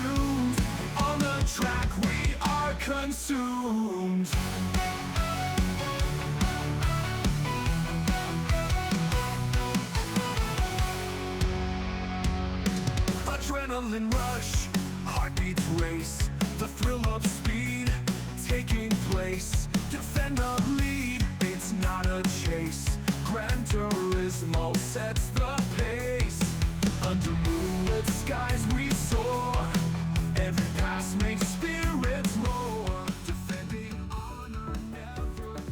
doomed. On the track we are consumed. Adrenaline rush, heartbeats race, the thrill of speed taking place. Defend the lead, it's not a chase. Gran Turismo sets the pace. Under moonlit skies we soar. Every pass makes spirits roar. Defending honor never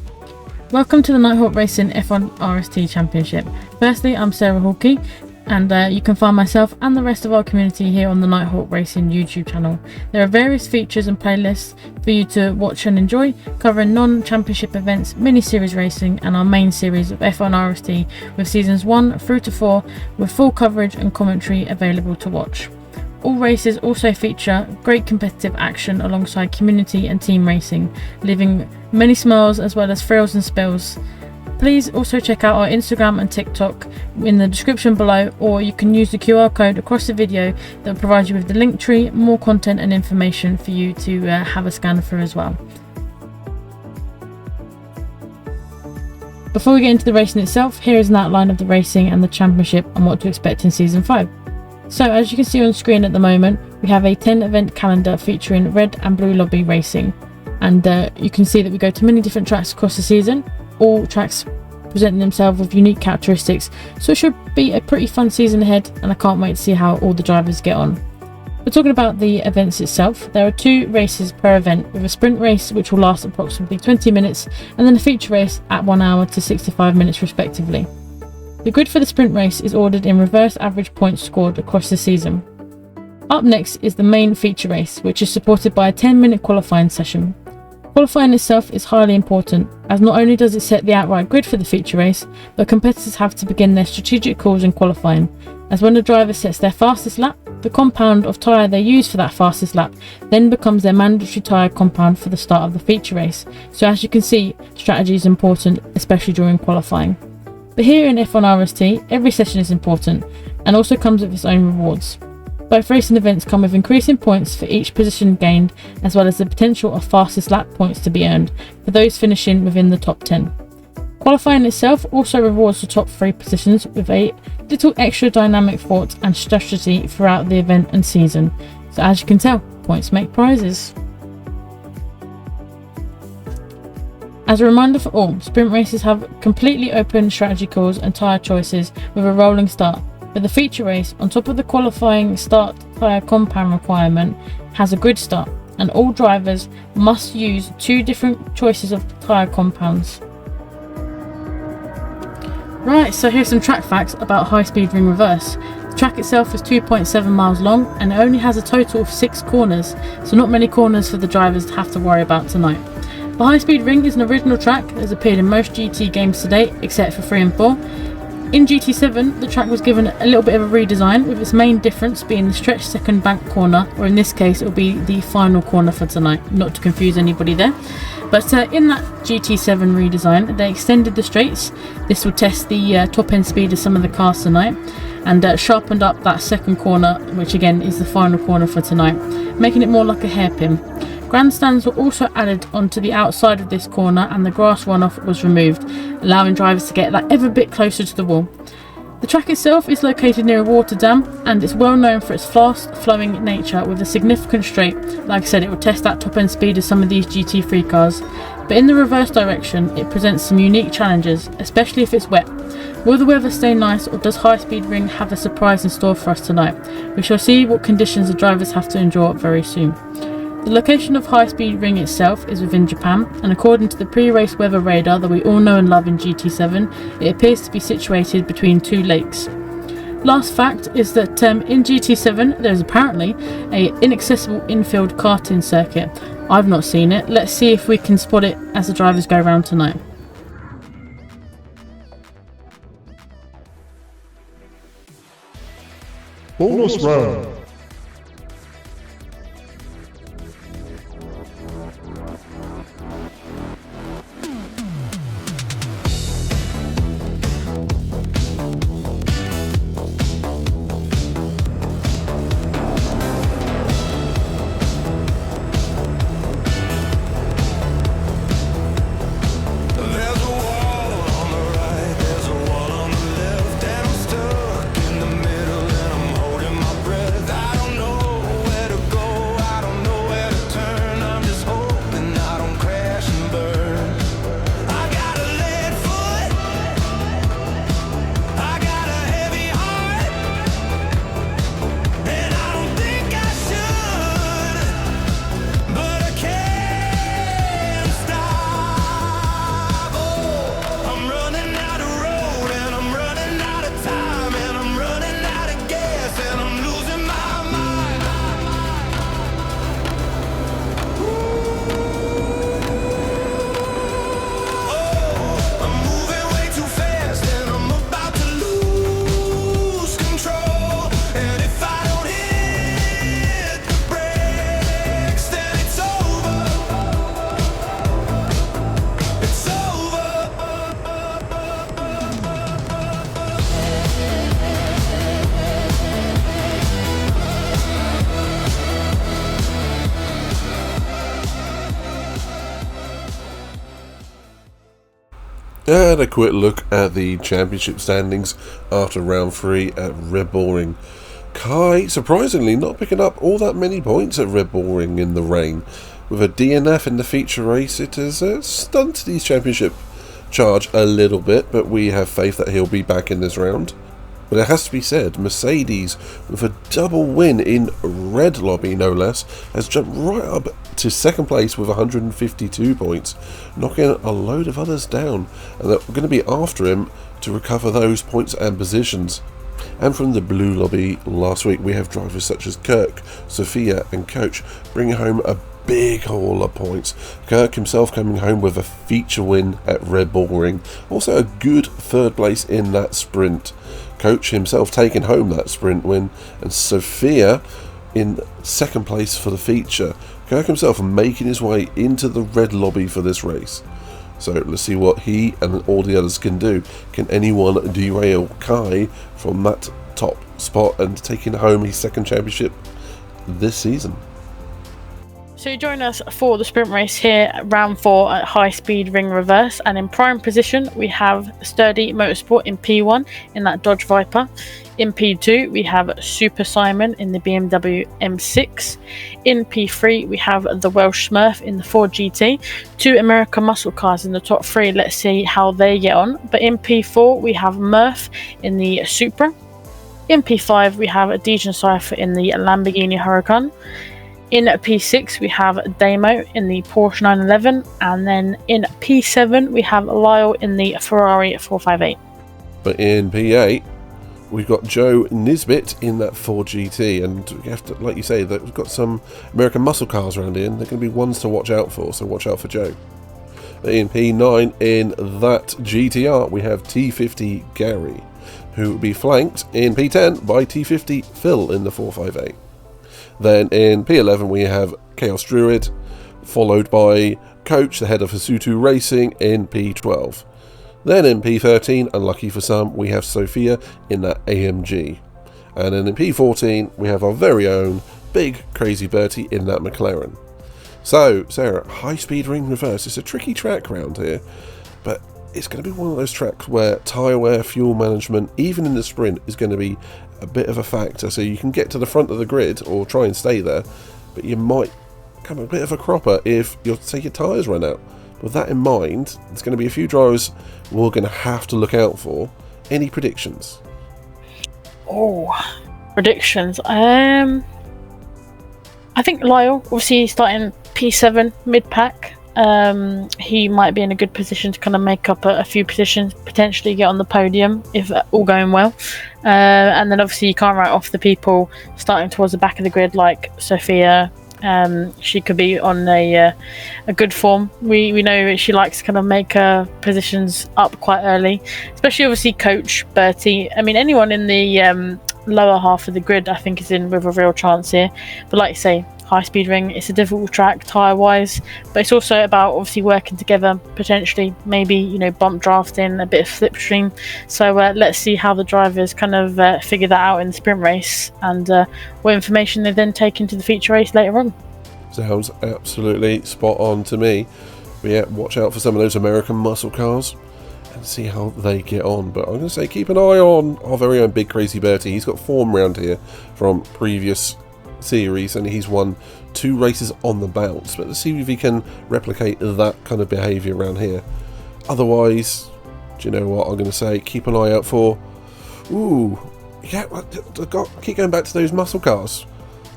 bored. Welcome to the Nighthawk Racing F1 RST Championship. Firstly, I'm Sarah Hawkey, and you can find myself and the rest of our community here on the Nighthawk Racing YouTube channel. There are various features and playlists for you to watch and enjoy, covering non-championship events, mini-series racing, and our main series of F1 RST with seasons 1 through to 4 with full coverage and commentary available to watch. All races also feature great competitive action alongside community and team racing, leaving many smiles as well as thrills and spills. Please also check out our Instagram and TikTok in the description below, or you can use the QR code across the video that will provide you with the link tree, more content and information for you to have a scan through as well. Before we get into the racing itself, here is an outline of the racing and the championship and what to expect in Season 5. So as you can see on screen at the moment, we have a 10 event calendar featuring red and blue lobby racing, and you can see that we go to many different tracks across the season, all tracks presenting themselves with unique characteristics, so it should be a pretty fun season ahead, and I can't wait to see how all the drivers get on. We're talking about the events itself. There are 2 races per event, with a sprint race which will last approximately 20 minutes and then a feature race at 1 hour to 65 minutes respectively. The grid for the sprint race is ordered in reverse average points scored across the season. Up next is the main feature race, which is supported by a 10-minute qualifying session. Qualifying itself is highly important, as not only does it set the outright grid for the feature race, but competitors have to begin their strategic calls in qualifying, as when the driver sets their fastest lap, the compound of tyre they use for that fastest lap then becomes their mandatory tyre compound for the start of the feature race. So as you can see, strategy is important, especially during qualifying. But here in F1 RST, every session is important and also comes with its own rewards. Both racing events come with increasing points for each position gained, as well as the potential of fastest lap points to be earned for those finishing within the top 10. Qualifying itself also rewards the top 3 positions with a little extra dynamic thought and strategy throughout the event and season. So as you can tell, points make prizes. As a reminder for all, sprint races have completely open strategy calls and tyre choices with a rolling start. But the feature race, on top of the qualifying start tyre compound requirement, has a grid start, and all drivers must use 2 different choices of tyre compounds. Right, so here's some track facts about High Speed Ring Reverse. The track itself is 2.7 miles long and it only has a total of 6 corners, so not many corners for the drivers to have to worry about tonight. The High Speed Ring is an original track that has appeared in most GT games to date, except for 3 and 4. In GT7, the track was given a little bit of a redesign, with its main difference being the stretched second bank corner, or in this case it will be the final corner for tonight, not to confuse anybody there. But in that GT7 redesign, they extended the straights. This will test the top end speed of some of the cars tonight, and sharpened up that second corner, which again is the final corner for tonight, making it more like a hairpin. Grandstands were also added onto the outside of this corner, and the grass runoff was removed, allowing drivers to get that ever bit closer to the wall. The track itself is located near a water dam, and it's well known for its fast flowing nature with a significant straight. Like I said, it will test that top end speed of some of these GT3 cars, but in the reverse direction it presents some unique challenges, especially if it's wet. Will the weather stay nice, or does High Speed Ring have a surprise in store for us tonight? We shall see what conditions the drivers have to endure very soon. The location of High Speed Ring itself is within Japan, and according to the pre-race weather radar that we all know and love in GT7, it appears to be situated between 2 lakes. Last fact is that in GT7 there is apparently an inaccessible infield karting circuit. I've not seen it. Let's see if we can spot it as the drivers go around tonight. Bonus round. And a quick look at the championship standings after round 3 at Red Bull Ring. Kai, surprisingly, not picking up all that many points at Red Bull Ring in the rain. With a DNF in the feature race, it has stunted his championship charge a little bit, but we have faith that he'll be back in this round. But it has to be said, Mercedes, with a double win in Red Lobby no less, has jumped right up to second place with 152 points, knocking a load of others down, and they're going to be after him to recover those points and positions. And from the Blue Lobby last week, we have drivers such as Kirk, Sophia and Coach bringing home a big haul of points. Kirk himself coming home with a feature win at Red Bull Ring, also a good third place in that sprint. Coach himself taking home that sprint win, and Sophia in second place for the feature. Kirk himself making his way into the red lobby for this race. So let's see what he and all the others can do. Can anyone derail Kai from that top spot and taking home his second championship this season? So join us for the sprint race here at round 4 at High Speed Ring Reverse, and in prime position we have Sturdy Motorsport in P1 in that Dodge Viper. In P2 we have Super Simon in the BMW M6. In P3 we have the Welsh Smurf in the Ford GT. 2 American muscle cars in the top 3, let's see how they get on. But in P4 we have Murph in the Supra. In P5 we have Dejan Cypher in the Lamborghini Huracan. In P6 we have Damo in the Porsche 911, and then in P7 we have Lyle in the Ferrari 458. But in P8 we've got Joe Nisbet in that Ford GT, and we have to, like you say, that we've got some American muscle cars around here, and they're going to be ones to watch out for, so watch out for Joe. In P9 in that GTR we have T50 Gary, who will be flanked in P10 by T50 Phil in the 458. Then in P11 we have Chaos Druid, followed by Coach, the head of Hasutu Racing, in P12. Then in P13, unlucky for some, we have Sophia in that AMG. And then in P14 we have our very own Big Crazy Bertie in that McLaren. So, Sarah, High Speed Ring Reverse is a tricky track round here, but it's going to be one of those tracks where tyre wear, fuel management, even in the sprint, is going to be a bit of a factor. So you can get to the front of the grid or try and stay there, but you might come a bit of a cropper if your tyres run out. With that in mind, there's going to be a few drivers we're going to have to look out for. Any predictions? Oh, predictions. I think Lyle, obviously starting P7 mid-pack. He might be in a good position to kind of make up a few positions, potentially get on the podium if all going well. And then obviously you can't write off the people starting towards the back of the grid like Sophia. She could be on a good form. We know she likes to kind of make her positions up quite early, especially obviously Coach Bertie. I mean, anyone in the lower half of the grid I think is in with a real chance here. But like you say, High Speed Ring, it's a difficult track tyre wise, but it's also about obviously working together, potentially maybe, you know, bump drafting, a bit of slipstream. So let's see how the drivers kind of figure that out in the sprint race, and what information they then take into the feature race later on. Sounds absolutely spot on to me. But yeah, watch out for some of those American muscle cars and see how they get on. But I'm going to say keep an eye on our very own Big Crazy Bertie. He's got form round here from previous series, and he's won 2 races on the bounce, but let's see if he can replicate that kind of behaviour around here. Otherwise, do you know what I'm going to say? Keep an eye out for keep going back to those muscle cars.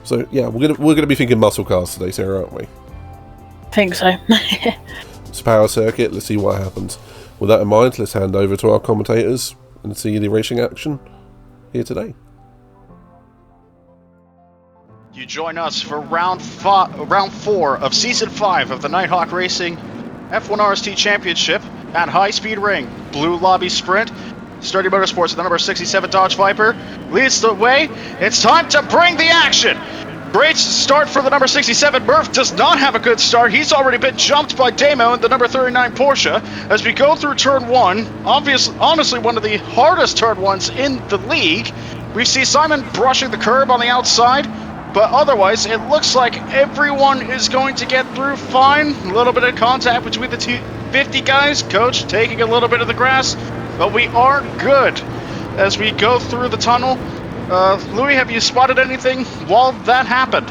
So yeah, we're gonna be thinking muscle cars today, Sarah, aren't we? Think so. It's a power circuit. Let's see what happens. With that in mind, let's hand over to our commentators and see the racing action here today. You join us for round 4 of Season 5 of the Nighthawk Racing F1 RST Championship at High Speed Ring. Blue Lobby Sprint. Sturdy Motorsports with the number 67 Dodge Viper leads the way. It's time to bring the action. Great start for the number 67. Murph does not have a good start. He's already been jumped by Damo in the number 39 Porsche. As we go through turn 1, honestly one of the hardest turn 1s in the league. We see Simon brushing the curb on the outside, but otherwise it looks like everyone is going to get through fine. A little bit of contact between the 50 guys. Coach taking a little bit of the grass, but we are good as we go through the tunnel. Louis, have you spotted anything while that happened?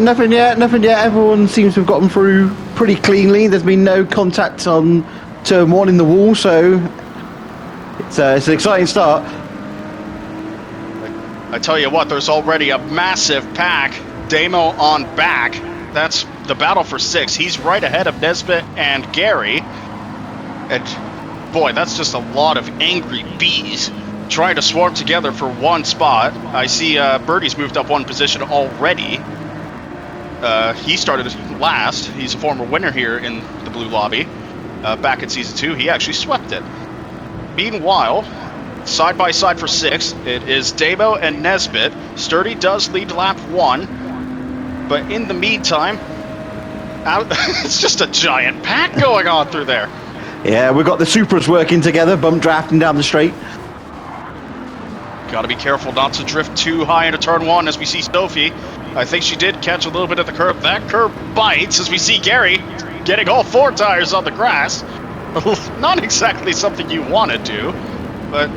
Nothing yet. Everyone seems to have gotten through pretty cleanly. There's been no contact on turn 1 in the wall, so it's an exciting start. I tell you what, there's already a massive pack. Damo on back. That's the battle for 6. He's right ahead of Nesbitt and Gary. And boy, that's just a lot of angry bees trying to swarm together for one spot. I see Birdie's moved up one position already. He started last. He's a former winner here in the Blue Lobby. Back in Season 2, he actually swept it. Meanwhile, side by side for 6, it is Damo and Nesbitt. Sturdy does lead lap 1, but in the meantime, it's just a giant pack going on through there. Yeah, we've got the Supras working together, bump drafting down the straight. Got to be careful not to drift too high into turn 1 as we see Sophie. I think she did catch a little bit of the curb. That curb bites as we see Gary getting all 4 tires on the grass. Not exactly something you want to do, but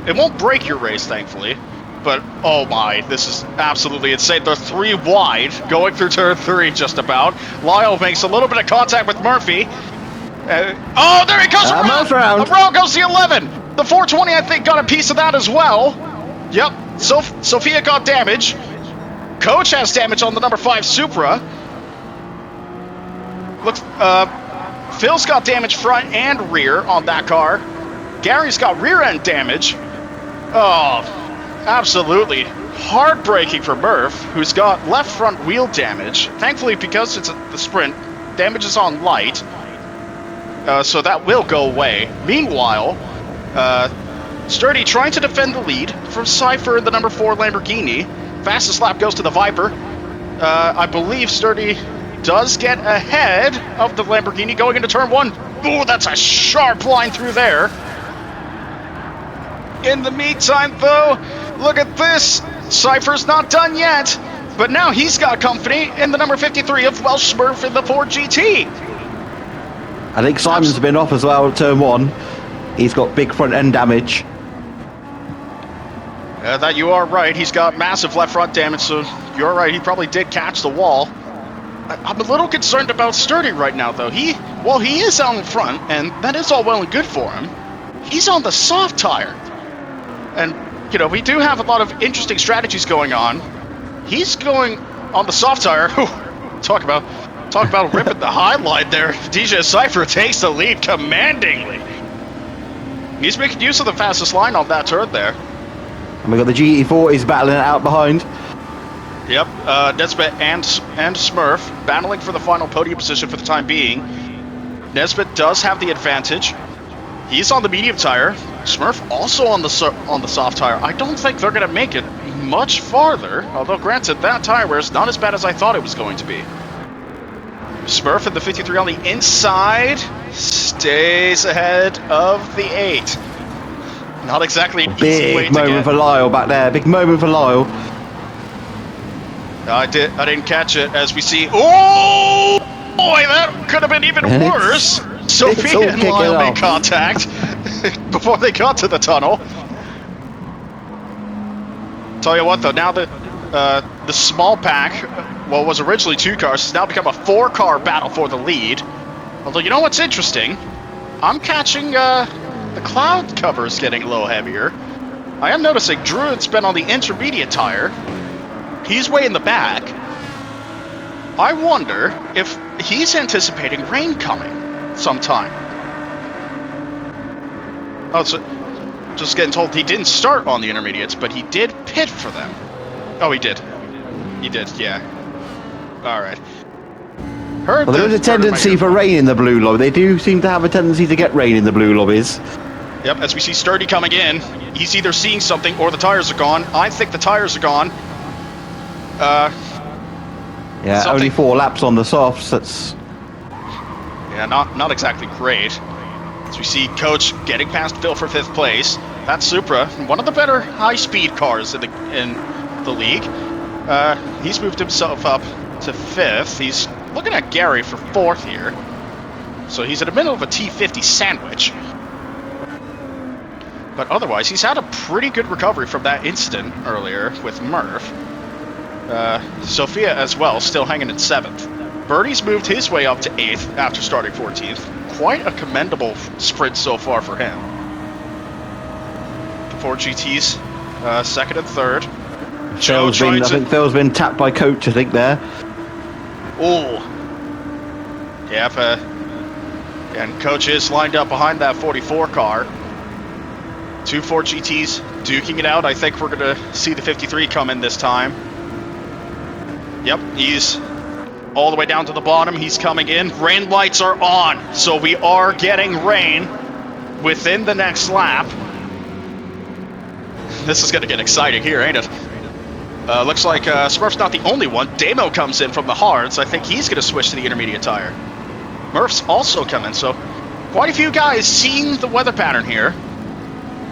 it won't break your race, thankfully. But oh my, this is absolutely insane. They're 3 wide going through turn 3 just about. Lyle makes a little bit of contact with Murphy. Oh, there he goes around. Around goes the 11. The 420, I think, got a piece of that as well. Yep, Sophia got damage. Coach has damage on the number 5 Supra. Looks, Phil's got damage front and rear on that car. Gary's got rear end damage. Oh, absolutely heartbreaking for Murph, who's got left front wheel damage. Thankfully, because it's the sprint, damage is on light. So that will go away. Meanwhile, Sturdy trying to defend the lead from Cypher in the number 4 Lamborghini. Fastest lap goes to the Viper. I believe Sturdy does get ahead of the Lamborghini going into turn 1. Ooh, that's a sharp line through there. In the meantime, though, look at this. Cypher's not done yet, but now he's got company in the number 53 of Welsh Smurf in the Ford GT. I think Simon's been off as well at turn 1. He's got big front end damage. That you are right. He's got massive left front damage, so you're right. He probably did catch the wall. I'm a little concerned about Sturdy right now, though. He is out in front, and that is all well and good for him. He's on the soft tire. And, you know, we do have a lot of interesting strategies going on. He's going on the soft tire. Talk about ripping the highlight there. DJ Cypher takes the lead commandingly. He's making use of the fastest line on that turn there. And we got the GT40s battling it out behind. Yep, Nesbitt and Smurf battling for the final podium position for the time being. Nesbitt does have the advantage. He's on the medium tire. Smurf also on the soft tire. I don't think they're going to make it much farther, although granted, that tire wear is not as bad as I thought it was going to be. Smurf in the 53 on the inside stays ahead of the 8. Not exactly an easy way to get. Big moment for Lyle back there. Big moment for Lyle. I didn't catch it as we see. Oh boy, that could have been even worse. Sophia and Lyle made contact before they got to the tunnel. Tell you what though, now that the small pack, well, was originally 2 cars, has now become a 4-car battle for the lead. Although, you know what's interesting? I'm catching the cloud cover is getting a little heavier. I am noticing Druid's been on the intermediate tire. He's way in the back. I wonder if he's anticipating rain coming sometime. Oh, so just getting told he didn't start on the intermediates, but he did pit for them. Oh, he did. He did, yeah. All right. Well, there is a tendency for rain in the blue lobby. They do seem to have a tendency to get rain in the blue lobbies. Yep, as we see Sturdy coming in, he's either seeing something or the tires are gone. I think the tires are gone. Yeah, only 4 laps on the softs. That's yeah, not exactly great. As we see Coach getting past Phil for 5th place. That's Supra, one of the better high-speed cars in the league. He's moved himself up to 5th. He's looking at Gary for 4th here. So he's in the middle of a T50 sandwich. But otherwise, he's had a pretty good recovery from that incident earlier with Murph. Sophia as well, still hanging in 7th. Birdie's moved his way up to 8th after starting 14th. Quite a commendable sprint so far for him. The 4 GTs, 2nd and 3rd. I think Phil's been tapped by coach, I think, there. Oh. Yep, and coach is lined up behind that 44 car. 2 4 GTs duking it out. I think we're going to see the 53 come in this time. Yep, he's all the way down to the bottom. He's coming in. Rain lights are on, so we are getting rain within the next lap. This is going to get exciting here, ain't it? Looks like Smurf's not the only one. Damo comes in from the hards. I think he's going to switch to the intermediate tire. Murph's also coming, so quite a few guys seeing the weather pattern here.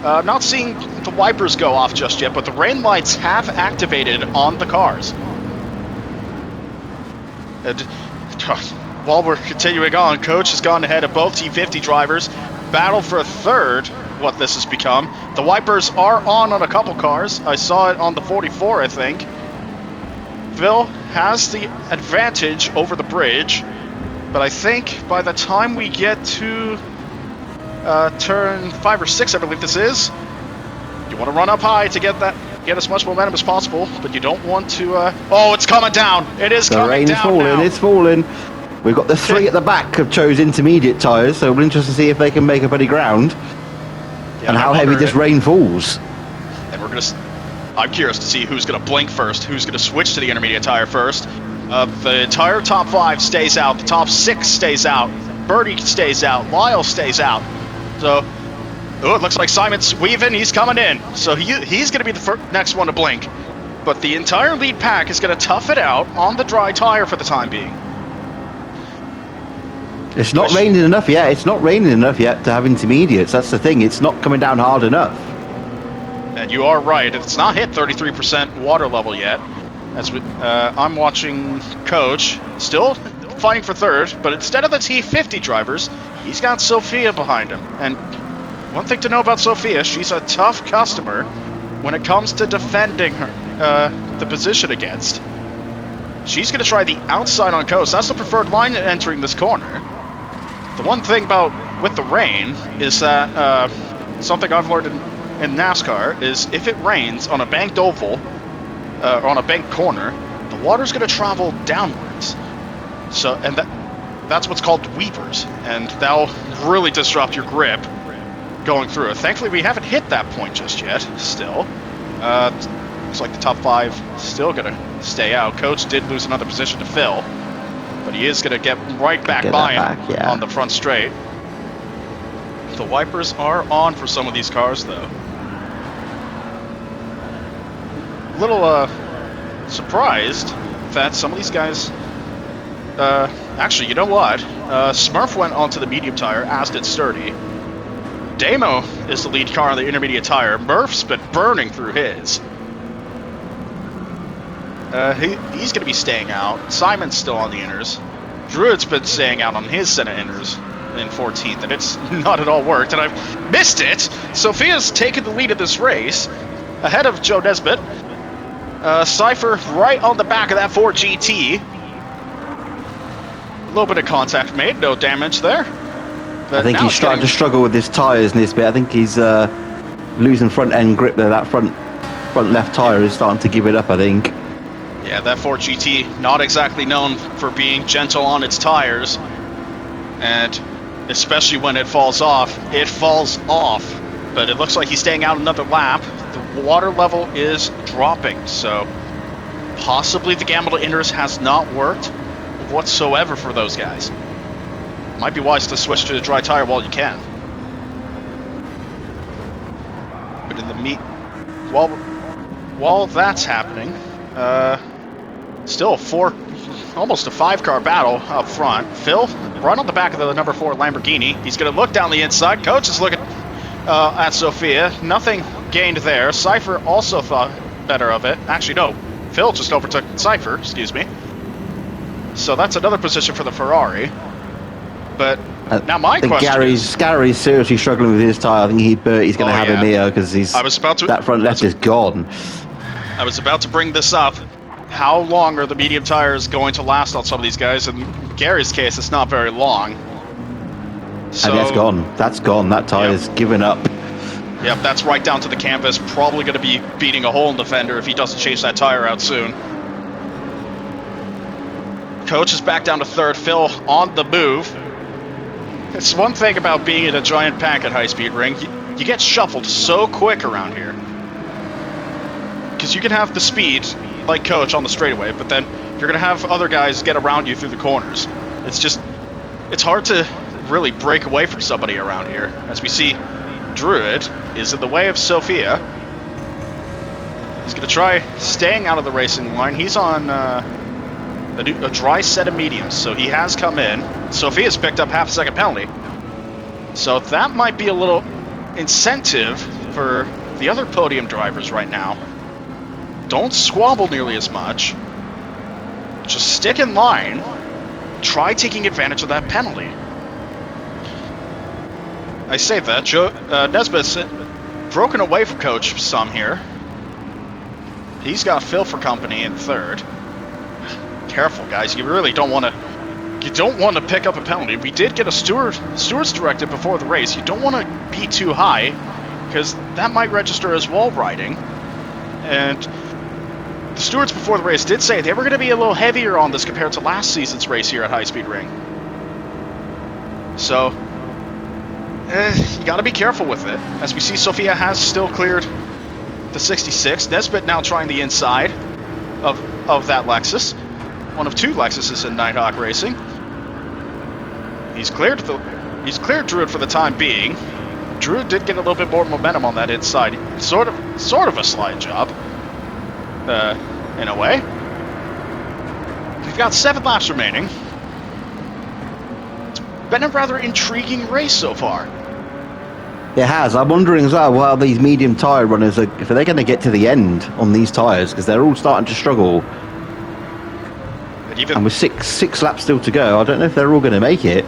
Not seeing the wipers go off just yet, but the rain lights have activated on the cars. And while we're continuing on, Coach has gone ahead of both T50 drivers. Battle for 3rd, what this has become. The wipers are on a couple cars. I saw it on the 44, I think. Phil has the advantage over the bridge, but I think by the time we get to turn 5 or 6, I believe this is, you want to run up high to get as much momentum as possible, but you don't want to oh, it's coming down. It is coming down. The rain is falling. Now. It's falling. We've got the 3 at the back have chose intermediate tyres, so we're interested to see if they can make up any ground, and how heavy this rain falls. And I'm curious to see who's going to blink first, who's going to switch to the intermediate tire first. The entire top 5 stays out, the top 6 stays out, Birdie stays out, Lyle stays out. So, it looks like Simon's weaving. He's coming in. So he's going to be the next one to blink. But the entire lead pack is going to tough it out on the dry tire for the time being. It's not raining enough yet. It's not raining enough yet to have intermediates. That's the thing. It's not coming down hard enough. And you are right. It's not hit 33% water level yet. As I'm watching Coach still fighting for 3rd, but instead of the T50 drivers, he's got Sophia behind him. And one thing to know about Sophia, she's a tough customer when it comes to defending her, the position against. She's going to try the outside on coast. That's the preferred line entering this corner. The one thing with the rain is that something I've learned in NASCAR is if it rains on a banked oval or on a banked corner, the water's going to travel downwards. So, and that's what's called weepers, and that'll really disrupt your grip going through it. Thankfully, we haven't hit that point just yet, still. Looks like the top 5 still going to stay out. Coach did lose another position to Phil, but he is going to get right back by him on the front straight. The wipers are on for some of these cars, though. A little surprised that some of these guys... actually, you know what? Smurf went onto the medium tire, as did Sturdy. Damo is the lead car on the intermediate tire. Murph's been burning through his. He's going to be staying out. Simon's still on the inners. Druid's been staying out on his set of inners in 14th, and it's not at all worked, and I've missed it! Sophia's taken the lead of this race, ahead of Joe Nesbitt. Cypher right on the back of that 4 GT. A little bit of contact made, no damage there. But I think he's starting to struggle with his tyres in this bit. I think he's losing front end grip there. That front left tyre is starting to give it up, I think. Yeah, that 4 GT, not exactly known for being gentle on its tyres. And especially when it falls off. But it looks like he's staying out another lap. The water level is dropping, so possibly the gamble to inners has not worked whatsoever for those guys. Might be wise to switch to the dry tire while you can. But in the while that's happening, still almost a 5-car battle up front. Phil right on the back of the number 4 Lamborghini. He's going to look down the inside. Coach is looking at Sophia. Nothing gained there. Cypher also thought better of it. Actually, no. Phil just overtook Cypher, excuse me. So that's another position for the Ferrari. But Now my I think question is... Gary's seriously struggling with his tyre. I think Bertie's going to have him here because that front left is gone. I was about to bring this up. How long are the medium tires going to last on some of these guys? In Gary's case, it's not very long. So, and that's gone. That's gone. That tire's given up. Yep, that's right down to the canvas. Probably going to be beating a hole in the fender if he doesn't change that tire out soon. Coach is back down to third. Phil on the move. It's one thing about being in a giant pack at High Speed Ring. You get shuffled so quick around here. Because you can have the speed, like Coach, on the straightaway, but then you're going to have other guys get around you through the corners. It's hard to really break away from somebody around here. As we see, Druid is in the way of Sophia. He's going to try staying out of the racing line. He's on a dry set of mediums, so he has come in. Sophia's picked up half a second penalty. So that might be a little incentive for the other podium drivers right now. Don't squabble nearly as much. Just stick in line. Try taking advantage of that penalty. I say that. Nesbitt's broken away from Coach some here. He's got Phil for company in third. Careful, guys. You really don't want to. You don't want to pick up a penalty. We did get a stewards directive before the race. You don't want to be too high, because that might register as wall riding. And the stewards before the race did say they were going to be a little heavier on this compared to last season's race here at High Speed Ring. So, you got to be careful with it. As we see, Sophia has still cleared the 66. Nesbitt now trying the inside of that Lexus. One of two Lexuses in Nighthawk Racing. He's cleared Druid for the time being. Druid did get a little bit more momentum on that inside. Sort of a slide job. In a way. We've got 7 laps remaining. It's been a rather intriguing race so far. It has. I'm wondering as well how these medium tyre runners are, if they're going to get to the end on these tyres, because they're all starting to struggle. And with six laps still to go, I don't know if they're all going to make it.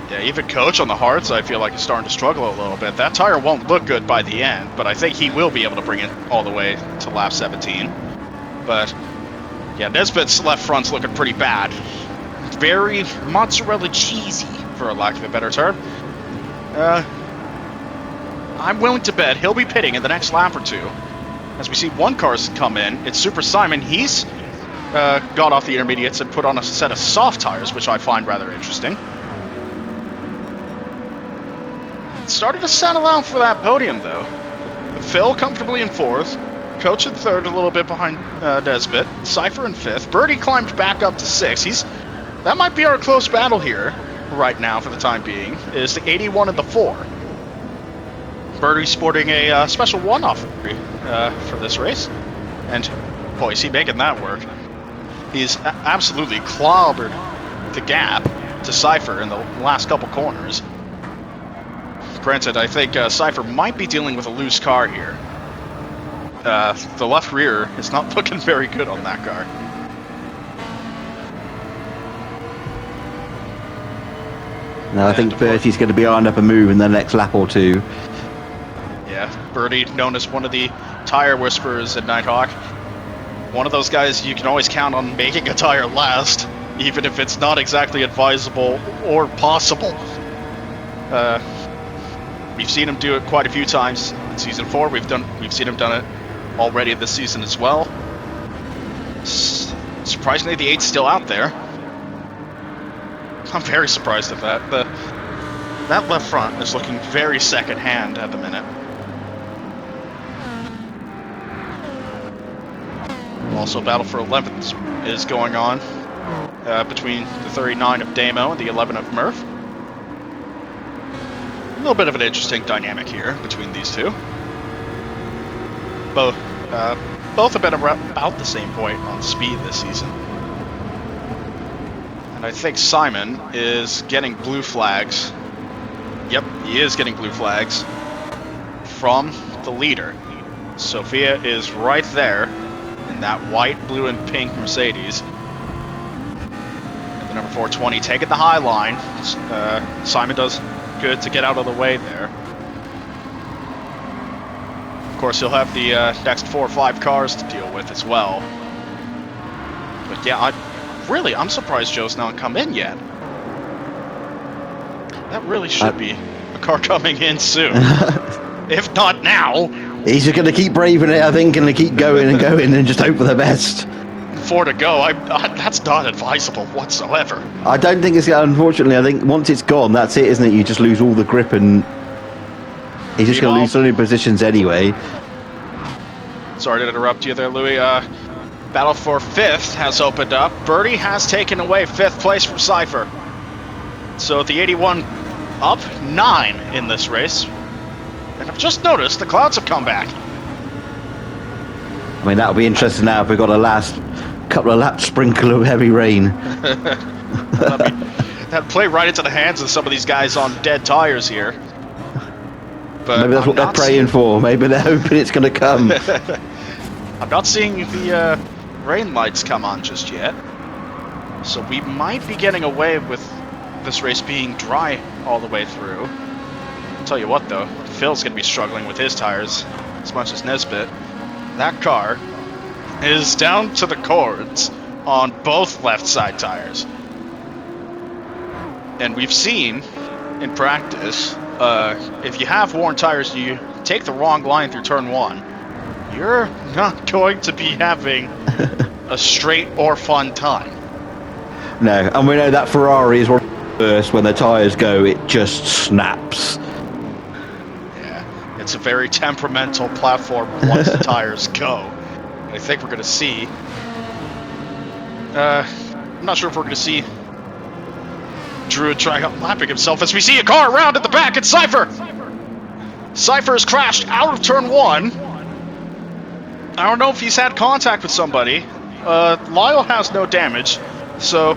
Yeah, even Coach on the hards, I feel like is starting to struggle a little bit. That tire won't look good by the end, but I think he will be able to bring it all the way to lap 17. But yeah, Nesbitt's left front's looking pretty bad. Very mozzarella cheesy, for a lack of a better term. I'm willing to bet he'll be pitting in the next lap or two. As we see one car's come in, it's Super Simon. He's got off the intermediates and put on a set of soft tires, which I find rather interesting. Started to settle out for that podium, though. Phil comfortably in fourth. Coach in third, a little bit behind Nesbitt. Cypher in fifth. Birdie climbed back up to sixth. That might be our close battle here right now for the time being, is the 81 and the 4. Birdie sporting a special one-off for this race. And, boy, is he making that work. He's absolutely clobbered the gap to Cypher in the last couple corners. Granted, I think Cypher might be dealing with a loose car here. The left rear is not looking very good on that car. No, I think Bertie's going to be eyeing up a move in the next lap or two. Yeah, Birdie, known as one of the tire whisperers at Nighthawk. One of those guys you can always count on making a tire last, even if it's not exactly advisable or possible. We've seen him do it quite a few times in Season 4. We've seen him done it already this season as well. Surprisingly, the 8's still out there. I'm very surprised at that. That left front is looking very second-hand at the minute. Also, battle for 11th is going on between the 39 of Damo and the 11 of Murph. A little bit of an interesting dynamic here between these two. Both have been about the same point on speed this season. And I think Simon is getting blue flags. Yep, he is getting blue flags from the leader. Sophia is right there in that white, blue, and pink Mercedes. And the Number 420 taking the high line. Simon does good to get out of the way there. Of course, he'll have the next 4 or 5 cars to deal with as well. But yeah, I'm surprised Joe's not come in yet. That really should be a car coming in soon. If not now. He's just going to keep braving it, I think, and keep going and going and just hope for the best. 4 to go. That's not advisable whatsoever. I don't think it's, unfortunately, I think once it's gone, that's it, isn't it? You just lose all the grip and he's just going to lose so many positions anyway. Sorry to interrupt you there, Louis. Battle for 5th has opened up. Birdie has taken away 5th place from Cypher. So the 81 up 9 in this race. And I've just noticed the clouds have come back. I mean, that'll be interesting now if we've got a last couple of laps sprinkle of heavy rain. That'd play right into the hands of some of these guys on dead tires here. But maybe that's what they're praying for. Maybe they're hoping it's going to come. I'm not seeing the rain lights come on just yet. So we might be getting away with this race being dry all the way through. I'll tell you what though, Phil's going to be struggling with his tires as much as Nesbitt. That car is down to the cords on both left side tires. And we've seen in practice, if you have worn tires and you take the wrong line through turn 1, you're not going to be having a straight or fun time. No, and we know that Ferrari is one of the first, when their tires go, it just snaps. Yeah, it's a very temperamental platform once the tires go. And I think we're going to see... I'm not sure if we're going to see Druid try lapping himself as we see a car around at the back. It's Cypher! Cypher has crashed out of turn 1. I don't know if he's had contact with somebody. Lyle has no damage, so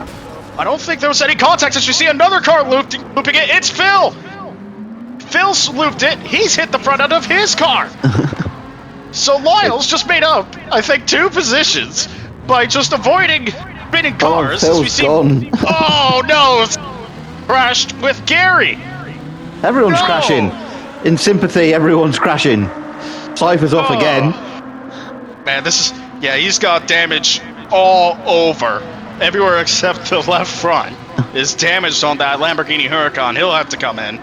I don't think there was any contact. As you see another car looping it, it's Phil! Phil's looped it, he's hit the front end of his car! So Lyle's just made up, I think, 2 positions by just avoiding spinning cars. Phil's as we see, gone. Oh no! It's crashed with Gary! Everyone's No! crashing. In sympathy, everyone's crashing. Cypher's off again. Man, this is... Yeah, he's got damage all over. Everywhere except the left front is damaged on that Lamborghini Huracan. He'll have to come in.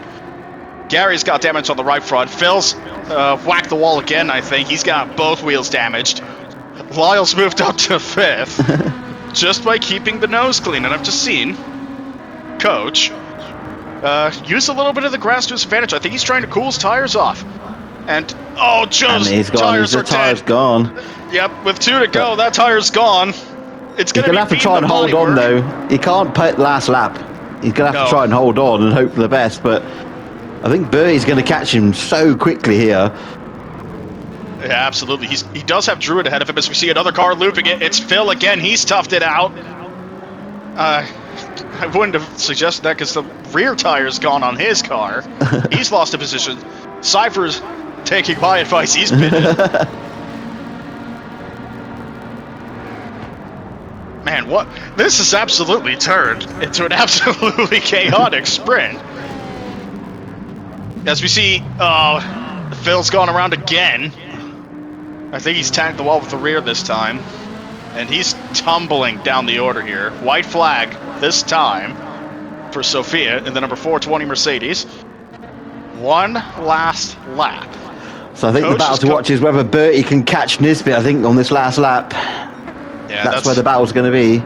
Gary's got damage on the right front. Phil's whacked the wall again, I think. He's got both wheels damaged. Lyle's moved up to 5th just by keeping the nose clean. And I've just seen Coach use a little bit of the grass to his advantage. I think he's trying to cool his tires off. And, oh, Joe's tires are dead. Gone. Yep, with 2 to go, that tire's gone. It's going to have to try and hold on, though. He can't put last lap. He's going to have to try and hold on and hope for the best, but I think Bertie's going to catch him so quickly here. Yeah, absolutely. He does have Druid ahead of him as we see another car looping it. It's Phil again. He's toughed it out. I wouldn't have suggested that because the rear tire's gone on his car. He's lost a position. Cypher's taking my advice. He's pitted. Man, what? This has absolutely turned into an absolutely chaotic sprint. As we see, Phil's gone around again. I think he's tagged the wall with the rear this time. And he's tumbling down the order here. White flag this time for Sophia in the number 420 Mercedes. One last lap. So I think the battle to watch is whether Bertie can catch Nisbet, I think, on this last lap. Yeah, that's where the battle's going to be.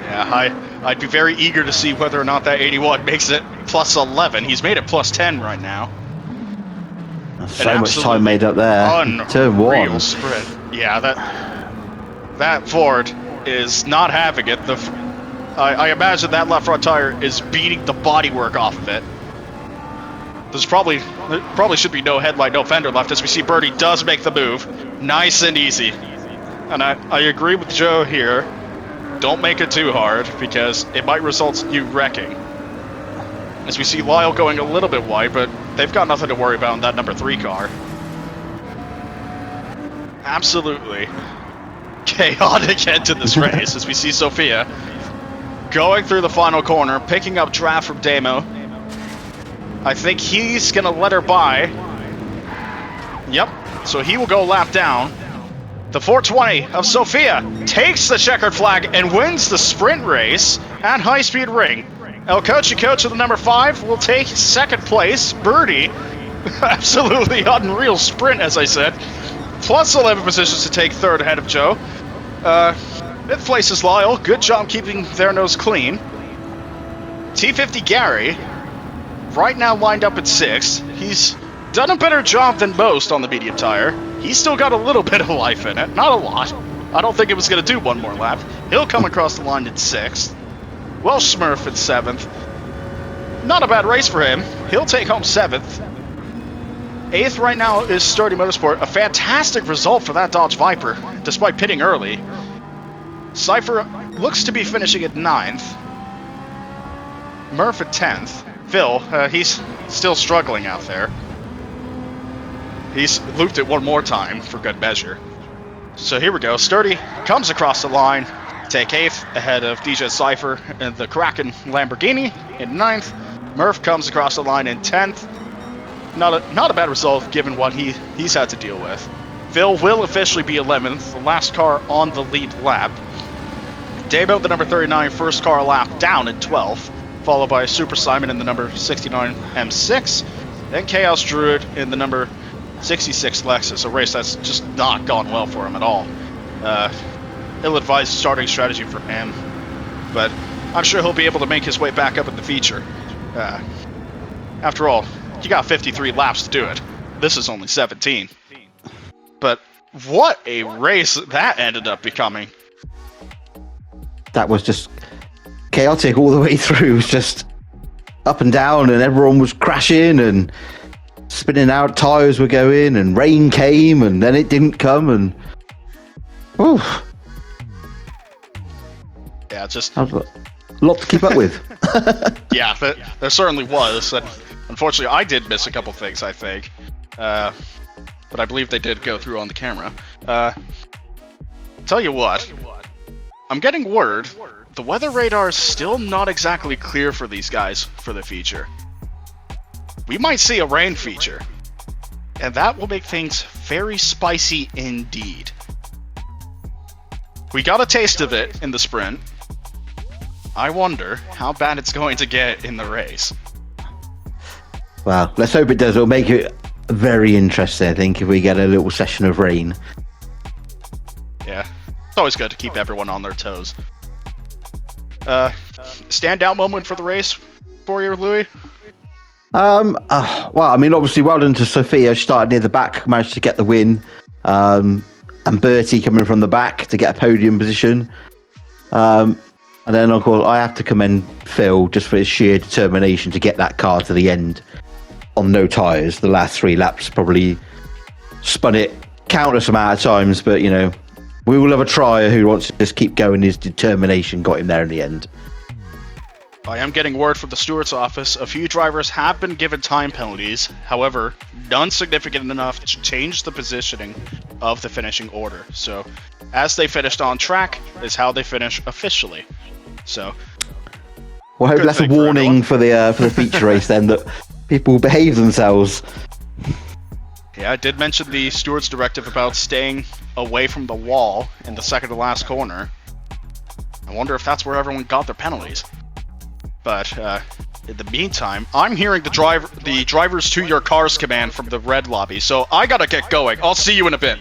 Yeah, I'd be very eager to see whether or not that 81 makes it plus 11. He's made it plus 10 right now. So much time made up there. Turn 1. Sprint. Yeah, that Ford is not having it. I imagine that left front tire is beating the bodywork off of it. There probably should be no headlight, no fender left as we see Bertie does make the move. Nice and easy. And I agree with Joe here. Don't make it too hard because it might result in you wrecking. As we see Lyle going a little bit wide, but they've got nothing to worry about in that number 3 car. Absolutely chaotic end to this race as we see Sophia going through the final corner, picking up draft from Damo. I think he's going to let her by. Yep, so he will go lap down. The 420 of Sofia takes the checkered flag and wins the sprint race at High Speed Ring. El Coche Coach of the number 5 will take second place. Birdie, absolutely unreal sprint, as I said. Plus 11 positions to take third ahead of Joe. Fifth place is Lyle. Good job keeping their nose clean. T50 Gary, right now lined up at 6th. He's done a better job than most on the medium tire. He's still got a little bit of life in it. Not a lot. I don't think it was going to do one more lap. He'll come across the line at 6th. Welsh Smurf at 7th. Not a bad race for him. He'll take home 7th. 8th right now is Sturdy Motorsport. A fantastic result for that Dodge Viper, despite pitting early. Cypher looks to be finishing at 9th. Murph at 10th. Phil, he's still struggling out there. He's looped it one more time for good measure. So here we go. Sturdy comes across the line. Take 8th ahead of DJ Cypher and the Kraken Lamborghini in 9th. Murph comes across the line in 10th. Not a bad result given what he's had to deal with. Phil will officially be 11th, the last car on the lead lap. Dabo, the number 39, first car lap down in 12th, followed by Super Simon in the number 69 M6, then Chaos Druid in the number 66 Lexus, a race that's just not gone well for him at all. Ill-advised starting strategy for him, but I'm sure he'll be able to make his way back up in the feature. After all, you got 53 laps to do it. This is only 17. But what a race that ended up becoming. That was just chaotic all the way through. It was just up and down, and everyone was crashing and spinning out. Tires were going, and rain came, and then it didn't come, and oof. Yeah, just a lot to keep up with. Yeah, there certainly was. And unfortunately, I did miss a couple things, I think. But I believe they did go through on the camera. Tell you what, I'm getting word the weather radar is still not exactly clear for these guys for the feature. We might see a rain feature, and that will make things very spicy indeed. We got a taste of it in the sprint. I wonder how bad it's going to get in the race. Well, let's hope it does. It'll make it very interesting, I think, if we get a little session of rain. Yeah, it's always good to keep everyone on their toes. Standout moment for the race for you, Louis? Well, I mean, obviously, well done to Sophia. She started near the back, managed to get the win. And Bertie coming from the back to get a podium position. And then, of course, I have to commend Phil just for his sheer determination to get that car to the end on no tyres. The last 3 laps probably spun it countless amount of times, but, you know, we will have a trier who wants to just keep going. His determination got him there in the end. I am getting word from the stewards' office. A few drivers have been given time penalties. However, none significant enough to change the positioning of the finishing order. So, as they finished on track is how they finish officially. So, well, I hope that's a warning for the feature race then, that people behave themselves. Yeah, I did mention the stewards' directive about staying away from the wall in the second to last corner. I wonder if that's where everyone got their penalties. But in the meantime, I'm hearing the drivers to your cars command from the red lobby, so I gotta get going. I'll see you in a bit.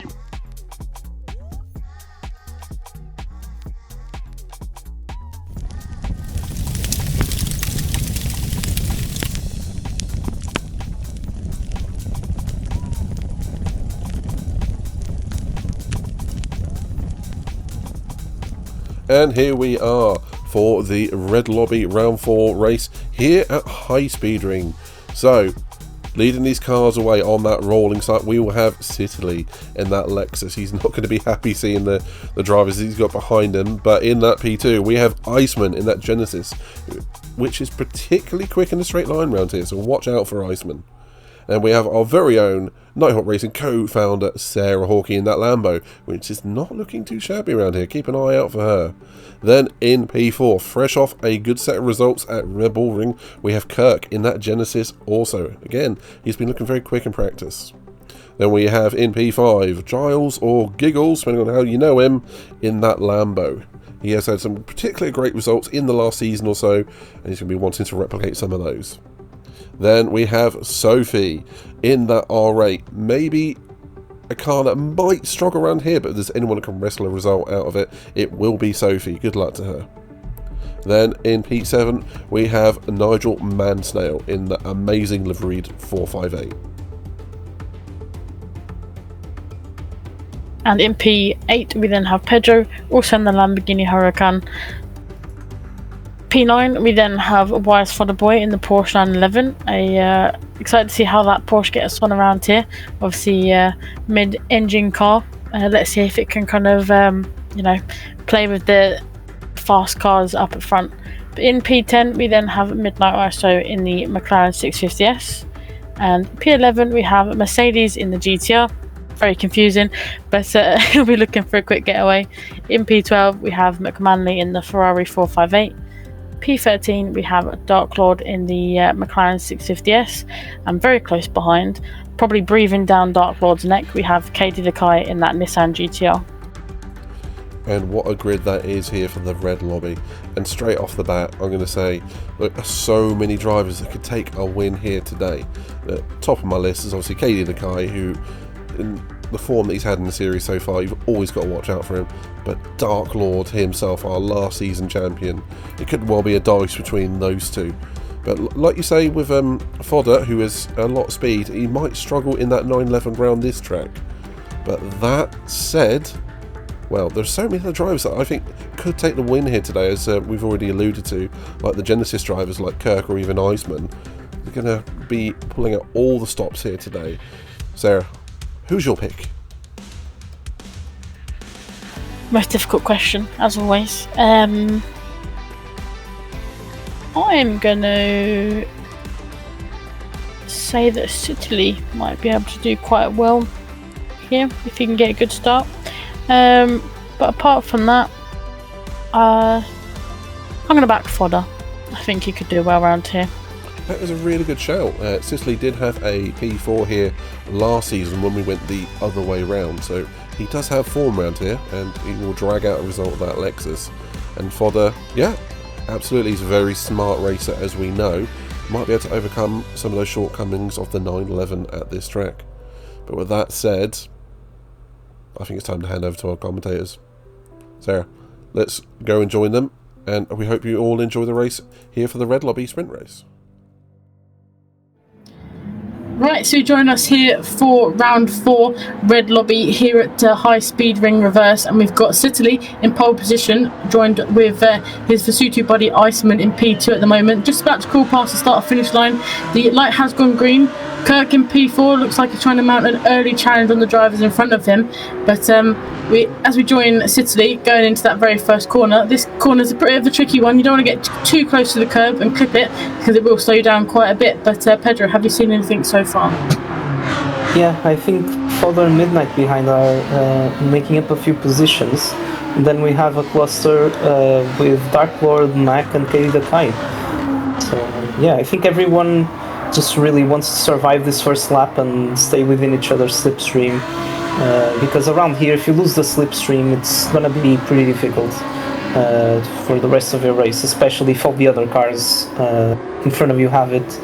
And here we are for the Red Lobby Round 4 race here at High Speed Ring. So, leading these cars away on that rolling site, we will have Sitterly in that Lexus. He's not going to be happy seeing the drivers he's got behind him. But in that P2, we have Iceman in that Genesis, which is particularly quick in the straight line round here, so watch out for Iceman. And we have our very own Nighthawk Racing co-founder Sarah Hawkey in that Lambo, which is not looking too shabby around here. Keep an eye out for her. Then in P4, fresh off a good set of results at Red Bull Ring, we have Kirk in that Genesis also. Again, he's been looking very quick in practice. Then we have in P5, Giles or Giggles, depending on how you know him, in that Lambo. He has had some particularly great results in the last season or so, and he's going to be wanting to replicate some of those. Then we have Sophie in that R8. Maybe a car that might struggle around here, but if there's anyone who can wrestle a result out of it, it will be Sophie. Good luck to her. Then in P7, we have Nigel Mansnail in the amazing liveried 458. And in P8 we then have Pedro, also in the Lamborghini Huracan. P9 we then have Wise Fodder Boy in the Porsche 911. Excited to see how that Porsche gets on around here. Obviously mid-engine car. Let's see if it can kind of play with the fast cars up at front. But in P10 we then have Midnight ISO in the McLaren 650S. And P11 we have Mercedes in the GTR. Very confusing, but he'll be looking for a quick getaway. In P12 we have McManley in the Ferrari 458. P13 we have Dark Lord in the McLaren 650S, and very close behind, probably breathing down Dark Lord's neck, we have Katie Lakai in that Nissan GTR. And what a grid that is here for the red lobby. And straight off the bat, I'm going to say, look, there's so many drivers that could take a win here today. Top of my list is obviously Katie Lakai, who, in the form that he's had in the series so far, you've always got to watch out for him. But Dark Lord himself, our last season champion, it could well be a dice between those two. But like you say with Fodder, who has a lot of speed, he might struggle in that 911 round this track. But that said, well, there's so many other drivers that I think could take the win here today, as we've already alluded to, like the Genesis drivers like Kirk or even Iceman. They're going to be pulling out all the stops here today. Sarah, who's your pick? Most difficult question, as always. I'm going to say that Citily might be able to do quite well here if he can get a good start. But apart from that, I'm going to back Fodder. I think he could do well around here. That is a really good shout. Cicely did have a P4 here last season when we went the other way round, so he does have form around here, and he will drag out a result of that Lexus. And Fodder, yeah, absolutely, he's a very smart racer, as we know. Might be able to overcome some of those shortcomings of the 911 at this track. But with that said, I think it's time to hand over to our commentators. Sarah, let's go and join them, and we hope you all enjoy the race here for the Red Lobby Sprint Race. Right, so join us here for round 4, Red Lobby here at High Speed Ring Reverse, and we've got Citily in pole position, joined with his Versutu buddy Iceman in P2 at the moment, just about to crawl past the start-finish line. The light has gone green. Kirk in P4 looks like he's trying to mount an early challenge on the drivers in front of him, but as we join Citily going into that very first corner, this corner is a bit of a tricky one. You don't want to get too close to the curb and clip it, because it will slow you down quite a bit. But Pedro, have you seen anything so far? Yeah, I think Fodder and Midnight behind are making up a few positions. And then we have a cluster with Dark Lord, Mac and Katie Lakai. So yeah, I think everyone just really wants to survive this first lap and stay within each other's slipstream. Because around here, if you lose the slipstream, it's going to be pretty difficult for the rest of your race, especially if all the other cars in front of you have it.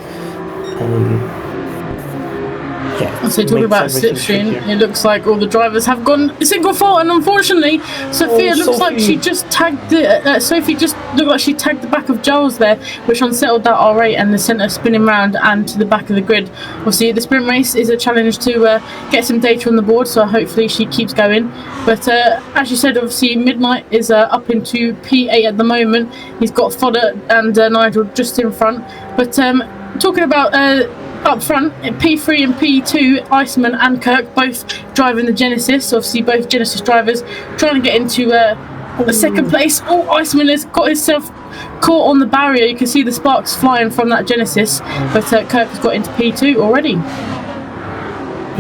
Yeah, so talking about slipstream, it looks like all the drivers have gone single fault, and unfortunately, Sophia looks like she just tagged the. Sophie just looked like she tagged the back of Giles there, which unsettled that R8 and the centre spinning round and to the back of the grid. Obviously, the sprint race is a challenge to get some data on the board, so hopefully she keeps going. But as you said, obviously Midnight is up into P8 at the moment. He's got Fodder and Nigel just in front. But talking about. Up front, P3 and P2, Iceman and Kirk both driving the Genesis. Obviously, both Genesis drivers trying to get into second place. Oh, Iceman has got himself caught on the barrier. You can see the sparks flying from that Genesis, but Kirk has got into P2 already.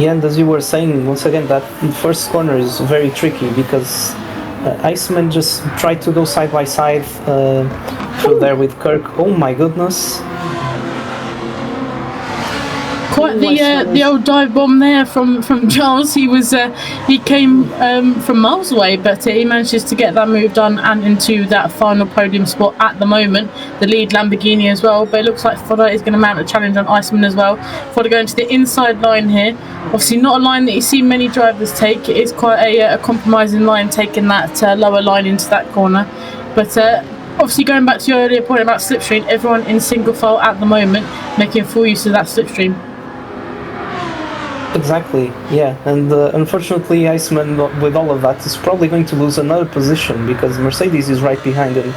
Yeah, and as you were saying, once again, that first corner is very tricky because Iceman just tried to go side by side through there with Kirk. Oh my goodness. Quite the old dive bomb there from Giles. He came from miles away, but he manages to get that move done and into that final podium spot at the moment. The lead Lamborghini as well, but it looks like Fodder is going to mount a challenge on Iceman as well. Fodder going to the inside line here. Obviously not a line that you see many drivers take. It is quite a compromising line, taking that lower line into that corner. But obviously going back to your earlier point about slipstream, everyone in single file at the moment, making full use of that slipstream. Exactly, yeah, and unfortunately Iceman, with all of that, is probably going to lose another position because Mercedes is right behind him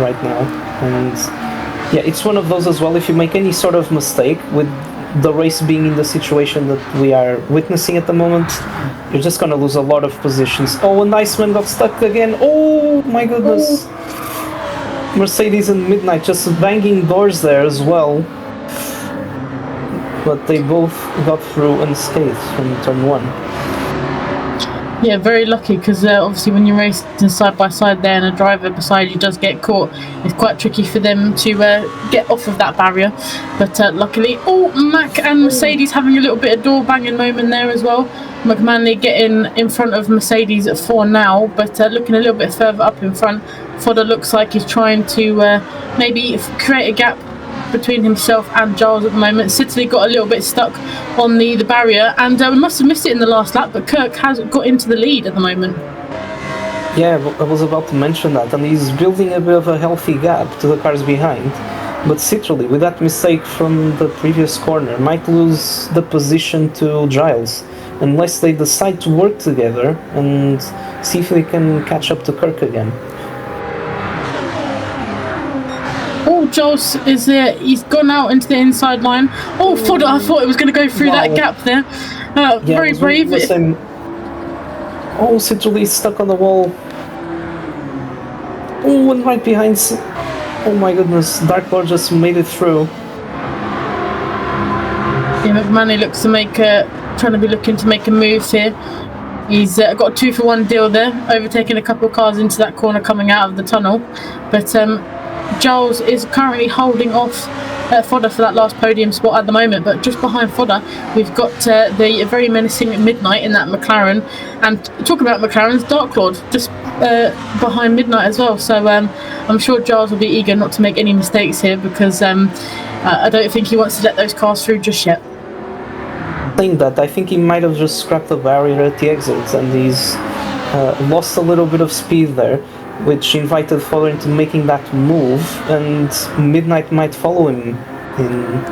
right now. And yeah, it's one of those as well, if you make any sort of mistake with the race being in the situation that we are witnessing at the moment, you're just going to lose a lot of positions. Oh, and Iceman got stuck again. Oh my goodness. Mercedes and Midnight just banging doors there as well. But they both got through unscathed from turn 1. Yeah, very lucky because obviously when you're racing side by side there and a driver beside you does get caught, it's quite tricky for them to get off of that barrier. But luckily, Mac and Mercedes having a little bit of door banging moment there as well. McManley getting in front of Mercedes at 4 now, but looking a little bit further up in front. Fodder looks like he's trying to maybe create a gap between himself and Giles at the moment. Sidley got a little bit stuck on the barrier, and we must have missed it in the last lap, but Kirk has got into the lead at the moment. Yeah, I was about to mention that, and he's building a bit of a healthy gap to the cars behind. But Sidley, with that mistake from the previous corner, might lose the position to Giles unless they decide to work together and see if they can catch up to Kirk again. Oh, Giles is there. He's gone out into the inside line. Oh, Fodder, I thought it was going to go through that gap there. Very brave. Oh, Sidley is stuck on the wall. Oh, and right behind. Oh my goodness, Dark Lord just made it through. Yeah, McManley looks to looking to make a move here. He's got a 2-for-1 deal there, overtaking a couple of cars into that corner coming out of the tunnel. But Giles is currently holding off Fodder for that last podium spot at the moment, but just behind Fodder we've got the very menacing Midnight in that McLaren, and talk about McLaren's Dark Lord just behind Midnight as well, so I'm sure Giles will be eager not to make any mistakes here because I don't think he wants to let those cars through just yet. I think he might have just scrapped the barrier at the exits, and he's lost a little bit of speed there, which invited Fodder into making that move, and Midnight might follow him in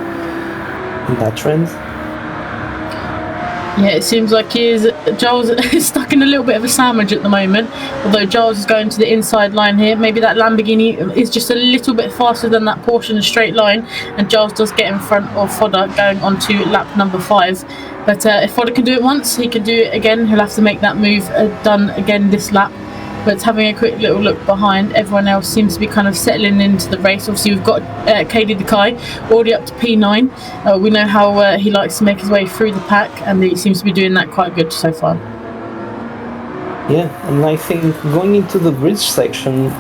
that trend. Yeah, it seems like Giles is stuck in a little bit of a sandwich at the moment, although Giles is going to the inside line here. Maybe that Lamborghini is just a little bit faster than that Porsche in a straight line, and Giles does get in front of Fodder going on to lap number 5. But if Fodder can do it once, he can do it again. He'll have to make that move done again this lap. But having a quick little look behind, everyone else seems to be kind of settling into the race. Obviously, we've got KD the Kai already up to P9. We know how he likes to make his way through the pack, and he seems to be doing that quite good so far. Yeah, and I think going into the bridge section,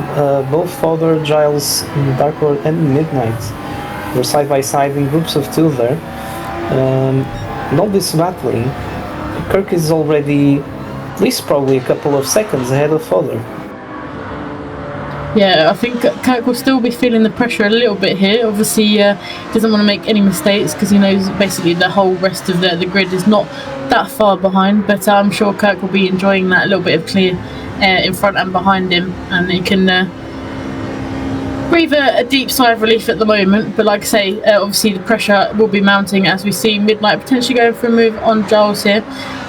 both Fodder, Giles, Dark Lord, and Midnight were side by side in groups of 2 there. And all this battling, Kirk is already at least probably a couple of seconds ahead of Fodder. Yeah, I think Kirk will still be feeling the pressure a little bit here. Obviously, he doesn't want to make any mistakes because he knows basically the whole rest of the grid is not that far behind. But I'm sure Kirk will be enjoying that little bit of clear air in front and behind him, and he can breathe a deep sigh of relief at the moment. But like I say, obviously the pressure will be mounting as we see Midnight potentially going for a move on Giles here.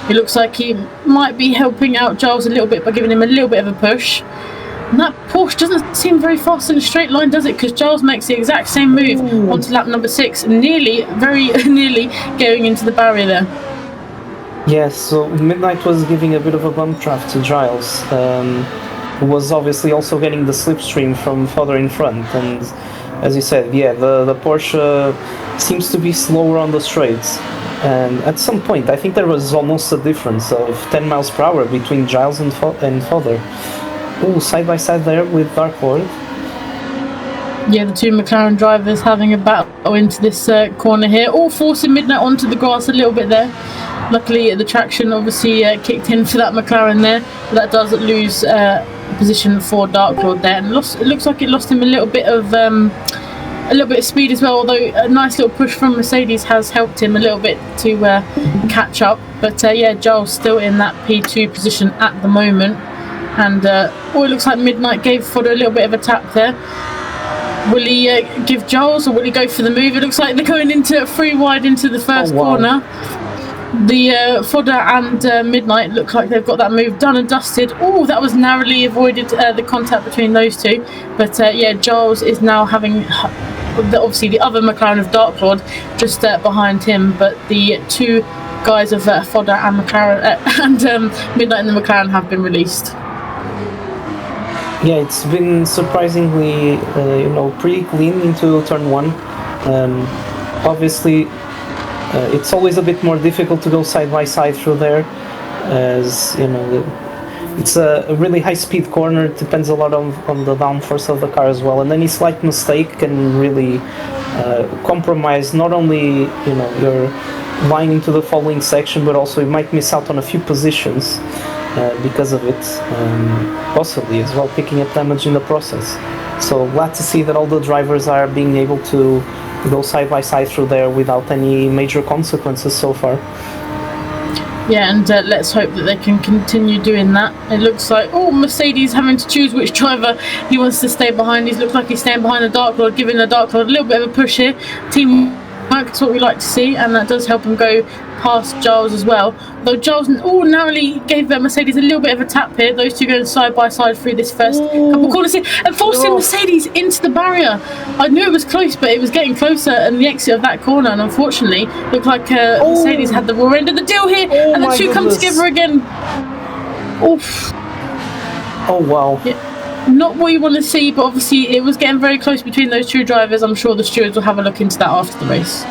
It looks like he might be helping out Giles a little bit by giving him a little bit of a push. And that Porsche doesn't seem very fast in a straight line, does it? Because Giles makes the exact same move onto lap number 6, very nearly going into the barrier there. Yes, so Midnight was giving a bit of a bump draft to Giles. who was obviously also getting the slipstream from further in front. And as you said, yeah, the Porsche seems to be slower on the straights. And at some point, I think there was almost a difference of 10 miles per hour between Giles and Fodder. Ooh, side by side there with Dark Lord. Yeah, the two McLaren drivers having a battle into this corner here, all forcing Midnight onto the grass a little bit there. Luckily, the traction obviously kicked in for that McLaren there, but that does lose position for Dark Lord there, and it looks like it lost him a little bit of speed as well. Although a nice little push from Mercedes has helped him a little bit to catch up. But yeah, Giles still in that P2 position at the moment, and it looks like Midnight gave Fodder a little bit of a tap there. Will he give Giles, or will he go for the move? It looks like they're going into 3 wide into the first corner. The Fodder and Midnight look like they've got that move done and dusted. Oh, that was narrowly avoided, the contact between those two. But yeah, Giles is now having obviously the other McLaren of Dark Lord just behind him. But the two guys of Fodder and McLaren and Midnight and the McLaren have been released. Yeah, it's been surprisingly, pretty clean into turn 1. Obviously, it's always a bit more difficult to go side by side through there, as it's a really high-speed corner. It depends a lot on the downforce of the car as well, and any slight mistake can really compromise not only your line into the following section, but also you might miss out on a few positions because of it, possibly as well picking up damage in the process. So glad to see that all the drivers are being able to go side by side through there without any major consequences so far. Yeah, and let's hope that they can continue doing that. It looks like Mercedes having to choose which driver he wants to stay behind. He looks like he's staying behind the Dark Lord, giving the Dark Lord a little bit of a push here. Teamwork is what we like to see, and that does help him go past Giles as well. Though Giles narrowly gave Mercedes a little bit of a tap here. Those two going side by side through this first couple corners here, and forcing Mercedes into the barrier. I knew it was close, but it was getting closer, and the exit of that corner, and unfortunately looked like Mercedes had the raw end of the deal here, and the two come together again. Oof. Oh wow. Yeah. Not what you want to see, but obviously it was getting very close between those two drivers. I'm sure the stewards will have a look into that after the race.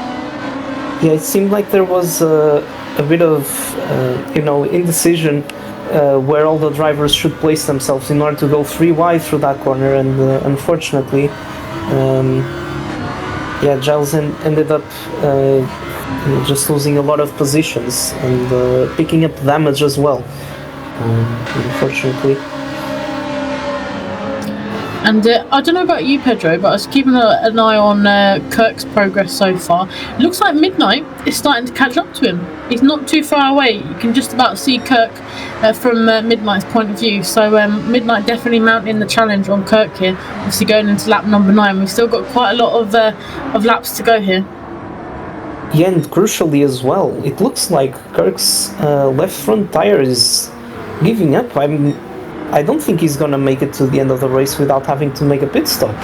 Yeah, it seemed like there was a bit of, indecision where all the drivers should place themselves in order to go 3 wide through that corner, and unfortunately, Giles ended up just losing a lot of positions and picking up damage as well, unfortunately. And I don't know about you, Pedro, but I was keeping an eye on Kirk's progress so far. It looks like Midnight is starting to catch up to him. He's not too far away. You can just about see Kirk from Midnight's point of view. So Midnight definitely mounting the challenge on Kirk here. Obviously going into lap number 9. We've still got quite a lot of laps to go here. Yeah, and crucially as well, it looks like Kirk's left front tire is giving up. I don't think he's going to make it to the end of the race without having to make a pit stop.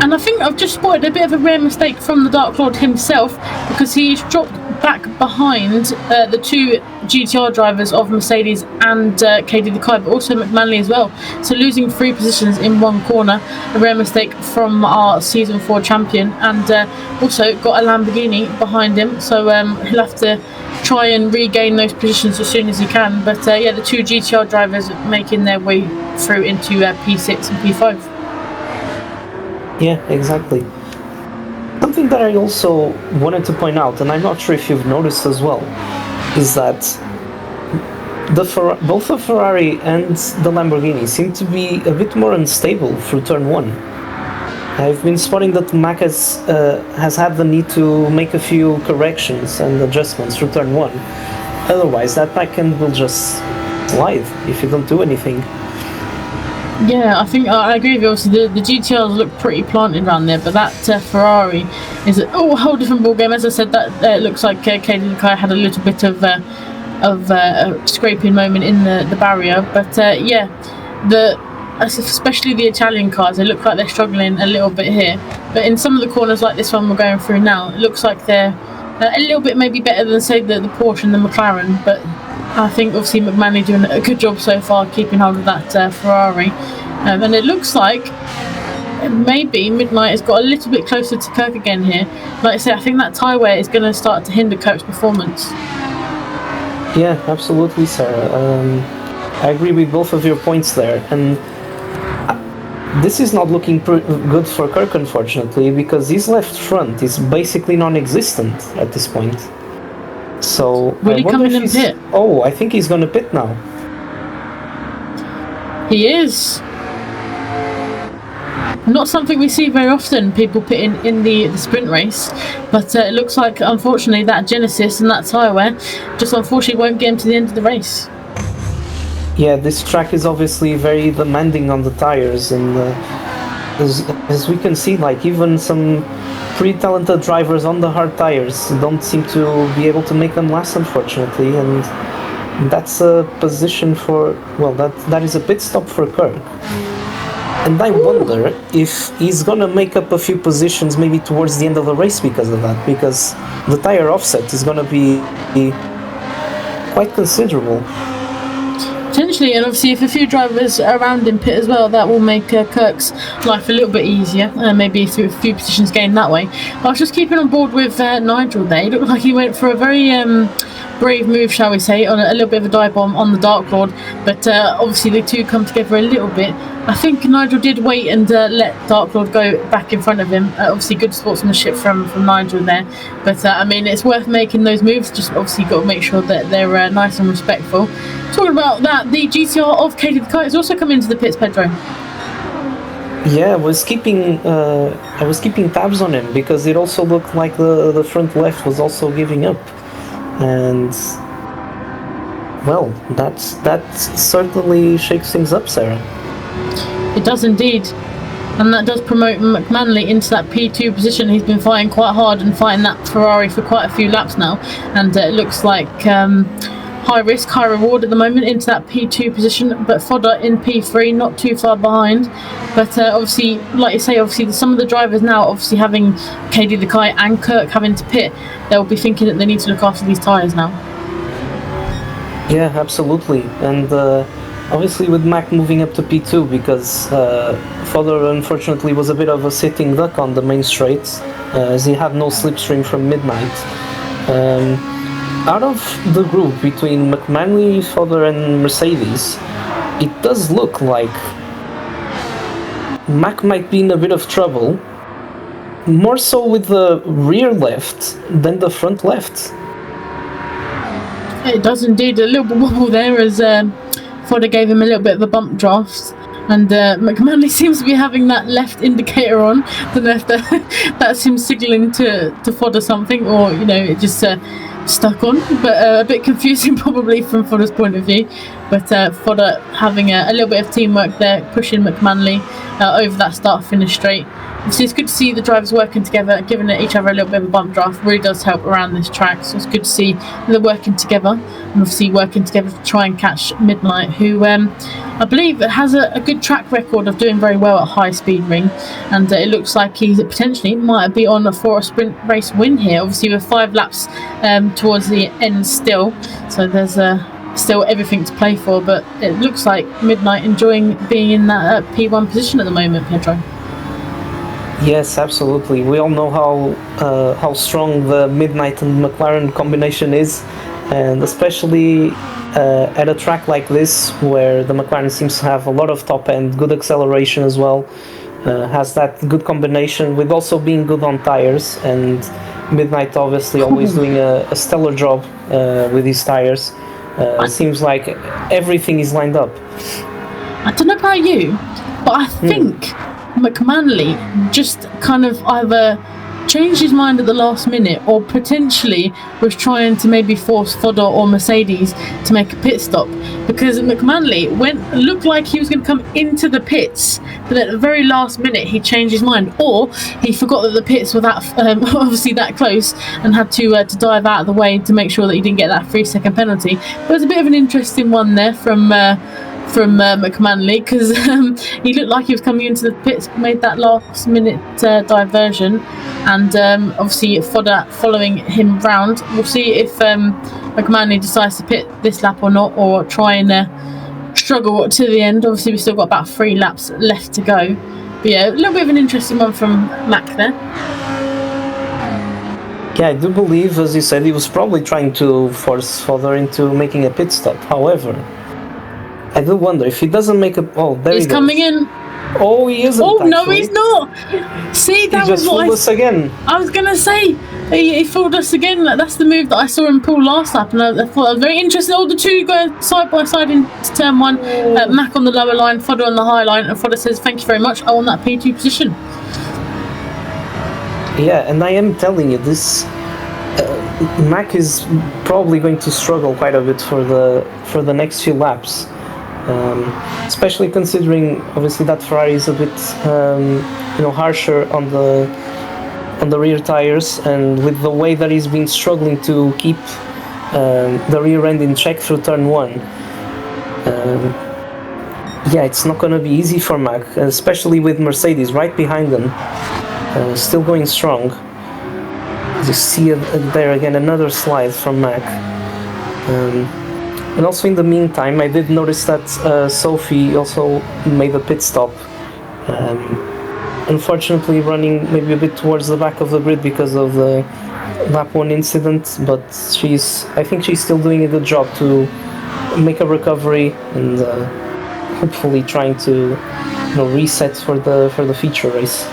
And I think I've just spotted a bit of a rare mistake from the Dark Lord himself, because he's dropped back behind the two GTR drivers of Mercedes and KD the Kai, but also McManley as well. So losing 3 positions in one corner, a rare mistake from our Season 4 champion, and also got a Lamborghini behind him. So he'll have to try and regain those positions as soon as he can. But yeah, the two GTR drivers making their way through into P6 and P5. Yeah, exactly. Something that I also wanted to point out, and I'm not sure if you've noticed as well, is that both the Ferrari and the Lamborghini seem to be a bit more unstable through turn 1. I've been spotting that Mac has had the need to make a few corrections and adjustments through turn 1. Otherwise, that back end will just slide if you don't do anything. Yeah, I think I agree with you. Obviously, the GTRs look pretty planted around there, but that Ferrari is a whole different ballgame. As I said, that looks like KD Kai had a little bit of a scraping moment in the barrier. But yeah, especially the Italian cars, they look like they're struggling a little bit here. But in some of the corners like this one we're going through now, it looks like they're a little bit maybe better than, say, the Porsche and the McLaren. But I think obviously McManley doing a good job so far keeping hold of that Ferrari, and it looks like maybe Midnight has got a little bit closer to Kirk again here. Like I said, I think that tyre wear is going to start to hinder Kirk's performance. Yeah, absolutely, Sarah. I agree with both of your points there, and this is not looking good for Kirk, unfortunately, because his left front is basically non-existent at this point. So will he come in and pit? Oh, I think he's going to pit now. He is. Not something we see very often, people pitting in the sprint race, but it looks like, unfortunately, that Genesis and that tyre wear just unfortunately won't get him to the end of the race. Yeah, this track is obviously very demanding on the tyres, and as we can see, like, even some pretty talented drivers on the hard tyres don't seem to be able to make them last, unfortunately, and that's a position for, well, that is a pit stop for Kirk. And I wonder if he's gonna make up a few positions maybe towards the end of the race because of that, because the tyre offset is gonna be quite considerable. Potentially, and obviously if a few drivers are around in pit as well, that will make Kirk's life a little bit easier, maybe through a few positions gained that way. I was just keeping on board with Nigel there. He looked like he went for a very brave move, shall we say, on a little bit of a dive bomb on the Dark Lord, but obviously the two come together a little bit. I think Nigel did wait and let Dark Lord go back in front of him. Obviously good sportsmanship from Nigel there, but I mean, it's worth making those moves, just obviously got to make sure that they're nice and respectful. Talking about that, the GTR of Katie the Kite has also come into the pits, Pedro. Yeah, I was keeping tabs on him because it also looked like the front left was also giving up, and well, that certainly shakes things up, Sarah. It does indeed, and that does promote McManley into that P2 position. He's been fighting quite hard and fighting that Ferrari for quite a few laps now, and it looks like high risk, high reward at the moment into that P2 position, but Fodder in P3, not too far behind. But obviously, like you say, obviously some of the drivers now, obviously having Katie the Kite and Kirk having to pit, they'll be thinking that they need to look after these tyres now. Yeah, absolutely, and obviously with Mac moving up to P2 because Fodder unfortunately was a bit of a sitting duck on the main straights as he had no slipstream from Midnight. Out of the group between McManley, Fodder and Mercedes, it does look like Mac might be in a bit of trouble, more so with the rear left than the front left. It does indeed, a little bit wobble there as Fodder gave him a little bit of a bump draft, and McManley seems to be having that left indicator on. Don't know if that's him signalling to Fodder something, or you know, it just stuck on, but a bit confusing probably from Fodder's point of view. But Fodder having a little bit of teamwork there, pushing McManley over that start-finish straight. So it's good to see the drivers working together, giving each other a little bit of a bump draft. Really does help around this track, so it's good to see they're working together, and obviously working together to try and catch Midnight, who I believe has a good track record of doing very well at high speed ring, and it looks like he potentially might be on for a sprint race win here, obviously with 5 laps towards the end still, so there's still everything to play for, but it looks like Midnight enjoying being in that P1 position at the moment, Pedro. Yes, absolutely. We all know how strong the Midnight and McLaren combination is, and especially at a track like this where the McLaren seems to have a lot of top end, good acceleration as well, has that good combination with also being good on tires, and Midnight obviously always doing a stellar job with his tires. Seems like everything is lined up. I don't know about you, but I think McManley just kind of either changed his mind at the last minute or potentially was trying to maybe force Fodder or Mercedes to make a pit stop, because McManley looked like he was going to come into the pits, but at the very last minute he changed his mind, or he forgot that the pits were that obviously that close and had to dive out of the way to make sure that he didn't get that 3-second penalty. But it was a bit of an interesting one there from McManley, because he looked like he was coming into the pits, made that last minute diversion, and obviously Fodder following him round. We'll see if McManley decides to pit this lap or not, or try and struggle to the end. Obviously, we've still got about 3 laps left to go. But yeah, a little bit of an interesting one from Mac there. Yeah, I do believe, as you said, he was probably trying to force further into making a pit stop. However, I do wonder if he doesn't make a... Oh, there He's he goes. coming in. Oh, he isn't. Oh, actually. no, he's not. See, that He was just what fooled us again. I was going to say. He fooled us again. That's the move that I saw him pull last lap, and I thought it was very interesting. All the two go side by side into turn 1. Mac on the lower line, Fodder on the high line, and Fodder says, "Thank you very much. I want that P2 position." Yeah, and I am telling you, this Mac is probably going to struggle quite a bit for the next few laps, especially considering obviously that Ferrari is a bit harsher on the rear tires, and with the way that he's been struggling to keep the rear end in check through turn 1. Yeah, it's not going to be easy for Mac, especially with Mercedes right behind them, still going strong. You see there again another slide from Mac. And also in the meantime, I did notice that Sophie also made a pit stop. Unfortunately running maybe a bit towards the back of the grid because of the lap 1 incident, but I think she's still doing a good job to make a recovery and hopefully trying to reset for the feature race.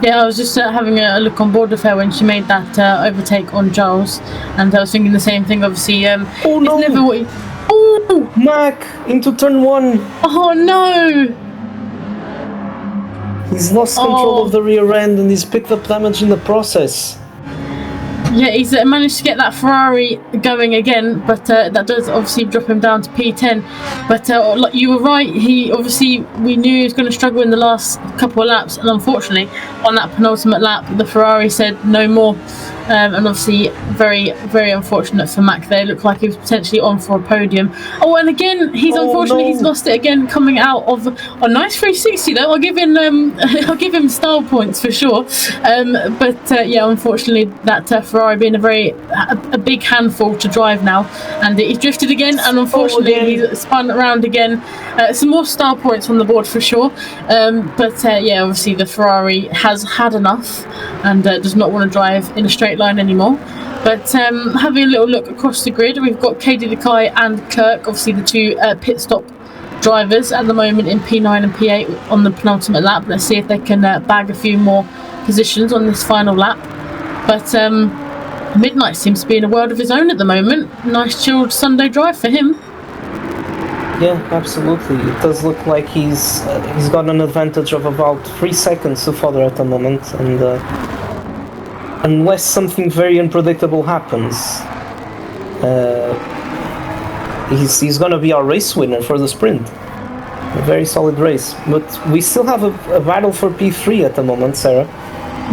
Yeah, I was just having a look on board with her when she made that overtake on Giles, and I was thinking the same thing. Obviously, oh no! it's never what you... Oh, Mac into turn 1. Oh no! He's lost control of the rear end and he's picked up damage in the process. Yeah, he's managed to get that Ferrari going again, but that does obviously drop him down to P10. But like you were right, we knew he was going to struggle in the last couple of laps, and unfortunately, on that penultimate lap, the Ferrari said no more. And obviously, very, very unfortunate for Mac there. It looked like he was potentially on for a podium. Oh, and again, he's lost it again, coming out of a nice 360 though. I'll give him style points for sure. But yeah, unfortunately, that Ferrari being a big handful to drive now, and he's drifted again, and unfortunately he's spun around again. Some more style points on the board for sure. But yeah, obviously the Ferrari has had enough and does not want to drive in a straight line anymore. But having a little look across the grid, we've got Katie Lakai and Kirk, obviously the two pit stop drivers at the moment in P9 and P8 on the penultimate lap. Let's see if they can bag a few more positions on this final lap. But Midnight seems to be in a world of his own at the moment. Nice chilled Sunday drive for him. Yeah, absolutely. It does look like he's got an advantage of about 3 seconds to further at the moment, and unless something very unpredictable happens, he's going to be our race winner for the sprint. A very solid race, but we still have a battle for P3 at the moment, Sarah.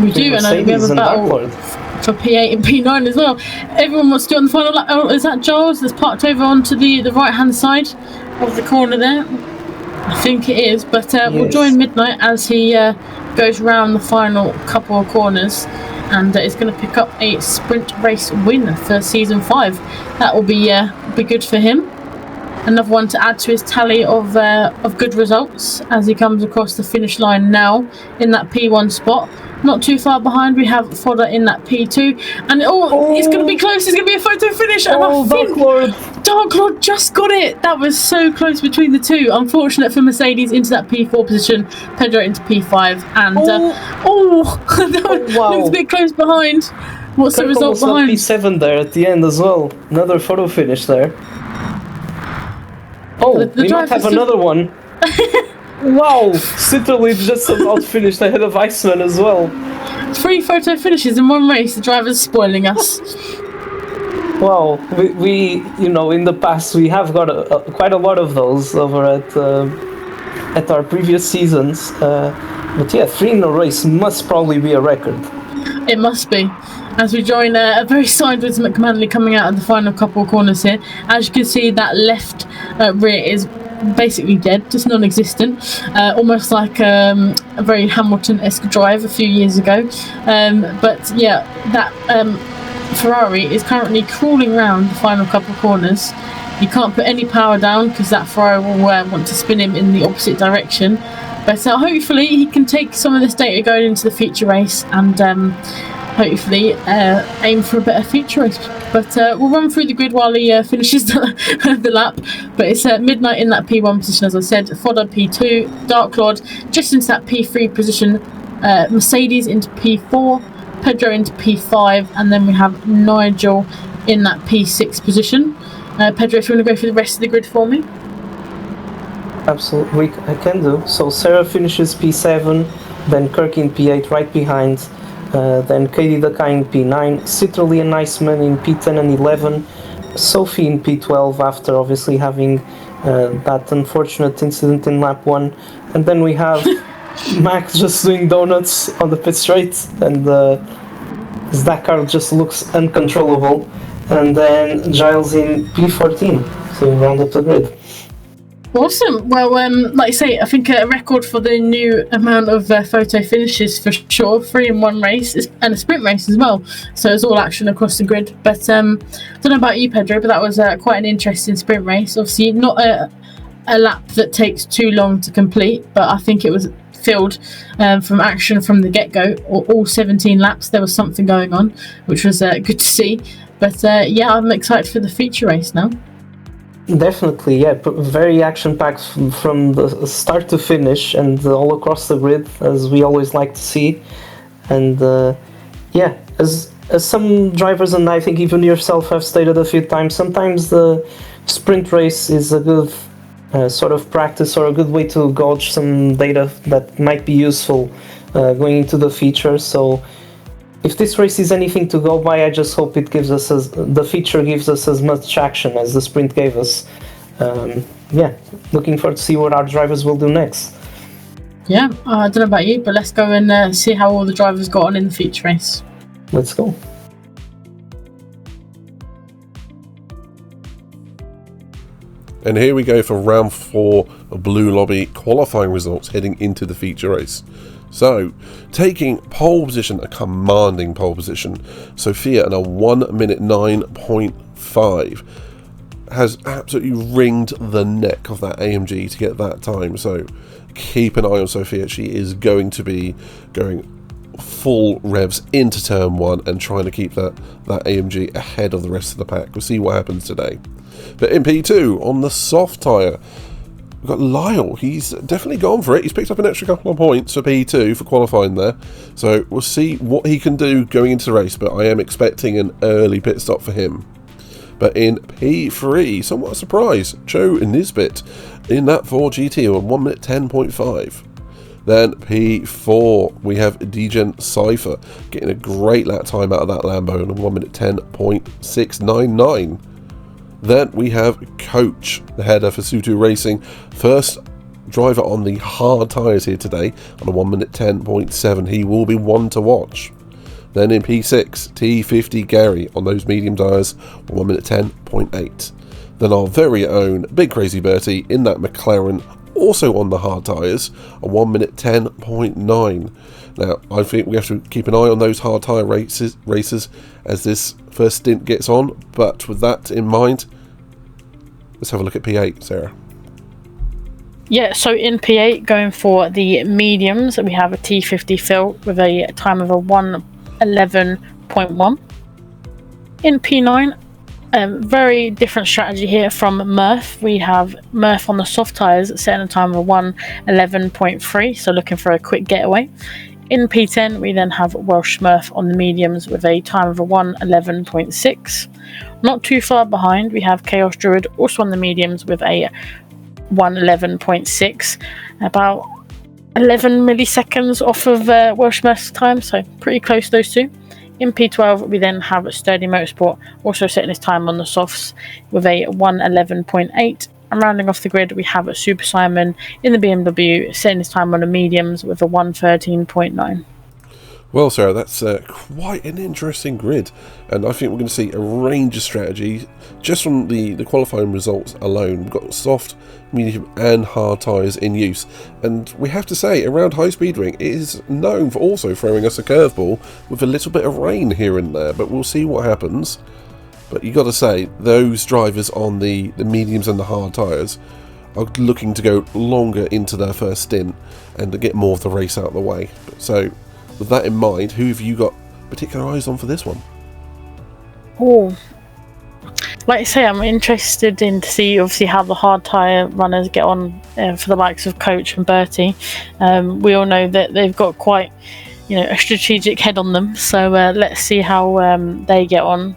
We do, and we have a battle for P8 and P9 as well. Everyone wants to do it on the final lap. Oh, is that Giles that's parked over onto the right hand side of the corner there? I think it is, but we'll join Midnight as he goes round the final couple of corners, and is going to pick up a sprint race win for season 5. That will be good for him. Another one to add to his tally of good results as he comes across the finish line now in that P1 spot. Not too far behind, we have Fodder in that P2, and it's going to be close. It's going to be a photo finish, and I think Dark Lord just got it. That was so close between the two. Unfortunate for Mercedes into that P4 position, Pedro into P5, and that was a bit close behind. What's the result behind? P7 there at the end as well. Another photo finish there. Oh, we might have another one. Wow, Citroën just about finished ahead of Iceman as well. 3 photo finishes in one race. The driver's spoiling us. Wow, we in the past we have got quite a lot of those over at our previous seasons. But yeah, 3 in a race must probably be a record. It must be. As we join a very sideways McManley coming out of the final couple of corners here. As you can see, that left rear is basically dead, just non-existent, almost like a very Hamilton-esque drive a few years ago. But yeah, that Ferrari is currently crawling around the final couple of corners. You can't put any power down because that Ferrari will want to spin him in the opposite direction. But hopefully he can take some of this data going into the feature race and hopefully aim for a better feature race. But we'll run through the grid while he finishes the lap. But it's midnight in that P1 position, as I said. Fodder P2, Dark Lord just into that P3 position. Mercedes into P4, Pedro into P5, and then we have Nigel in that P6 position. Pedro, if you want to go through the rest of the grid for me. Absolutely, I can do. So Sarah finishes P7, then Kirk in P8 right behind, then Katie Dakai in P9, Citroën and Iceman in P10 and 11, Sophie in P12 after obviously having that unfortunate incident in lap 1, and then we have Max just doing donuts on the pit straight, and his Dakar just looks uncontrollable, and then Giles in P14 to round up the grid. Awesome. Well, like I say, I think a record for the new amount of photo finishes for sure. 3 in one race and a sprint race as well. So it's all action across the grid. But I don't know about you, Pedro, but that was quite an interesting sprint race. Obviously, not a lap that takes too long to complete, but I think it was filled from action from the get-go. All 17 laps, there was something going on, which was good to see. But yeah, I'm excited for the feature race now. Definitely, yeah. Very action-packed from the start to finish and all across the grid, as we always like to see. And yeah, as some drivers, and I think even yourself have stated a few times, sometimes the sprint race is a good sort of practice or a good way to gauge some data that might be useful going into the feature. So if this race is anything to go by, I just hope it gives us the feature gives us as much action as the sprint gave us. Yeah, looking forward to see what our drivers will do next. Yeah, I don't know about you, but let's go and see how all the drivers got on in the feature race. Let's go. And here we go for round 4 of Blue Lobby qualifying results heading into the feature race. So, taking pole position, a commanding pole position, Sophia in a 1 minute 9.5 has absolutely wringed the neck of that AMG to get that time. So, keep an eye on Sophia. She is going to be going full revs into turn 1 and trying to keep that AMG ahead of the rest of the pack. We'll see what happens today. But in P2, on the soft tyre, we've got Lyle. He's definitely gone for it. He's picked up an extra couple of points for P2 for qualifying there. So we'll see what he can do going into the race, but I am expecting an early pit stop for him. But in P3, somewhat a surprise, Joe Nisbet in that Ford GT on 1 minute 10.5. Then P4, we have Degen Cypher getting a great lap time out of that Lambo on 1 minute 10.699. Then we have Coach, the header for Sutu Racing, first driver on the hard tyres here today on a 1 minute 10.7. He will be one to watch. Then in P6, T50 Gary on those medium tyres on 1 minute 10.8. Then our very own Big Crazy Bertie in that McLaren, also on the hard tyres, on 1 minute 10.9. Now, I think we have to keep an eye on those hard tyre races as this first stint gets on, but with that in mind, let's have a look at P8, Sarah. Yeah, so in P8, going for the mediums, we have a T50 Phil with a time of a 1:11.1. In P9, very different strategy here from Murph. We have Murph on the soft tyres setting a time of 1:11.3, so looking for a quick getaway. In P10, we then have Welsh Murph on the mediums with a time of a 1:11.6. Not too far behind, we have Chaos Druid also on the mediums with a 1:11.6, about 11 milliseconds off of Welsh Murph's time, so pretty close those two. In P12, we then have Sturdy Motorsport also setting his time on the softs with a 1:11.8. And rounding off the grid, we have Super Simon in the BMW setting his time on the mediums with a 1:13.9. Well, Sarah, that's quite an interesting grid, and I think we're going to see a range of strategies just from the qualifying results alone. We've got soft, medium and hard tyres in use, and we have to say, around High Speed Ring, it is known for also throwing us a curveball with a little bit of rain here and there, but we'll see what happens. But you got to say, those drivers on the mediums and the hard tyres are looking to go longer into their first stint and to get more of the race out of the way. So, with that in mind, who have you got particular eyes on for this one? Oh, like I say, I'm interested in to see obviously how the hard tyre runners get on for the likes of Coach and Bertie. We all know that they've got quite, a strategic head on them. So let's see how they get on.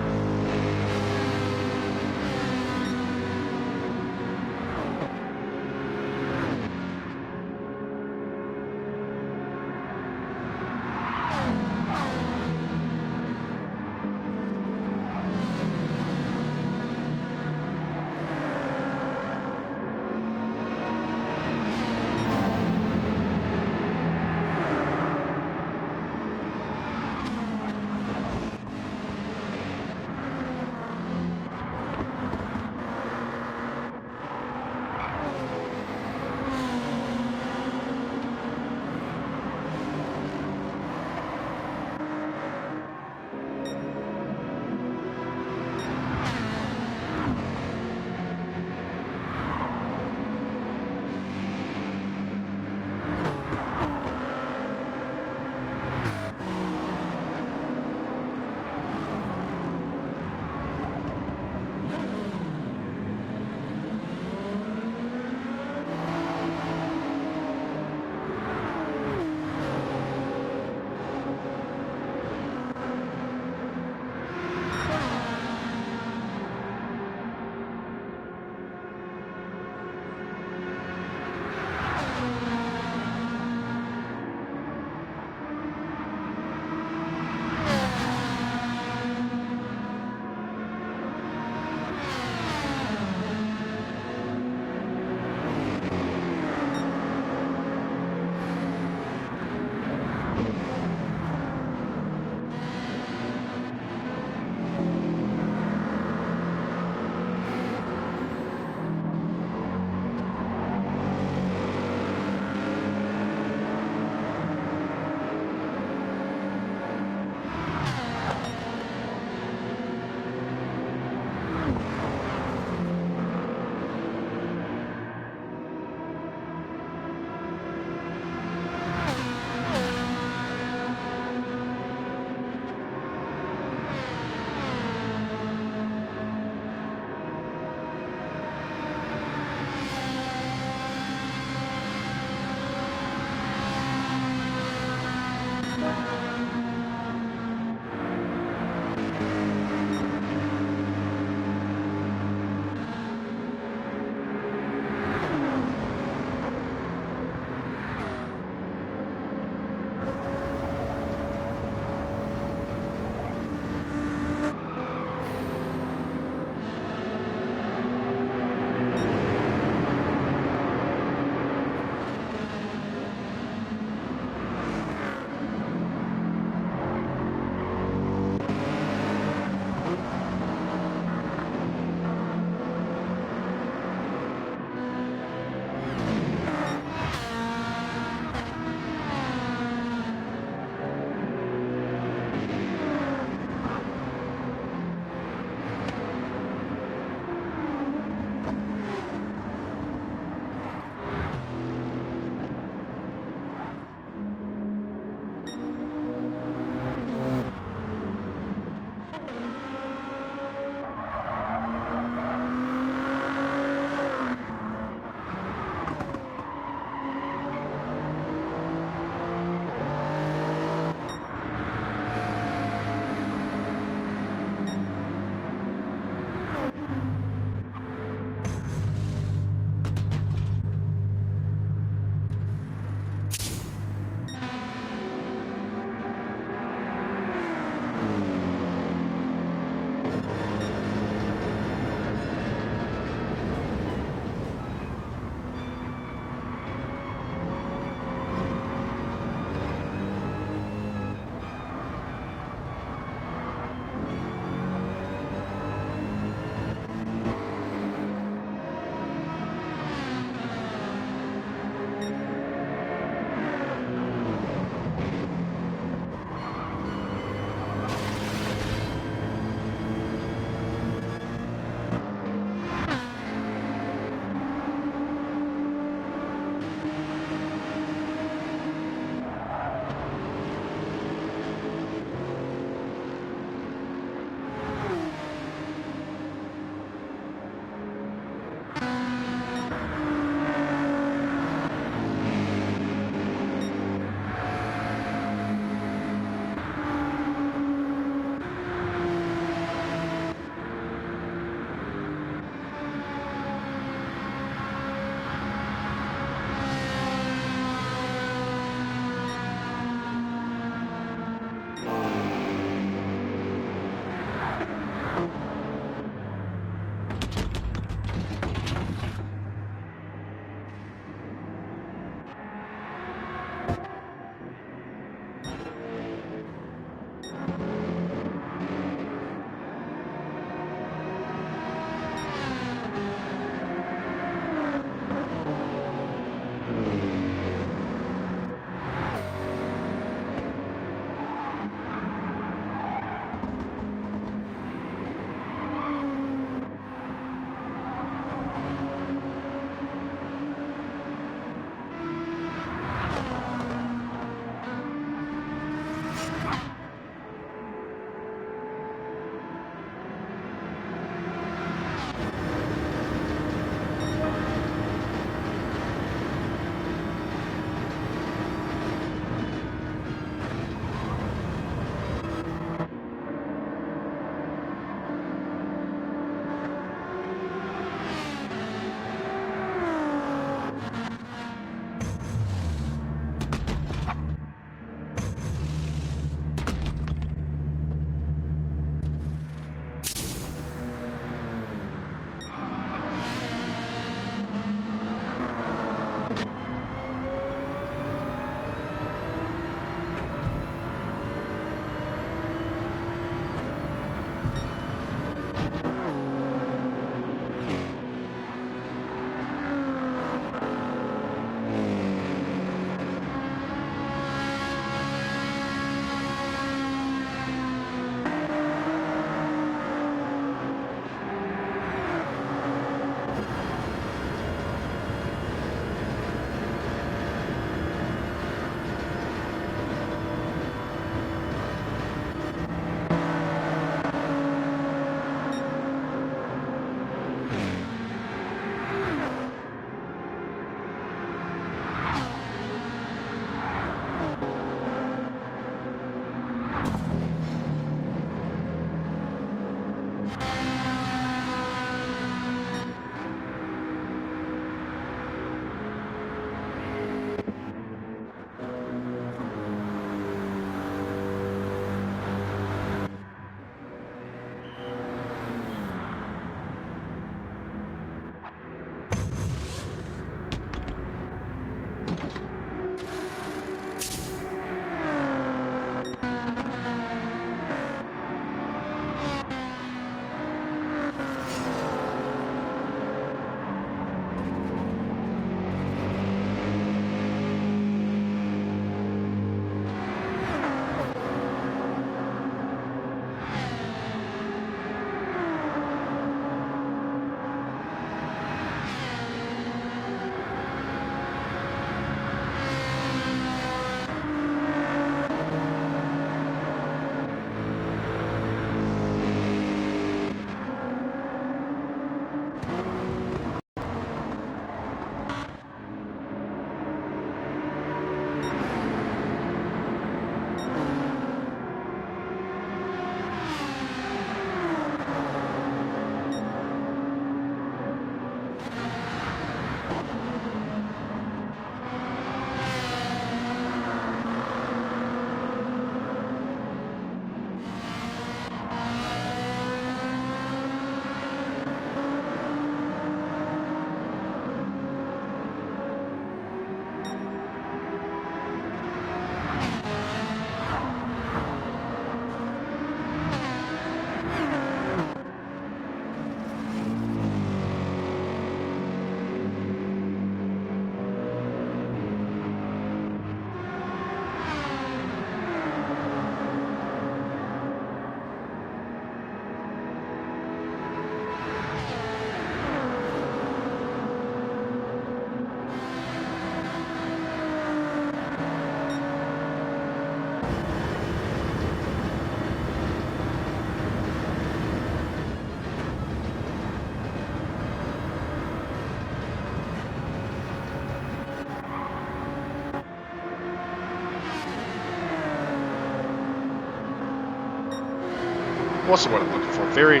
what's the word I'm looking for? Very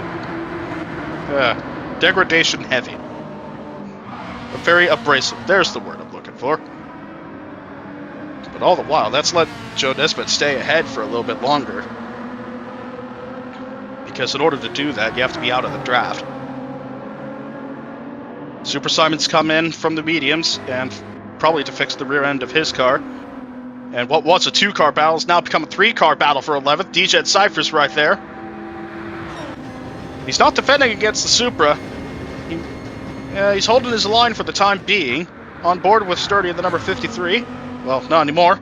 degradation heavy. Very abrasive. There's the word I'm looking for. But all the while, that's let Joe Nesbitt stay ahead for a little bit longer. Because in order to do that, you have to be out of the draft. Super Simon's come in from the mediums, and probably to fix the rear end of his car. And what was a 2-car battle has now become a 3-car battle for 11th. DJ Cypher's right there. He's not defending against the Supra. He's holding his line for the time being. On board with Sturdy at the number 53. Well, not anymore.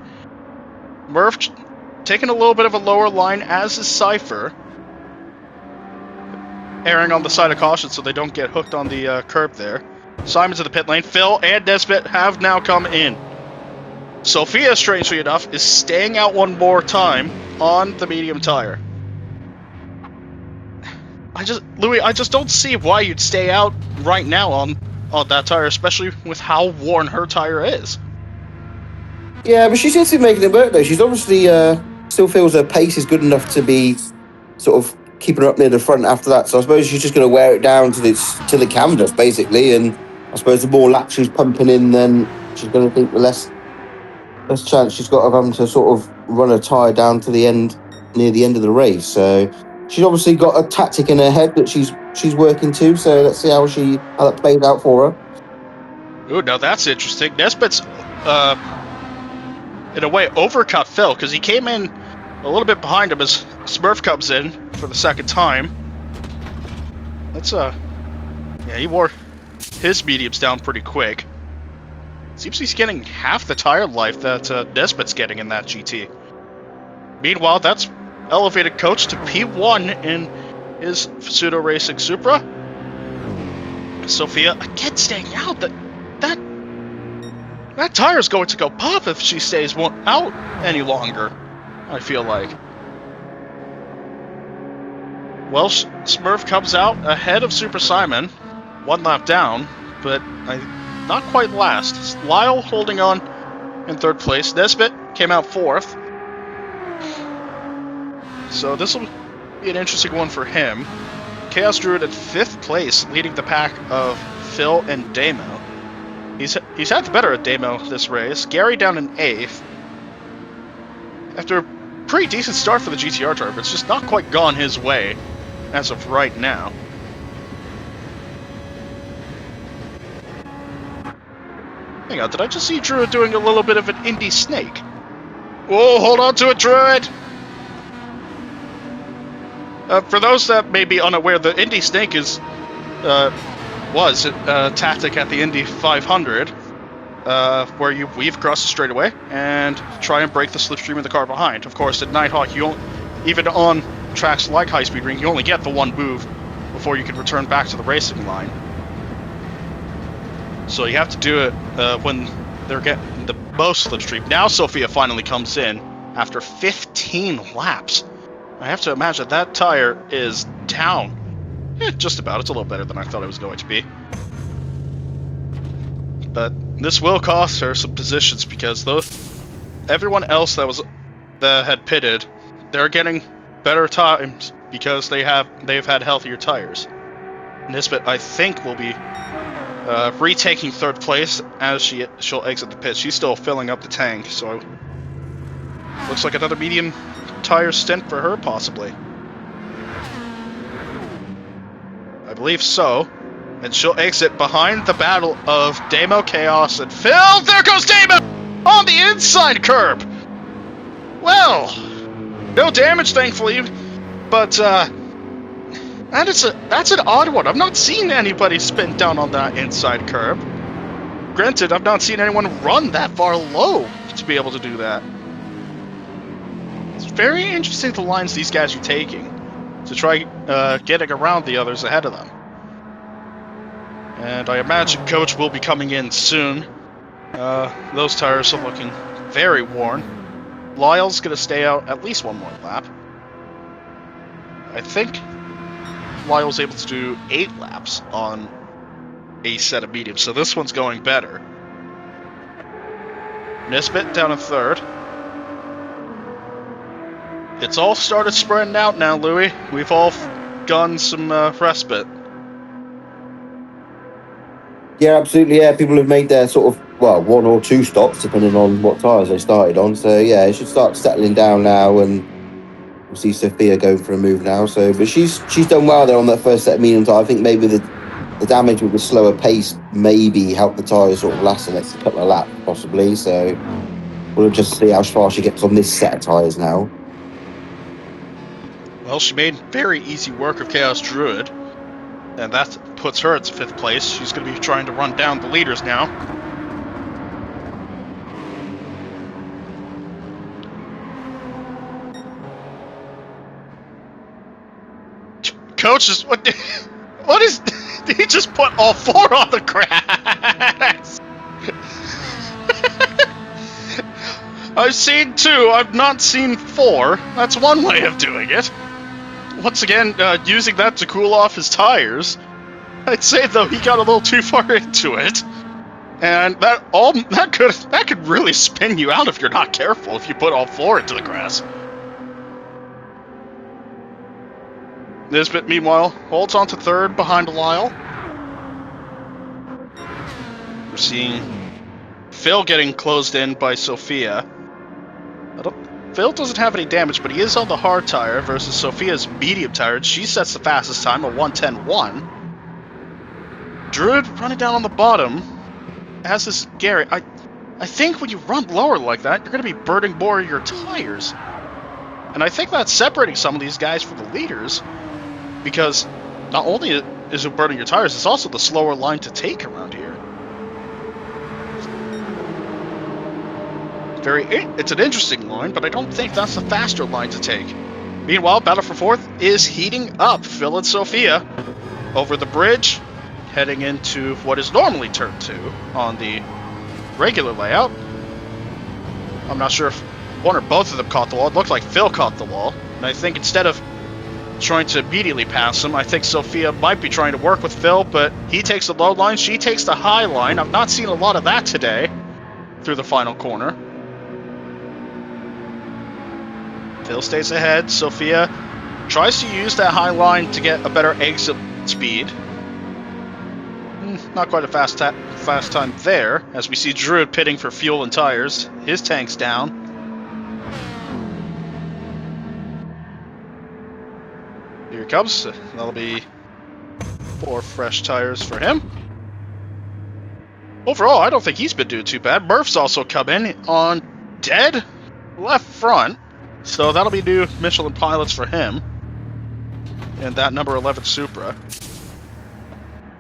Murph taking a little bit of a lower line, as is Cypher. Erring on the side of caution so they don't get hooked on the curb there. Simon's in the pit lane. Phil and Nesbitt have now come in. Sophia, strangely enough, is staying out one more time on the medium tire. Louis, I just don't see why you'd stay out right now on that tire, especially with how worn her tire is. Yeah, but she seems to be making it work though. She's obviously still feels her pace is good enough to be sort of keeping her up near the front after that. So I suppose she's just going to wear it down till it can just basically. And I suppose the more laps she's pumping in, then she's going to think the less chance she's got of having to sort of run a tyre down to the end, near the end of the race. So she's obviously got a tactic in her head that she's working to. So let's see how that plays out for her. Ooh, now that's interesting. Nesbitt's, in a way, overcut Phil, because he came in a little bit behind him as Smurf comes in for the second time. He wore his mediums down pretty quick. Seems he's getting half the tire life that Nesbitt's getting in that GT. Meanwhile, that's elevated Coach to P1 in his Pseudo Racing Supra. Sophia again staying out. That tire's going to go pop if she stays out any longer, I feel like. Well, Smurf comes out ahead of Super Simon, 1 lap down, but not quite last. Lyle holding on in 3rd place. Nesbitt came out 4th. So this will be an interesting one for him. Chaos Druid at 5th place, leading the pack of Phil and Damo. He's had the better at Damo this race. Gary down in 8th. After a pretty decent start for the GTR driver, it's just not quite gone his way as of right now. Hang on, did I just see Druid doing a little bit of an Indy snake? Whoa, hold on to it, Druid! For those that may be unaware, the Indy snake was a tactic at the Indy 500, where you weave across the straightaway and try and break the slipstream of the car behind. Of course, at Nighthawk, even on tracks like High Speed Ring, you only get the one move before you can return back to the racing line. So you have to do it when they're getting the most slipstream. Now Sophia finally comes in after 15 laps. I have to imagine that tire is down. Just about. It's a little better than I thought it was going to be. But this will cost her some positions because everyone else that had pitted, they're getting better times because they've had healthier tires. Nisbet, I think, will be retaking 3rd place as she'll exit the pit. She's still filling up the tank, so looks like another medium tire stint for her, possibly. I believe so. And she'll exit behind the battle of Damo, Chaos, and Phil. There goes Damo on the inside curb. Well, no damage, thankfully, but that's an odd one. I've not seen anybody spin down on that inside curb. Granted, I've not seen anyone run that far low to be able to do that. It's very interesting the lines these guys are taking to try getting around the others ahead of them. And I imagine Coach will be coming in soon. Those tires are looking very worn. Lyle's going to stay out at least one more lap. I think Lyle's able to do 8 laps on a set of mediums, so this one's going better. Nisbet down in 3rd. It's all started spreading out now, Louis. We've all gotten some respite. Yeah, absolutely. Yeah, people have made their sort of, well, 1 or 2 stops, depending on what tyres they started on. So, yeah, it should start settling down now. And we'll see Sophia going for a move now. So, but she's done well there on that first set of medium tyre. I think maybe the damage with the slower pace maybe helped the tyres sort of last the next couple of laps, possibly. So, we'll just see how far she gets on this set of tyres now. Well, she made very easy work of Chaos Druid, and that puts her at 5th place. She's going to be trying to run down the leaders now. Coach is... What is... He just put all 4 on the grass! I've seen 2, I've not seen 4. That's one way of doing it. Once again, using that to cool off his tires. I'd say, though, he got a little too far into it. And that could really spin you out if you're not careful, if you put all 4 into the grass. Nisbet, meanwhile, holds on to 3rd behind Lyle. We're seeing Phil getting closed in by Sophia. Phil doesn't have any damage, but he is on the hard tire versus Sophia's medium tire. She sets the fastest time, a 1:10.1. Druid running down on the bottom, as is Gary. I think when you run lower like that, you're going to be burning more of your tires. And I think that's separating some of these guys from the leaders, because not only is it burning your tires, it's also the slower line to take around here. It's an interesting line, but I don't think that's the faster line to take. Meanwhile, battle for 4th is heating up. Phil and Sophia over the bridge, heading into what is normally turn 2 on the regular layout. I'm not sure if one or both of them caught the wall. It looked like Phil caught the wall, and I think instead of trying to immediately pass him, I think Sophia might be trying to work with Phil, but he takes the low line, she takes the high line. I've not seen a lot of that today through the final corner. Phil stays ahead. Sophia tries to use that high line to get a better exit speed. Not quite a fast time there, as we see Druid pitting for fuel and tires. His tank's down. Here he comes. That'll be 4 fresh tires for him. Overall, I don't think he's been doing too bad. Murph's also come in on dead left front. So that'll be new Michelin pilots for him. And that number 11 Supra.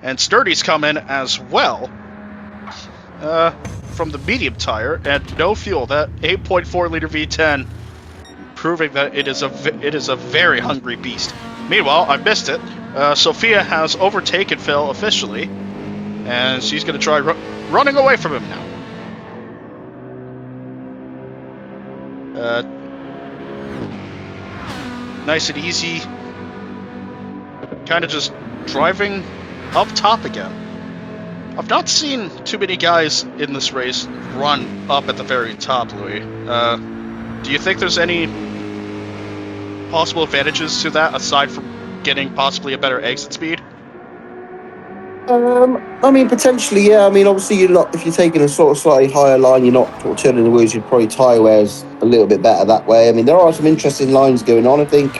And Sturdy's come in as well. From the medium tire and no fuel. That 8.4 liter V10 proving that it is a very hungry beast. Meanwhile, I missed it. Sophia has overtaken Phil officially. And she's going to try running away from him now. Nice and easy, kind of just driving up top again. I've not seen too many guys in this race run up at the very top, Louis. Do you think there's any possible advantages to that, aside from getting possibly a better exit speed? I mean, potentially, yeah. I mean, obviously, you're not, if you're taking a sort of slightly higher line, you're not sort of turning the wheels, you'd probably tyre wears a little bit better that way. I mean, there are some interesting lines going on. I think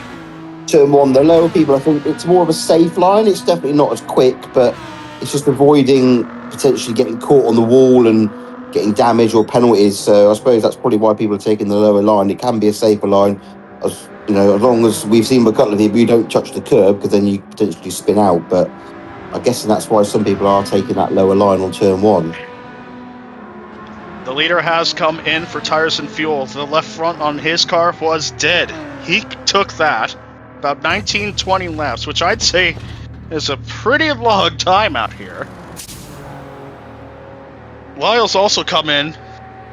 turn 1, the lower people, I think it's more of a safe line. It's definitely not as quick, but it's just avoiding potentially getting caught on the wall and getting damage or penalties. So I suppose that's probably why people are taking the lower line. It can be a safer line, as long as we've seen with a couple of people, you don't touch the curb, because then you potentially spin out. But I'm guessing that's why some people are taking that lower line on turn 1. The leader has come in for tires and fuel. The left front on his car was dead. He took that about 19-20 laps, which I'd say is a pretty long time out here. Lyle's also come in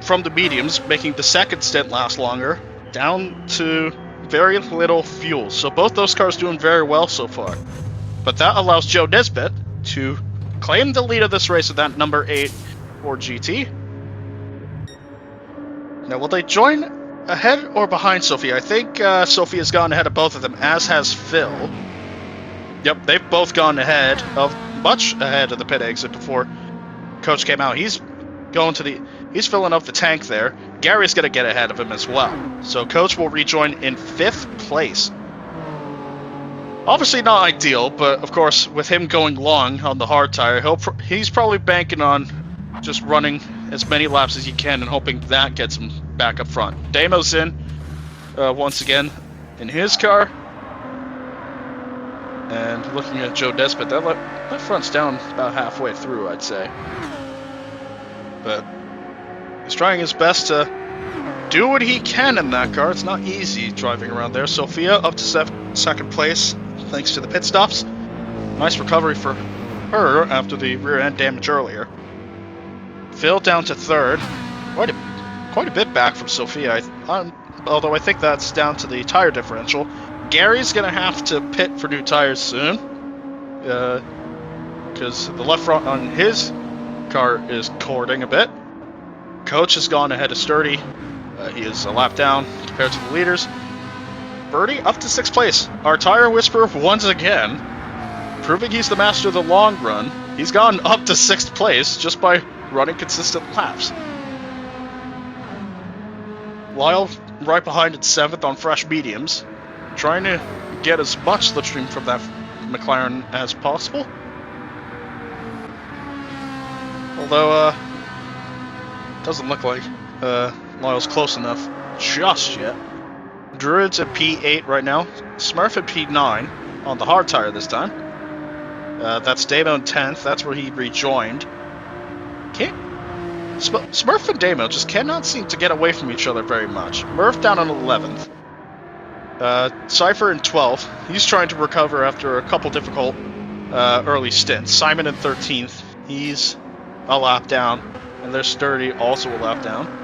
from the mediums, making the second stint last longer, down to very little fuel. So both those cars doing very well so far. But that allows Joe Nisbet to claim the lead of this race with that number 8 Ford GT. Now, will they join ahead or behind Sophia? I think Sophia's gone ahead of both of them, as has Phil. Yep, they've both gone much ahead of the pit exit before Coach came out. He's filling up the tank there. Gary's going to get ahead of him as well. So Coach will rejoin in 5th place. Obviously not ideal, but of course, with him going long on the hard tire, he's probably banking on just running as many laps as he can and hoping that gets him back up front. Damo's in once again in his car. And looking at Joe Despot, that front's down about halfway through, I'd say. But he's trying his best to do what he can in that car. It's not easy driving around there. Sophia up to 2nd place, thanks to the pit stops. Nice recovery for her after the rear end damage earlier. Phil down to 3rd. Quite a bit back from Sophia, although I think that's down to the tire differential. Gary's going to have to pit for new tires soon, because the left front on his car is cording a bit. Coach has gone ahead of Sturdy. He is a lap down compared to the leaders. Birdie up to 6th place. Our tire whisperer once again, proving he's the master of the long run. He's gone up to 6th place just by running consistent laps. Lyle right behind at 7th on fresh mediums, trying to get as much slipstream from that McLaren as possible. Although, doesn't look like Lyle's close enough just yet. Druid's at P8 right now. Smurf at P9 on the hard tire this time. That's Damo in 10th. That's where he rejoined. Smurf and Damo just cannot seem to get away from each other very much. Murph down on 11th. Cypher in 12th. He's trying to recover after a couple difficult early stints. Simon in 13th. He's a lap down. And there's Sturdy, also a lap down.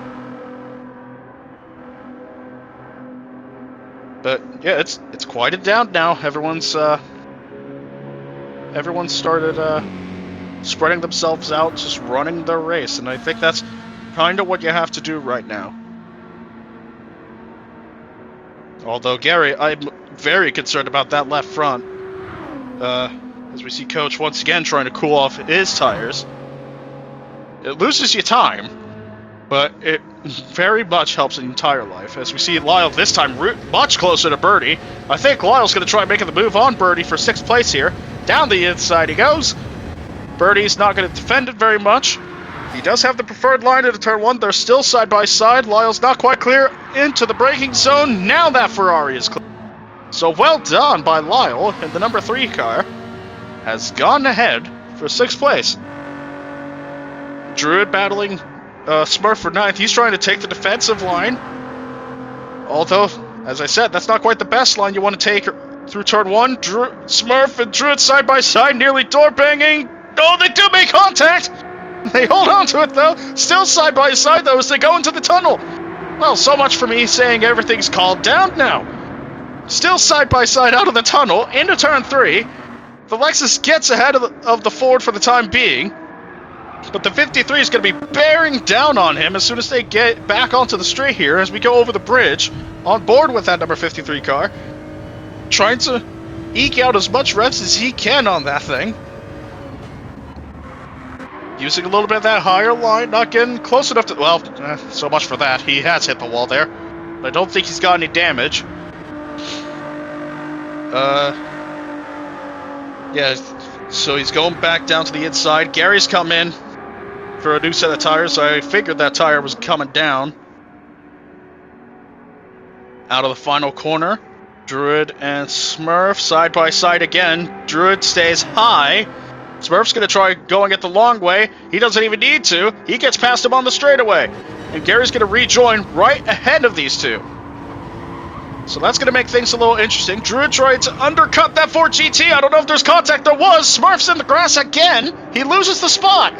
But yeah, it's quieted down now. Everyone's started spreading themselves out, just running their race, and I think that's kind of what you have to do right now. Although Gary, I'm very concerned about that left front, as we see Coach once again trying to cool off his tires. It loses you time, but it very much helps in tire life. As we see Lyle this time much closer to Birdie. I think Lyle's going to try making the move on Birdie for 6th place here. Down the inside he goes. Birdie's not going to defend it very much. He does have the preferred line into turn 1. They're still side by side. Lyle's not quite clear into the braking zone. Now that Ferrari is clear. So well done by Lyle, and the number 3 car has gone ahead for 6th place. Druid battling Smurf for 9th. He's trying to take the defensive line. Although, as I said, that's not quite the best line you want to take through turn 1. Smurf and Druid side by side, nearly door banging. Oh, they do make contact! They hold on to it, though. Still side by side, though, as they go into the tunnel. Well, so much for me saying everything's calmed down now. Still side by side out of the tunnel, into turn 3. The Lexus gets ahead of the Ford for the time being. But the 53 is going to be bearing down on him as soon as they get back onto the straight here as we go over the bridge, on board with that number 53 car. Trying to eke out as much revs as he can on that thing. Using a little bit of that higher line, not getting close enough to... Well, so much for that. He has hit the wall there. But I don't think he's got any damage. Yeah, so he's going back down to the inside. Gary's come in for a new set of tires, so I figured that tire was coming down. Out of the final corner, Druid and Smurf side by side again. Druid stays high. Smurf's going to try going it the long way. He doesn't even need to. He gets past him on the straightaway. And Gary's going to rejoin right ahead of these two. So that's going to make things a little interesting. Druid tried to undercut that Ford GT. I don't know if there's contact. There was. Smurf's in the grass again. He loses the spot.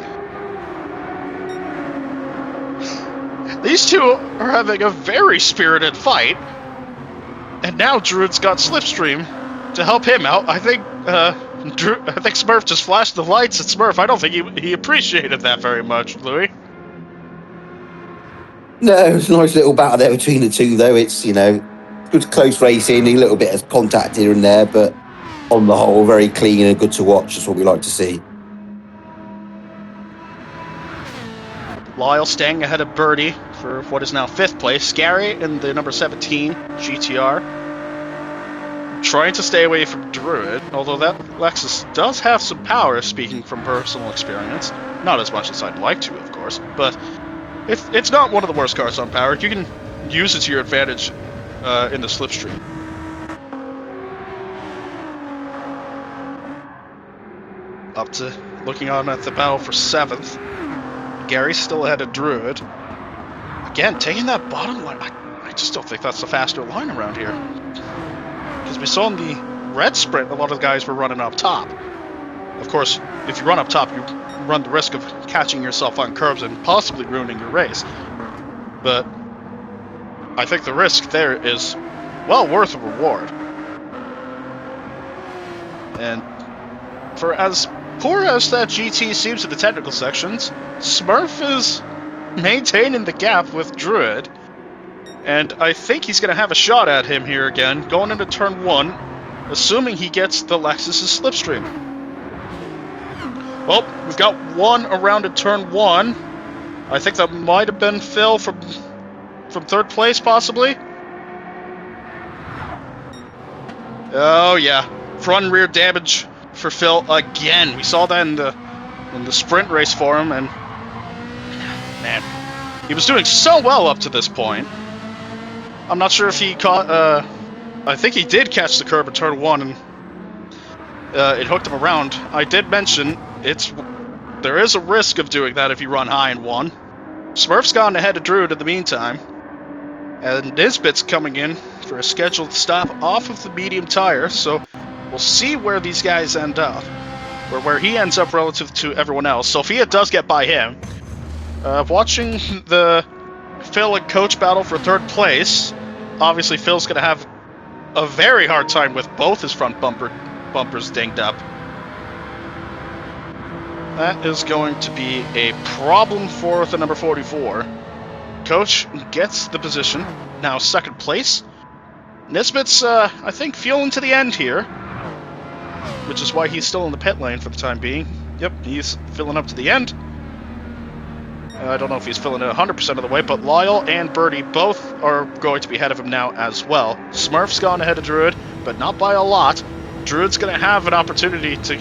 These two are having a very spirited fight. And now Druid's got Slipstream to help him out. I think Smurf just flashed the lights at Smurf. I don't think he appreciated that very much, Louis. No, it's a nice little battle there between the two, though. It's, good close racing, a little bit of contact here and there, but on the whole, very clean and good to watch. That's what we like to see. Lyle staying ahead of Birdie for what is now 5th place. Scary in the number 17 GTR. Trying to stay away from Druid, although that Lexus does have some power, speaking from personal experience. Not as much as I'd like to, of course, but it's not one of the worst cars on power. You can use it to your advantage in the slipstream. Up to looking on at the battle for 7th. Gary's still ahead of Druid. Again, taking that bottom line, I just don't think that's the faster line around here. Because we saw in the red sprint, a lot of the guys were running up top. Of course, if you run up top, you run the risk of catching yourself on curbs and possibly ruining your race. But I think the risk there is well worth a reward. And for as poor as that GT seems in the technical sections, Smurf is maintaining the gap with Druid. And I think he's going to have a shot at him here again, going into turn 1, assuming he gets the Lexus's slipstream. Well, we've got one around in turn 1. I think that might have been Phil from 3rd place, possibly. Oh yeah, front and rear damage for Phil again. We saw that in the sprint race for him, and man, he was doing so well up to this point. I'm not sure if he caught. I think he did catch the curb in turn 1, and it hooked him around. I did mention there is a risk of doing that if you run high in 1. Smurf's gone ahead of Druid in the meantime, and Nisbet's coming in for a scheduled stop off of the medium tire. So we'll see where these guys end up, or where he ends up relative to everyone else. Sophia does get by him. Watching the Phil and Coach battle for 3rd place, obviously Phil's going to have a very hard time with both his front bumpers dinged up. That is going to be a problem for the number 44. Coach gets the position, now 2nd place. Nisbet's, I think, fueling to the end here, which is why he's still in the pit lane for the time being. Yep, he's filling up to the end. I don't know if he's filling it 100% of the way, but Lyle and Birdie both are going to be ahead of him now as well. Smurf's gone ahead of Druid, but not by a lot. Druid's going to have an opportunity to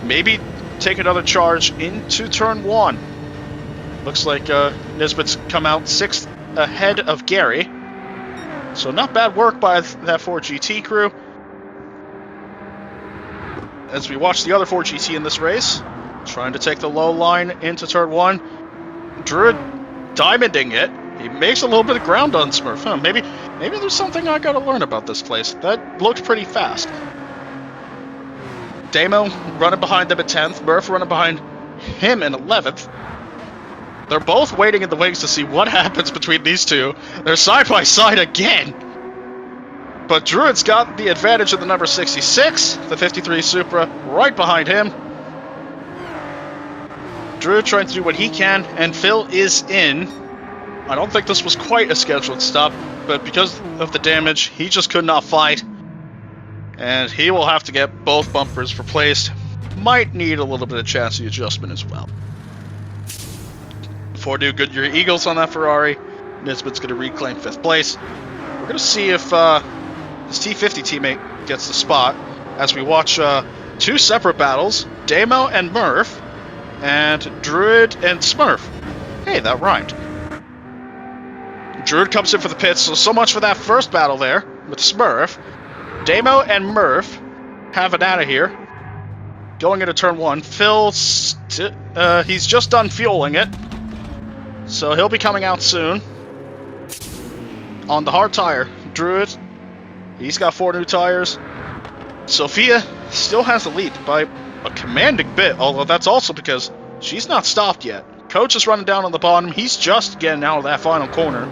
maybe take another charge into turn 1. Looks like Nisbet's come out 6th ahead of Gary. So not bad work by that 4GT crew. As we watch the other 4GT in this race, trying to take the low line into turn 1. Druid diamonding it. He makes a little bit of ground on Smurf. Huh, maybe there's something I gotta learn about this place. That looked pretty fast. Damo running behind them at 10th. Murph running behind him in 11th. They're both waiting in the wings to see what happens between these two. They're side by side again. But Druid's got the advantage of the number 66, the 53 Supra, right behind him. Druid trying to do what he can, and Phil is in. I don't think this was quite a scheduled stop, but because of the damage, he just could not fight. And he will have to get both bumpers replaced. Might need a little bit of chassis adjustment as well. 4 new Goodyear Eagles on that Ferrari. Nisbet's going to reclaim 5th place. We're going to see if his T50 teammate gets the spot as we watch 2 separate battles, Damo and Murph, and Druid and Smurf. Hey, that rhymed. Druid comes in for the pits, so much for that first battle there with Smurf. Damo and Murph have it out of here. Going into turn 1. Phil, he's just done fueling it, so he'll be coming out soon. On the hard tire, Druid, he's got 4 new tires. Sophia still has the lead by a commanding bit, although that's also because she's not stopped yet. Coach is running down on the bottom. He's just getting out of that final corner.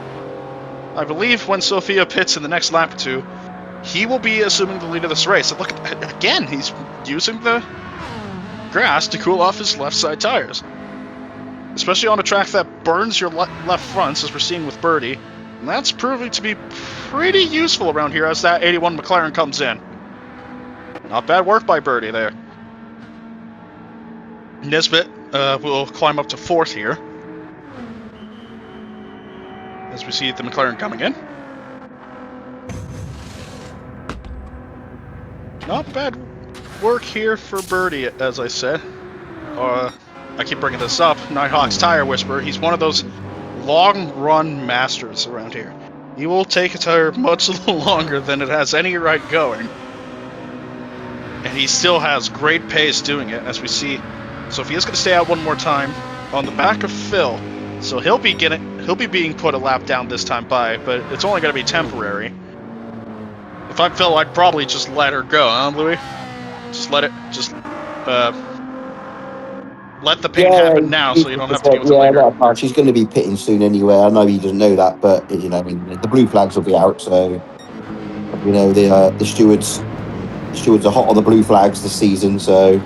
I believe when Sophia pits in the next lap or 2, he will be assuming the lead of this race. And look, again, he's using the grass to cool off his left side tires. especially on a track that burns your left fronts, as we're seeing with Birdie. And that's proving to be pretty useful around here as that 81 McLaren comes in. Not bad work by Birdie there. Nisbet will climb up to 4th here, as we see the McLaren coming in. Not bad work here for Birdie, as I said. I keep bringing this up. Nighthawk's Tire Whisperer. He's one of those long-run masters around here. He will take a tire much longer than it has any right going. And he still has great pace doing it, as we see. So if he is going to stay out one more time on the back of Phil, so he'll be being put a lap down this time by, but it's only going to be temporary. If I'm Phil, I'd probably just let her go, huh, Louis? Just let the pain happen now, so you don't have to deal with it later. Yeah, she's going to be pitting soon anyway. I know he doesn't know that, but you know, I mean, the blue flags will be out, so you know the stewards are hot on the blue flags this season, so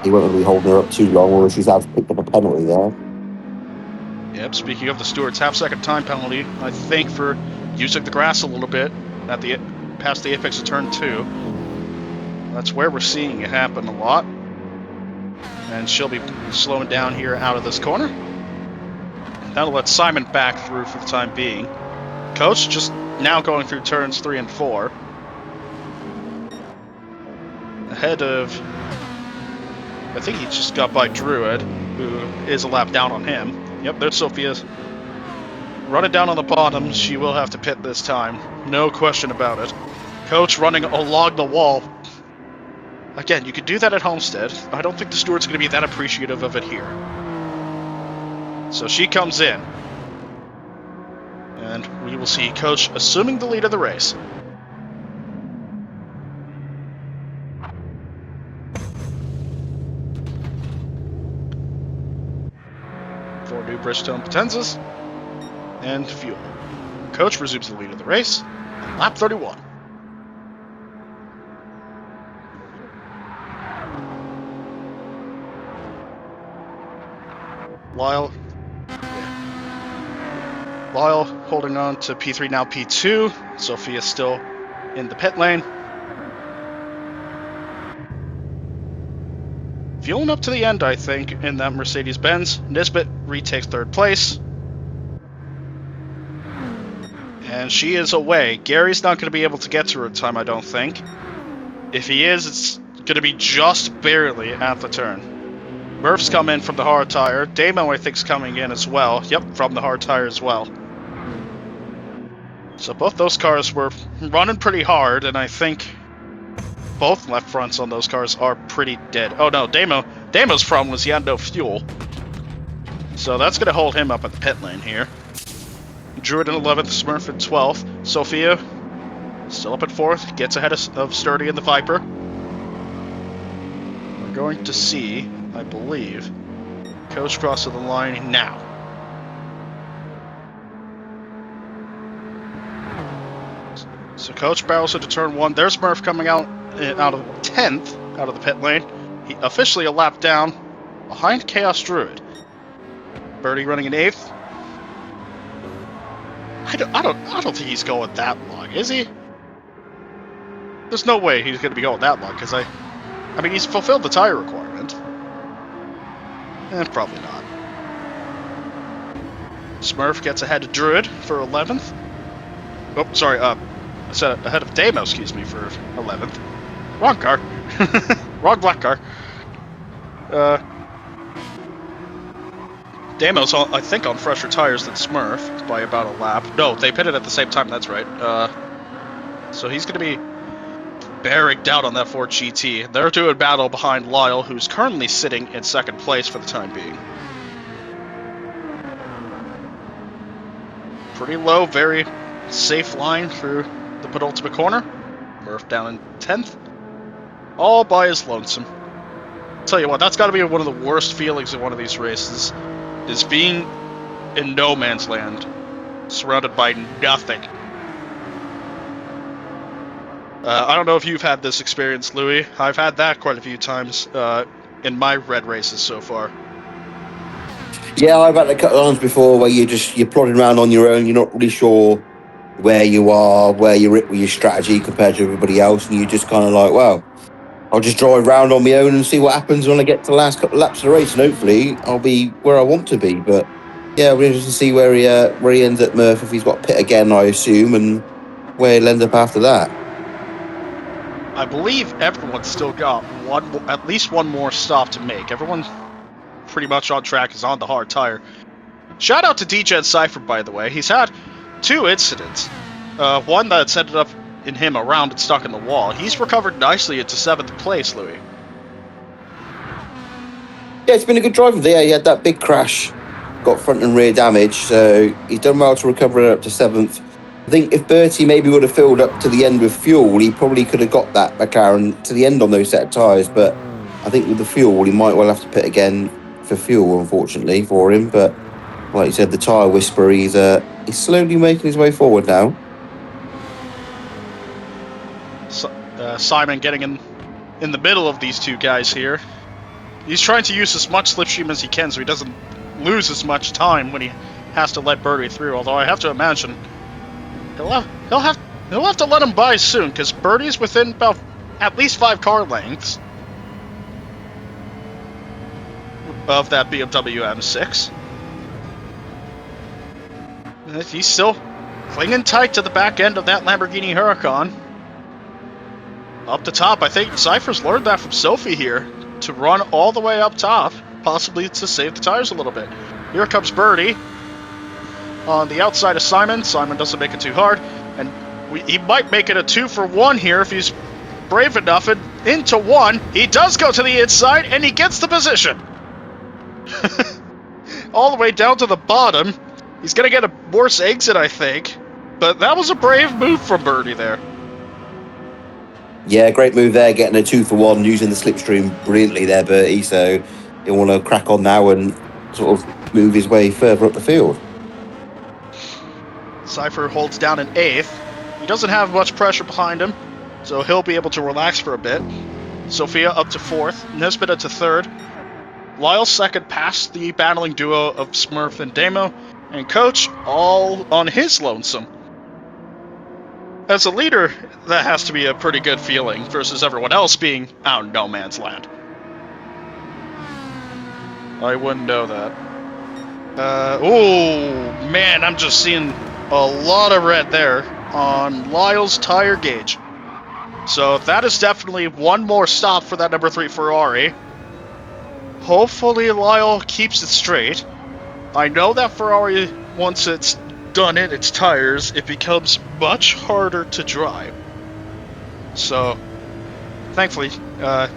he won't really be holding her up too long, or she's out picked up a penalty there. Yep. Speaking of the stewards, half-second time penalty, I think, for using the grass a little bit at past the apex of turn 2. That's where we're seeing it happen a lot. And she'll be slowing down here out of this corner. That'll let Simon back through for the time being. Coach just now going through turns 3 and 4. Ahead of... I think he just got by Druid, who is a lap down on him. Yep, there's Sophia. Running down on the bottom. She will have to pit this time. No question about it. Coach running along the wall. Again, you could do that at Homestead. I don't think the steward's going to be that appreciative of it here. So she comes in. And we will see Coach assuming the lead of the race. For new Bridgestone Potenzas. And fuel. Coach resumes the lead of the race. Lap 31. Lyle holding on to P3, now P2. Sophia still in the pit lane. Fueling up to the end, I think, in that Mercedes-Benz. Nisbet retakes 3rd place. And she is away. Gary's not going to be able to get to her in time, I don't think. If he is, it's going to be just barely at the turn. Murph's come in from the hard tire. Damo, I think, is coming in as well. Yep, from the hard tire as well. So both those cars were running pretty hard, and I think both left fronts on those cars are pretty dead. Oh no, Damo's problem was he had no fuel. So that's going to hold him up at the pit lane here. Druid in 11th, Smurf in 12th. Sophia still up at 4th, gets ahead of Sturdy in the Viper. We're going to see, I believe, Coach cross to the line now. So Coach barrels into turn 1. There's Murph coming out of 10th, out of the pit lane. He officially a lap down behind Chaos Druid. Birdie running in 8th. I don't think he's going that long, is he? There's no way he's going to be going that long, because I mean, he's fulfilled the tire requirement. Probably not. Smurf gets ahead of Druid for 11th. Oh, sorry, I said ahead of Damo, excuse me, for 11th. Wrong car. Wrong black car. Damo's, I think, on fresher tires than Smurf by about a lap. No, they pitted at the same time, that's right. So he's going to be bearing down on that Ford GT. They're doing battle behind Lyle, who's currently sitting in 2nd place for the time being. Pretty low, very safe line through the penultimate corner. Murph down in 10th. All by his lonesome. Tell you what, that's got to be one of the worst feelings in one of these races, is being in no man's land, surrounded by nothing. I don't know if you've had this experience, Louis. I've had that quite a few times in my red races so far. Yeah, I've had a couple of times before where you're plodding around on your own. You're not really sure where you are, where you're at with your strategy compared to everybody else, and you just kind of like, well, I'll just drive around on my own and see what happens when I get to the last couple of laps of the race, and hopefully I'll be where I want to be. But yeah, we're interested to see where he ends up, Murph, if he's got pit again, I assume, and where he'll end up after that. I believe everyone's still got at least one more stop to make. Everyone pretty much on track is on the hard tire. Shout out to DJ Cypher, by the way. He's had 2 incidents. One that's ended up in him around and stuck in the wall. He's recovered nicely into 7th place, Louis. Yeah, it's been a good drive. Yeah, he had that big crash, got front and rear damage, so he's done well to recover it up to 7th. I think if Bertie maybe would have filled up to the end with fuel, he probably could have got that McLaren to the end on those set of tyres. But I think with the fuel, he might well have to pit again for fuel, unfortunately, for him. But like you said, the tyre whisperer, he's slowly making his way forward now. Simon getting in the middle of these 2 guys here. He's trying to use as much slipstream as he can so he doesn't lose as much time when he has to let Birdie through. Although I have to imagine he'll have to let him by soon, because Birdie's within about at least 5 car lengths of that BMW M6. He's still clinging tight to the back end of that Lamborghini Huracan. Up the top, I think Cypher's learned that from Sophie here, to run all the way up top, possibly to save the tires a little bit. Here comes Birdie on the outside of Simon. Simon doesn't make it too hard, and he might make it a 2-for-1 here if he's brave enough. And into 1, he does go to the inside, and he gets the position. All the way down to the bottom. He's going to get a worse exit, I think, but that was a brave move from Birdie there. Yeah, great move there, getting a 2-for-1, using the slipstream brilliantly there, Bertie. So he'll want to crack on now and sort of move his way further up the field. Cypher holds down in 8th. He doesn't have much pressure behind him, so he'll be able to relax for a bit. Sophia up to 4th, Nesbitt up to 3rd. Lyle 2nd past the battling duo of Smurf and Damo, and Coach all on his lonesome. As a leader, that has to be a pretty good feeling versus everyone else being out in no man's land. I wouldn't know that. Oh, man, I'm just seeing a lot of red there on Lyle's tire gauge. So that is definitely one more stop for that number 3 Ferrari. Hopefully Lyle keeps it straight. I know that Ferrari, once it's done in its tires, it becomes much harder to drive. So, thankfully, I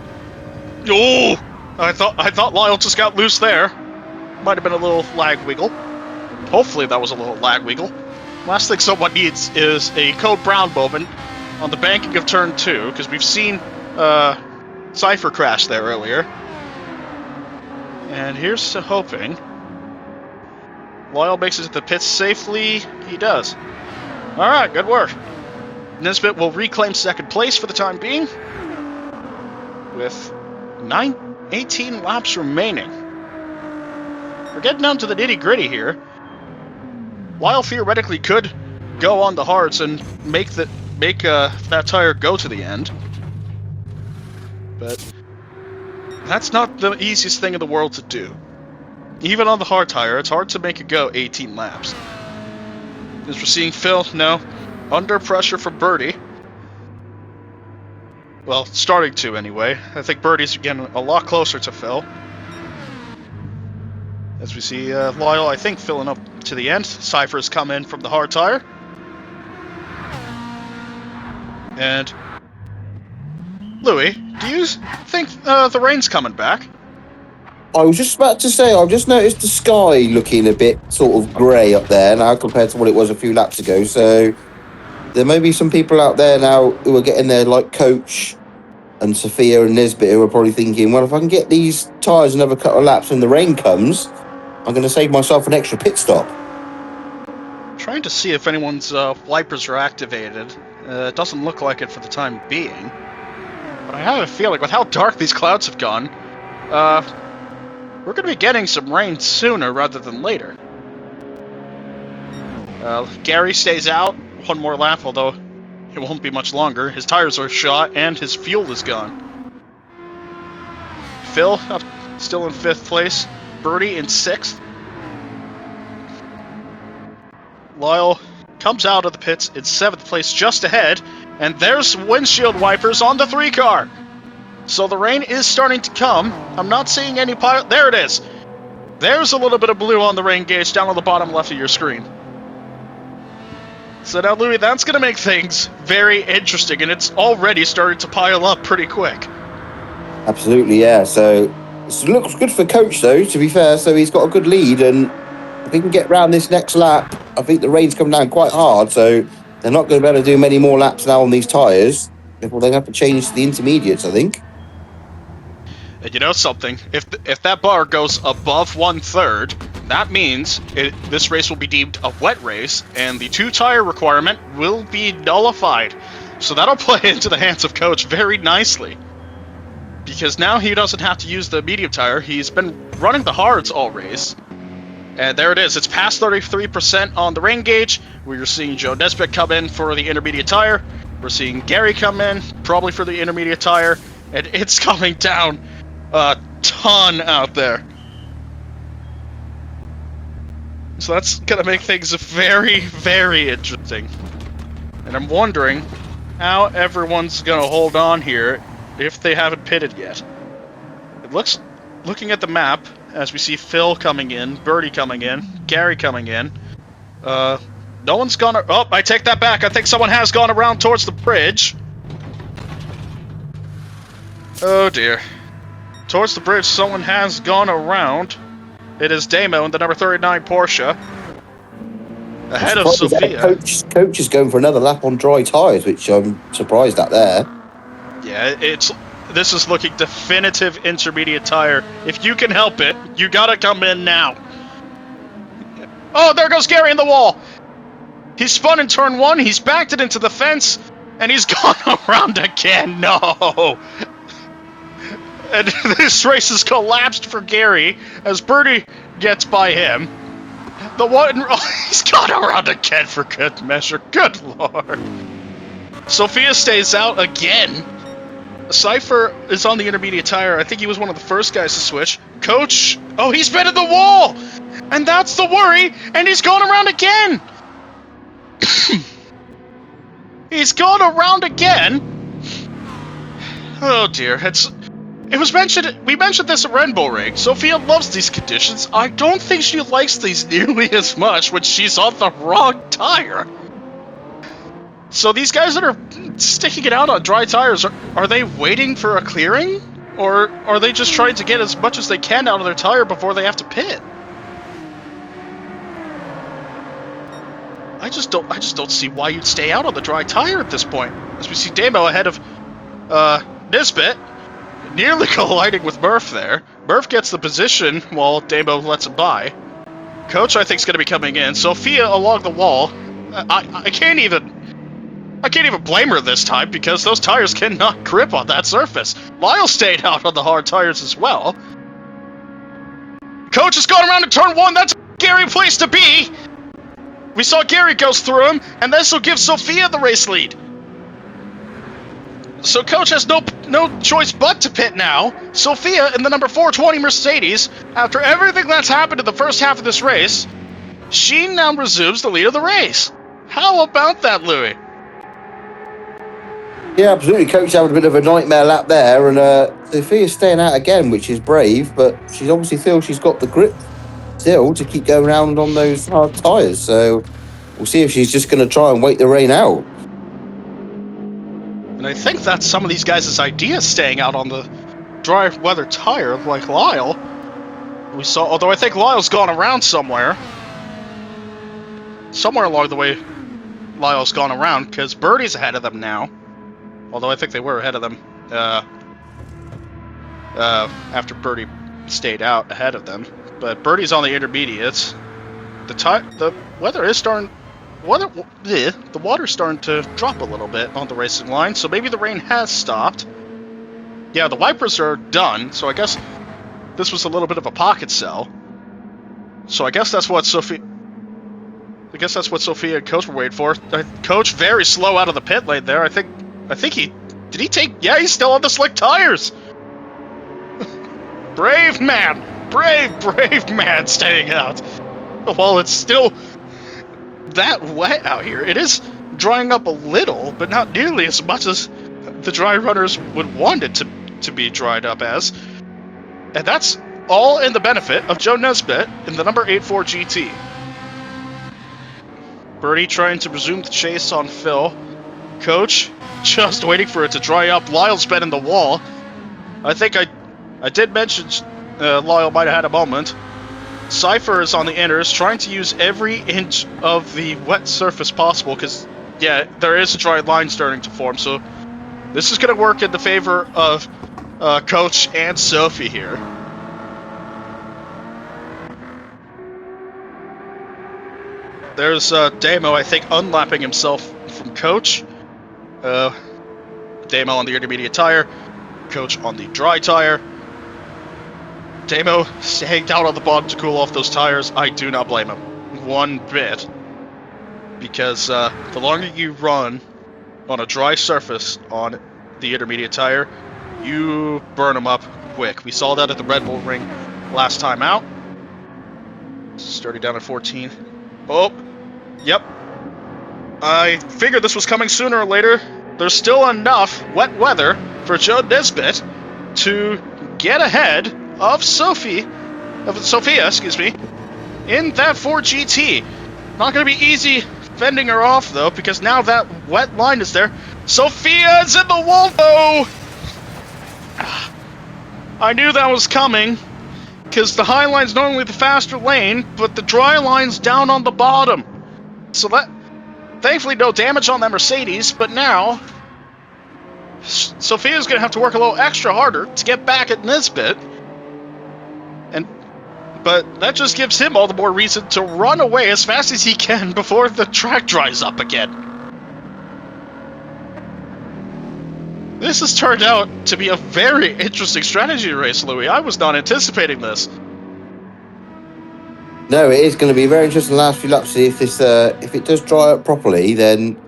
thought Lyle just got loose there. Might have been a little lag wiggle. Hopefully that was a little lag wiggle. Last thing someone needs is a Code Brown moment on the banking of turn 2, because we've seen Cypher crash there earlier. And here's to hoping Lyle makes it to the pits safely. He does. Alright, good work. Nesbitt will reclaim 2nd place for the time being, with 18 laps remaining. We're getting down to the nitty-gritty here. Lyle theoretically could go on the hards and make that tire go to the end, but that's not the easiest thing in the world to do. Even on the hard tire, it's hard to make it go 18 laps. As we're seeing Phil now under pressure from Birdie. Well, starting to anyway. I think Birdie's getting a lot closer to Phil. As we see Lyle, I think, filling up to the end. Cypher's come in from the hard tire. And Louis, do you think the rain's coming back? I was just about to say, I've just noticed the sky looking a bit sort of grey up there now compared to what it was a few laps ago. So there may be some people out there now who are getting there, like Coach and Sophia and Nesbitt, who are probably thinking, well, if I can get these tyres another couple of laps when the rain comes, I'm going to save myself an extra pit stop. Trying to see if anyone's wipers are activated. It doesn't look like it for the time being. But I have a feeling, with how dark these clouds have gone, we're going to be getting some rain sooner rather than later. Gary stays out one more lap, although it won't be much longer. His tires are shot and his fuel is gone. Phil still in 5th place. Birdie in 6th. Lyle comes out of the pits in 7th place, just ahead. And there's windshield wipers on the 3 car. So the rain is starting to come. I'm not seeing any pilot. There it is. There's a little bit of blue on the rain gauge down on the bottom left of your screen. So now, Louis, that's going to make things very interesting, and it's already started to pile up pretty quick. Absolutely, yeah. So it looks good for Coach, though, to be fair. So he's got a good lead, and if he can get round this next lap, I think the rain's come down quite hard, so they're not going to be able to do many more laps now on these tyres. Well, they're going to have to change to the intermediates, I think. And you know something? If that bar goes above 1/3, that means this race will be deemed a wet race, and the 2-tire requirement will be nullified. So that'll play into the hands of Coach very nicely. Because now he doesn't have to use the medium tire. He's been running the hards all race. And there it is. It's past 33% on the rain gauge. We're seeing Joe Nesbitt come in for the intermediate tire. We're seeing Gary come in, probably for the intermediate tire. And it's coming down a ton out there. So that's going to make things very, very interesting. And I'm wondering how everyone's going to hold on here if they haven't pitted yet. It looks, looking at the map, as we see Phil coming in, Birdie coming in, Gary coming in. No one's gone... Oh, I take that back. I think someone has gone around towards the bridge. Oh, dear. Towards the bridge, someone has gone around. It is Damo in the number 39 Porsche. Ahead of Sophia. Coach is going for another lap on dry tyres, which I'm surprised at there. Yeah, this is looking definitive intermediate tire. If you can help it, you gotta come in now. Oh, there goes Gary in the wall. He spun in turn 1, he's backed it into the fence, and he's gone around again. No! And this race has collapsed for Gary as Birdie gets by him. The one... Oh, he's gone around again for good measure. Good lord. Sophia stays out again. Cypher is on the intermediate tire. I think he was one of the first guys to switch. Coach... Oh, he's been in the wall! And that's the worry, and he's gone around again! He's gone around again! Oh dear, it was mentioned, we mentioned this at Rainbow Ring. Sophia loves these conditions. I don't think she likes these nearly as much when she's on the wrong tire. So these guys that are sticking it out on dry tires, are they waiting for a clearing? Or are they just trying to get as much as they can out of their tire before they have to pit? I just don't see why you'd stay out on the dry tire at this point. As we see Damo ahead of Nisbet, nearly colliding with Murph there. Murph gets the position while Damo lets him by. Coach, I think, is going to be coming in. Sophia along the wall. I can't even blame her this time because those tires cannot grip on that surface. Lyle stayed out on the hard tires as well. Coach has gone around to turn 1. That's a scary place to be. We saw Gary goes through him, and this will give Sophia the race lead. So Coach has no choice but to pit now. Sophia in the number 420 Mercedes, after everything that's happened in the first half of this race, she now resumes the lead of the race. How about that, Louis? Yeah, absolutely. Coach having a bit of a nightmare lap there, and Sophia's staying out again, which is brave, but she obviously feels she's got the grip still to keep going around on those hard tyres. So we'll see if she's just going to try and wait the rain out. And I think that's some of these guys' idea, staying out on the dry weather tire, like Lyle. We saw, although I think Lyle's gone around somewhere. Somewhere along the way, Lyle's gone around, because Birdie's ahead of them now. Although I think they were ahead of them after Birdie stayed out ahead of them. But Birdie's on the intermediates. The weather is starting... the water's starting to drop a little bit on the racing line, so maybe the rain has stopped. Yeah, the wipers are done, so I guess this was a little bit of a pocket cell. So I guess that's what Sophia and Coach were waiting for. Coach very slow out of the pit lane there. I think he did he take? Yeah, he's still on the slick tires. Brave man, brave man, staying out. While it's still that wet out here, it is drying up a little, but not nearly as much as the dry runners would want it to be dried up as. And that's all in the benefit of Joe Nesbitt in the number 84 GT. Birdie trying to resume the chase on Phil. Coach just waiting for it to dry up. Lyle's been in the wall. I think I did mention Lyle might have had a moment. Cypher is on the inners, trying to use every inch of the wet surface possible, because, yeah, there is a dry line starting to form, so this is going to work in the favor of Coach and Sophie here. There's Damo, I think, unlapping himself from Coach. Damo on the intermediate tire, Coach on the dry tire. Damo staying down on the bottom to cool off those tires. I do not blame him one bit, because the longer you run on a dry surface on the intermediate tire, you burn them up quick. We saw that at the Red Bull Ring last time out. Starting down at 14. Oh, yep. I figured this was coming sooner or later. There's still enough wet weather for Joe Nesbitt to get ahead of Sophia, in that Ford GT. Not going to be easy fending her off, though, because now that wet line is there. Sophia's in the wall, though! I knew that was coming, because the high line's normally the faster lane, but the dry line's down on the bottom. So that, thankfully, no damage on that Mercedes, but now Sophia's going to have to work a little extra harder to get back at Nesbitt. But that just gives him all the more reason to run away as fast as he can before the track dries up again. This has turned out to be a very interesting strategy race, Louis. I was not anticipating this. No, it is going to be very interesting the last few laps. See if this, if it does dry up properly, then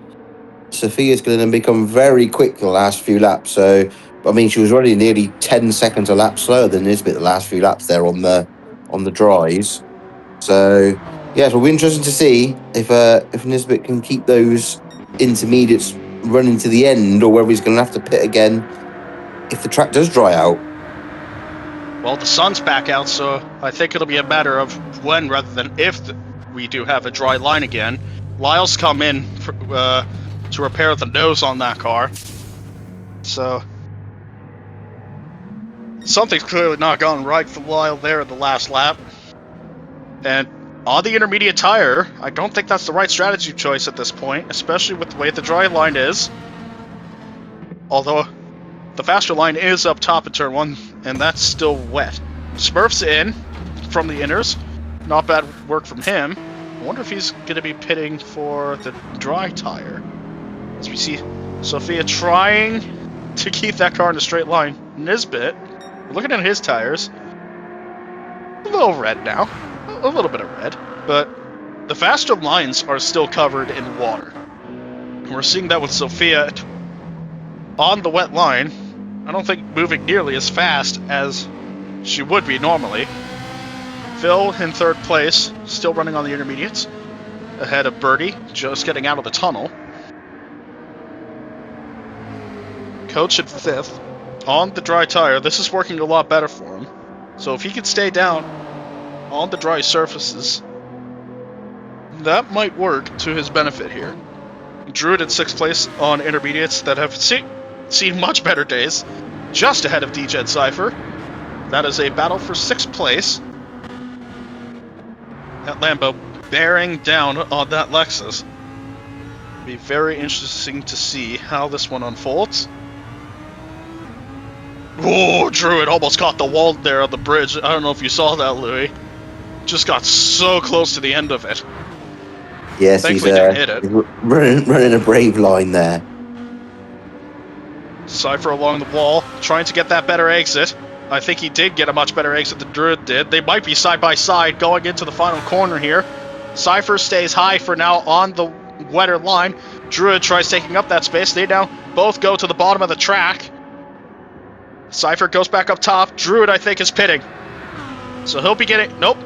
Sophia's going to become very quick the last few laps. So, I mean, she was already nearly 10 seconds a lap slower than Nisbet the last few laps there on the dries. So, yeah, it'll be interesting to see if Nisbet can keep those intermediates running to the end, or whether he's going to have to pit again if the track does dry out. Well, the sun's back out, so I think it'll be a matter of when rather than if we do have a dry line again. Lyle's come in to repair the nose on that car. So something's clearly not gone right for Lyle there at the last lap. And on the intermediate tire, I don't think that's the right strategy choice at this point, especially with the way the dry line is. Although the faster line is up top in turn 1, and that's still wet. Smurf's in from the inners. Not bad work from him. I wonder if he's going to be pitting for the dry tire. As we see Sophia trying to keep that car in a straight line. Nisbet, looking at his tires, a little red now. A little bit of red. But the faster lines are still covered in water. And we're seeing that with Sophia on the wet line. I don't think moving nearly as fast as she would be normally. Phil in third place, still running on the intermediates. Ahead of Birdie, just getting out of the tunnel. Coach at fifth. On the dry tire, this is working a lot better for him. So if he could stay down on the dry surfaces, that might work to his benefit here. Druid in sixth place on intermediates that have seen much better days, just ahead of DJ Cypher. That is a battle for sixth place. That Lambo bearing down on that Lexus. Be very interesting to see how this one unfolds. Whoa, Druid almost caught the wall there on the bridge. I don't know if you saw that, Louis. Just got so close to the end of it. Yes, thankfully didn't hit it. Running a brave line there. Cypher along the wall, trying to get that better exit. I think he did get a much better exit than Druid did. They might be side by side going into the final corner here. Cypher stays high for now on the wetter line. Druid tries taking up that space. They now both go to the bottom of the track. Cypher goes back up top. Druid, I think, is pitting. So he'll be getting... Nope.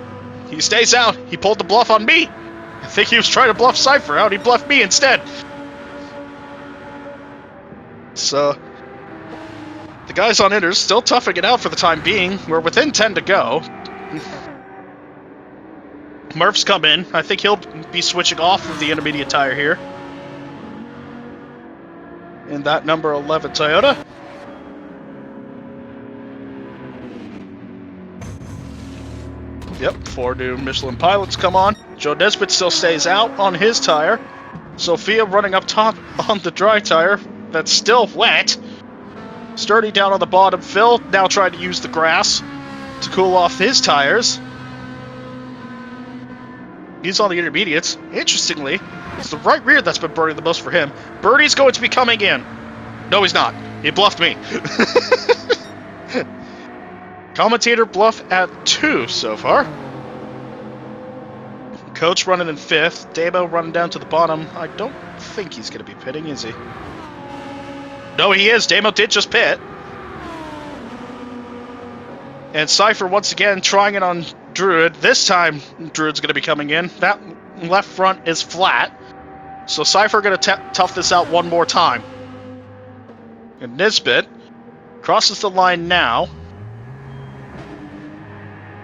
He stays out. He pulled the bluff on me. I think he was trying to bluff Cypher out. He bluffed me instead. So... the guys on Inners still toughing it out for the time being. We're within 10 to go. Murph's come in. I think he'll be switching off of the intermediate tire here. In that number 11 Toyota. Yep, 4 new Michelin pilots come on. Joe Nesbitt still stays out on his tire. Sophia running up top on the dry tire. That's still wet. Sturdy down on the bottom. Phil now trying to use the grass to cool off his tires. He's on the intermediates. Interestingly, it's the right rear that's been burning the most for him. Birdie's going to be coming in. No, he's not. He bluffed me. Commentator bluff at 2 so far. Coach running in 5th. Dabo running down to the bottom. I don't think he's going to be pitting, is he? No, he is. Damo did just pit. And Cypher once again trying it on Druid. This time, Druid's going to be coming in. That left front is flat. So Cypher going to tough this out one more time. And Nisbet crosses the line now.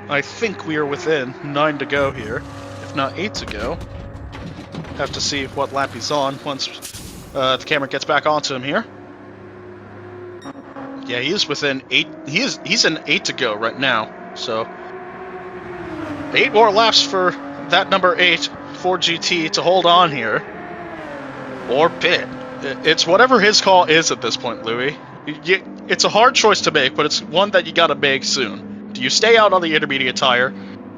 I think we are within 9 to go here. If not 8 to go. Have to see what lap he's on once the camera gets back onto him here. Yeah, he is within 8. He's in 8 to go right now. So 8 more laps for that number 8 Ford GT to hold on here. Or pit. It's whatever his call is at this point, Louis. It's a hard choice to make, but it's one that you gotta make soon. Do you stay out on the intermediate tire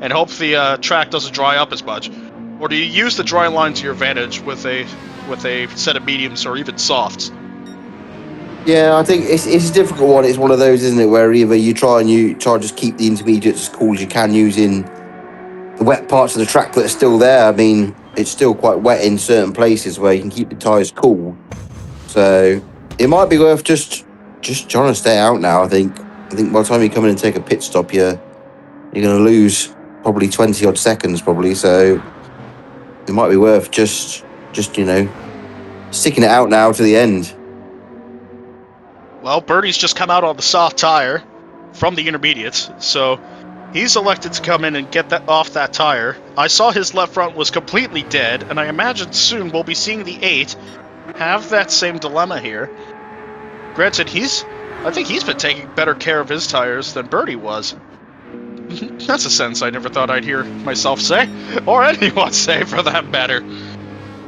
and hope the track doesn't dry up as much? Or do you use the dry line to your advantage with a set of mediums or even softs? Yeah, I think it's a difficult one. It's one of those, isn't it, where either you try to just keep the intermediates as cool as you can using the wet parts of the track that are still there. I mean, it's still quite wet in certain places where you can keep the tyres cool. So it might be worth just trying to stay out now. I think by the time you come in and take a pit stop, you're going to lose probably 20 odd seconds probably. So it might be worth just sticking it out now to the end. Well, Birdie's just come out on the soft tire from the intermediates, so he's elected to come in and get that off that tire. I saw his left front was completely dead, and I imagine soon we'll be seeing the 8 have that same dilemma here. Granted, I think he's been taking better care of his tires than Birdie was. That's a sentence I never thought I'd hear myself say, or anyone say for that matter.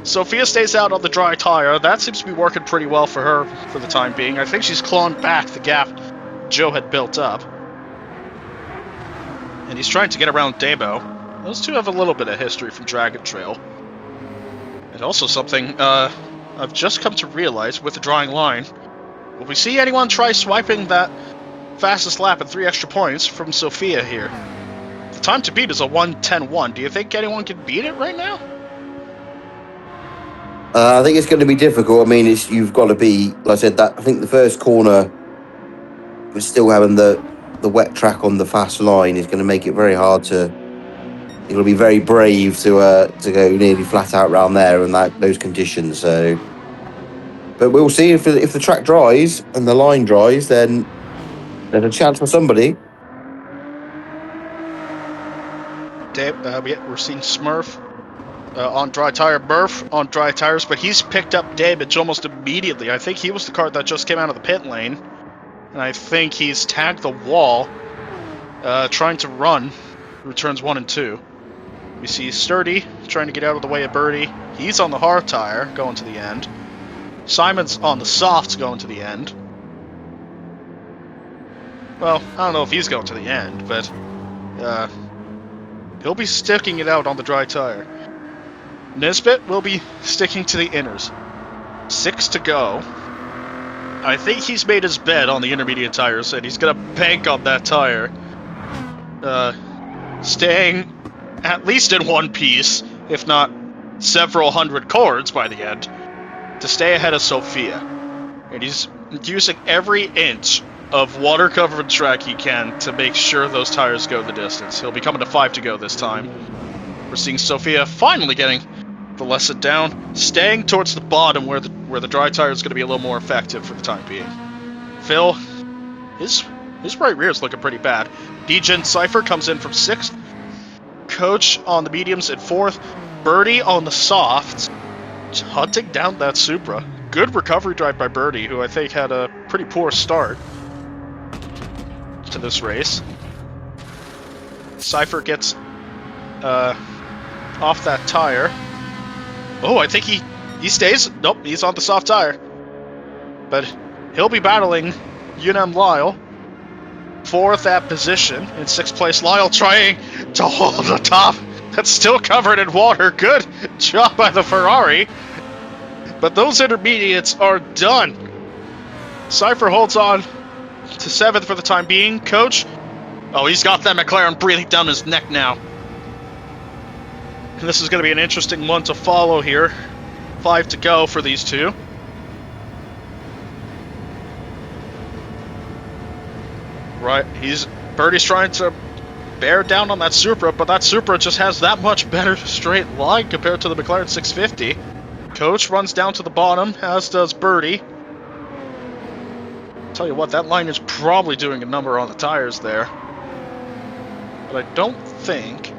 Sophia stays out on the dry tire. That seems to be working pretty well for her for the time being. I think she's clawing back the gap Joe had built up. And he's trying to get around Dabo. Those two have a little bit of history from Dragon Trail. And also something I've just come to realize with the drawing line. Will we see anyone try swiping that fastest lap at 3 extra points from Sophia here? The time to beat is a 1:10.1. Do you think anyone can beat it right now? I think it's going to be difficult. I mean, you've got to be, like I said, that I think the first corner, with still having the wet track on the fast line, is going to make it very hard to. You've got to be very brave to go nearly flat out around there in those conditions. So, but we'll see if the track dries and the line dries, then there's a chance for somebody. We're seeing Smurf. On dry tire, Murph on dry tires, but he's picked up damage almost immediately. I think he was the car that just came out of the pit lane, and I think he's tagged the wall, trying to run returns 1 and 2. We see Sturdy trying to get out of the way of Birdie. He's on the hard tire going to the end. Simon's on the softs going to the end. Well, I don't know if he's going to the end, but he'll be sticking it out on the dry tire. Nisbet will be sticking to the inners. 6 to go. I think he's made his bet on the intermediate tires, and he's gonna bank on that tire. Staying at least in one piece, if not several hundred cords by the end, to stay ahead of Sophia. And he's using every inch of water-covered track he can to make sure those tires go the distance. He'll be coming to 5 to go this time. We're seeing Sophia finally getting the lesson down, staying towards the bottom where the dry tire is going to be a little more effective for the time being. Phil, his right rear is looking pretty bad. Degen Cypher comes in from 6th. Coach on the mediums at 4th. Birdie on the softs, hunting down that Supra. Good recovery drive by Birdie, who I think had a pretty poor start to this race. Cypher gets off that tire. Oh, I think he stays. Nope, he's on the soft tire. But he'll be battling Unam Lyle for that position. In 6th place, Lyle trying to hold the top. That's still covered in water. Good job by the Ferrari. But those intermediates are done. Cypher holds on to 7th for the time being. Coach, oh, he's got that McLaren breathing down his neck now. And this is going to be an interesting one to follow here. 5 to go for these two. Right, Birdie's trying to bear down on that Supra, but that Supra just has that much better straight line compared to the McLaren 650. Coach runs down to the bottom, as does Birdie. Tell you what, that line is probably doing a number on the tires there. But I don't think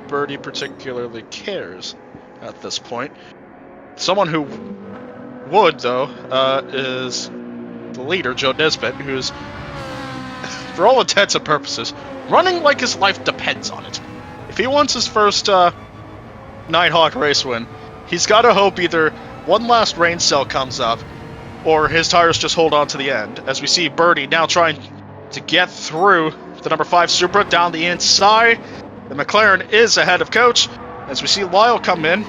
Birdie particularly cares at this point. Someone who would, though, is the leader, Joe Nesbitt, who's, for all intents and purposes, running like his life depends on it. If he wants his first Nighthawk race win, he's got to hope either one last rain cell comes up, or his tires just hold on to the end. As we see Birdie now trying to get through the number 5 Supra down the inside. The McLaren is ahead of Coach. As we see Lyle come in,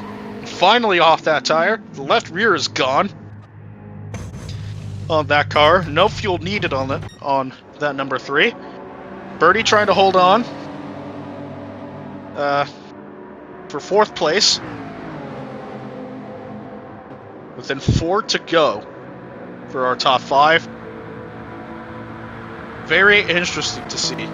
finally off that tire. The left rear is gone on that car. No fuel needed on that number 3. Birdie trying to hold on for 4th place. Within 4 to go for our top 5. Very interesting to see.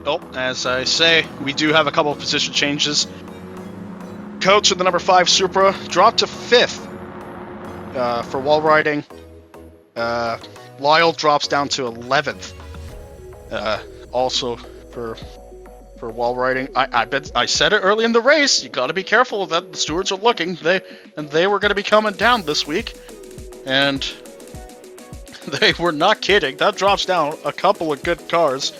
Oh, as I say, we do have a couple of position changes. Coach in the number 5 Supra dropped to 5th for wall riding. Lyle drops down to 11th. Also for wall riding. I said it early in the race. You got to be careful that the stewards are looking. They were going to be coming down this week, and they were not kidding. That drops down a couple of good cars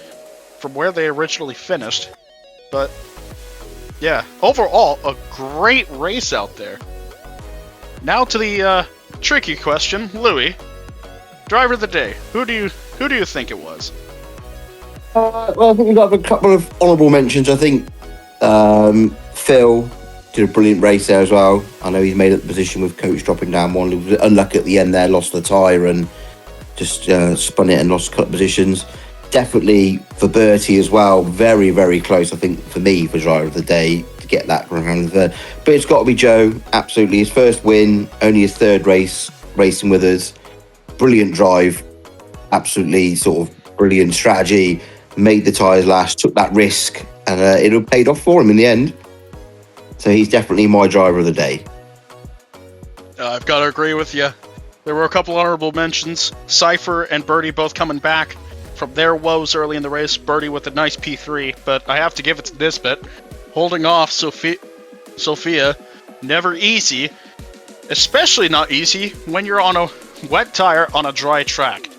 from where they originally finished. But yeah, overall a great race out there. Now to the tricky question, Louis, driver of the day. Who do you think it was? Well, I think we've got a couple of honourable mentions. I think Phil did a brilliant race there as well. I know he's made up the position with Coach dropping down one. He was unlucky at the end there, lost the tyre and just spun it and lost a couple of positions. Definitely for Bertie as well, very, very close, I think, for me, for driver of the day, to get that round of the third. But it's got to be Joe, absolutely. His first win, only his third race racing with us. Brilliant drive, absolutely sort of brilliant strategy. Made the tyres last, took that risk, and it paid off for him in the end. So he's definitely my driver of the day. I've got to agree with you. There were a couple honorable mentions. Cypher and Birdie both coming back from their woes early in the race. Birdie with a nice P3, but I have to give it to Nisbet. Holding off Sophia, never easy. Especially not easy when you're on a wet tire on a dry track.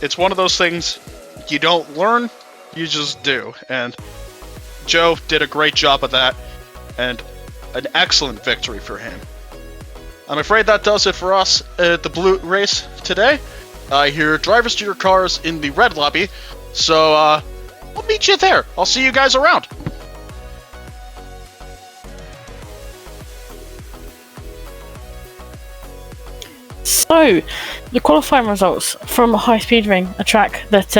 It's one of those things you don't learn, you just do. And Joe did a great job of that, and an excellent victory for him. I'm afraid that does it for us at the Blue race today. I hear drivers to your cars in the red lobby, so I'll meet you there. I'll see you guys around. So, the qualifying results from a high-speed ring, a track that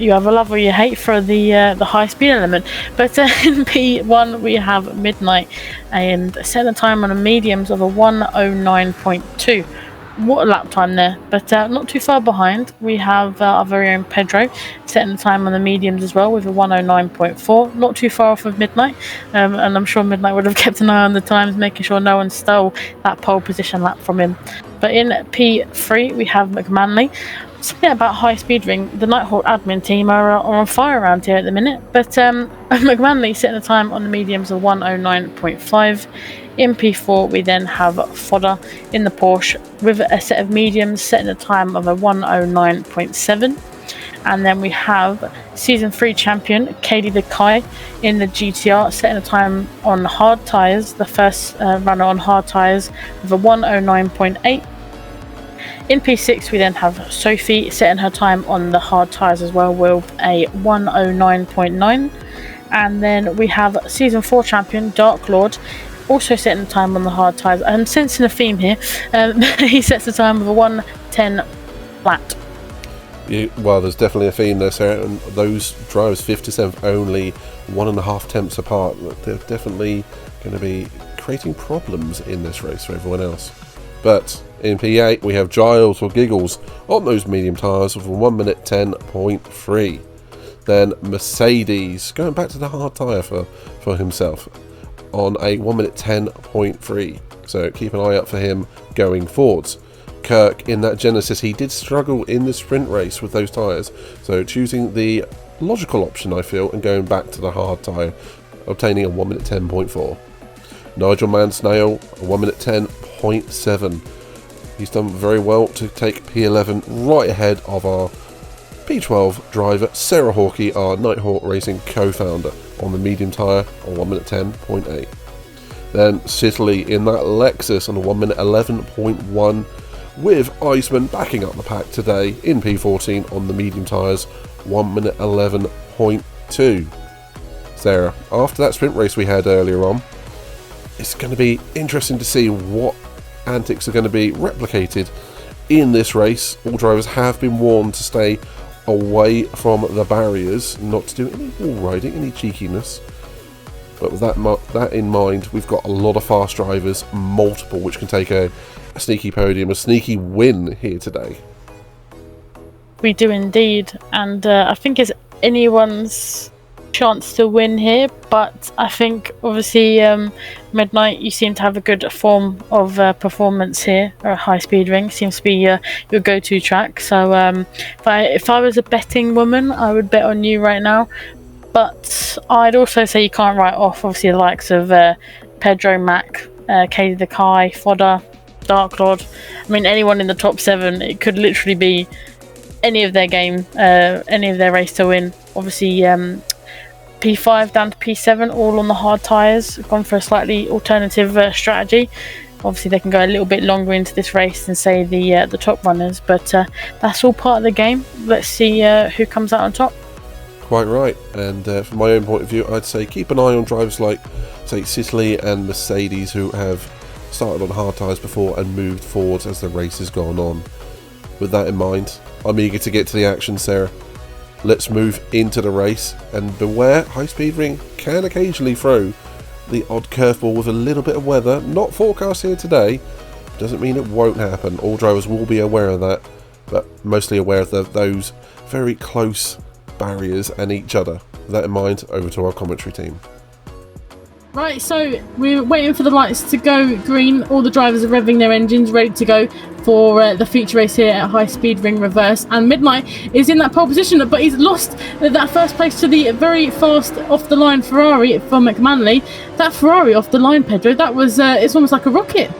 you either love or you hate for the high-speed element. But in P1 we have Midnight and set the time on the mediums of a 1:09.2. What a lap time there, but not too far behind. We have our very own Pedro setting the time on the mediums as well with a 1:09.4. Not too far off of Midnight, and I'm sure Midnight would have kept an eye on the times, making sure no one stole that pole position lap from him. But in P3 we have McManley. Something about high speed ring, the Nighthawk admin team are on fire around here at the minute, but McManley setting the time on the mediums of 1:09.5. In P4 we then have Fodder in the Porsche with a set of mediums setting the time of a 1:09.7. And then we have Season 3 champion Katie Kai in the GTR setting a time on hard tyres, the first runner on hard tyres with a 1:09.8. In P6 we then have Sophie setting her time on the hard tyres as well with a 1:09.9. And then we have Season 4 champion Dark Lord also setting the time on the hard tyres. I'm sensing a theme here. He sets the time of a 1:10 flat. Yeah, well, there's definitely a theme there, Sarah, and those drivers 5th to 7th only 1.5 tenths apart. They're definitely going to be creating problems in this race for everyone else. But in P8 we have Giles or Giggles on those medium tyres with a 1:10.3. Then Mercedes going back to the hard tyre for himself on a 1:10.3. So keep an eye out for him going forwards. Kirk in that Genesis, he did struggle in the sprint race with those tyres, so choosing the logical option I feel and going back to the hard tyre, obtaining a 1:10.4. Nigel Mansnail, a 1:10.7. He's done very well to take P11 right ahead of our P12 driver Sarah Hawkey, our Nighthawk Racing co-founder, on the medium tyre on 1:10.8. Then Sidley in that Lexus on a 1:11.1, with Iceman backing up the pack today in P14 on the medium tyres, 1:11.2. Sarah, after that sprint race we had earlier on, it's going to be interesting to see what antics are going to be replicated in this race. All drivers have been warned to stay away from the barriers, not to do any wall riding, any cheekiness. But with that in mind, we've got a lot of fast drivers, multiple, which can take a sneaky podium, a sneaky win here today. We do indeed, and I think it's anyone's chance to win here, but I think obviously Midnight, you seem to have a good form of performance here. High Speed Ring seems to be your go-to track. So if I was a betting woman, I would bet on you right now. But I'd also say you can't write off obviously the likes of Pedro, Mac, Katie the Kai, Fodder, Dark Lord. I mean, anyone in the top 7, it could literally be any of their game, any of their race to win. Obviously P5 down to P7, all on the hard tyres, gone for a slightly alternative strategy. Obviously they can go a little bit longer into this race than say the top runners, but that's all part of the game. Let's see who comes out on top. Quite right, and from my own point of view, I'd say keep an eye on drivers like, say, Sicily and Mercedes, who have started on hard tyres before and moved forwards as the race has gone on. With that in mind, I'm eager to get to the action, Sarah. Let's move into the race, and beware, High Speed Ring can occasionally throw the odd curveball with a little bit of weather. Not forecast here today, doesn't mean it won't happen. All drivers will be aware of that, but mostly aware of those very close barriers and each other. With that in mind, over to our commentary team. Right, so we're waiting for the lights to go green. All the drivers are revving their engines, ready to go for the feature race here at High Speed Ring Reverse. And Midnight is in that pole position, but he's lost that first place to the very fast off-the-line Ferrari from McManley. That Ferrari off the line, Pedro, that was it's almost like a rocket.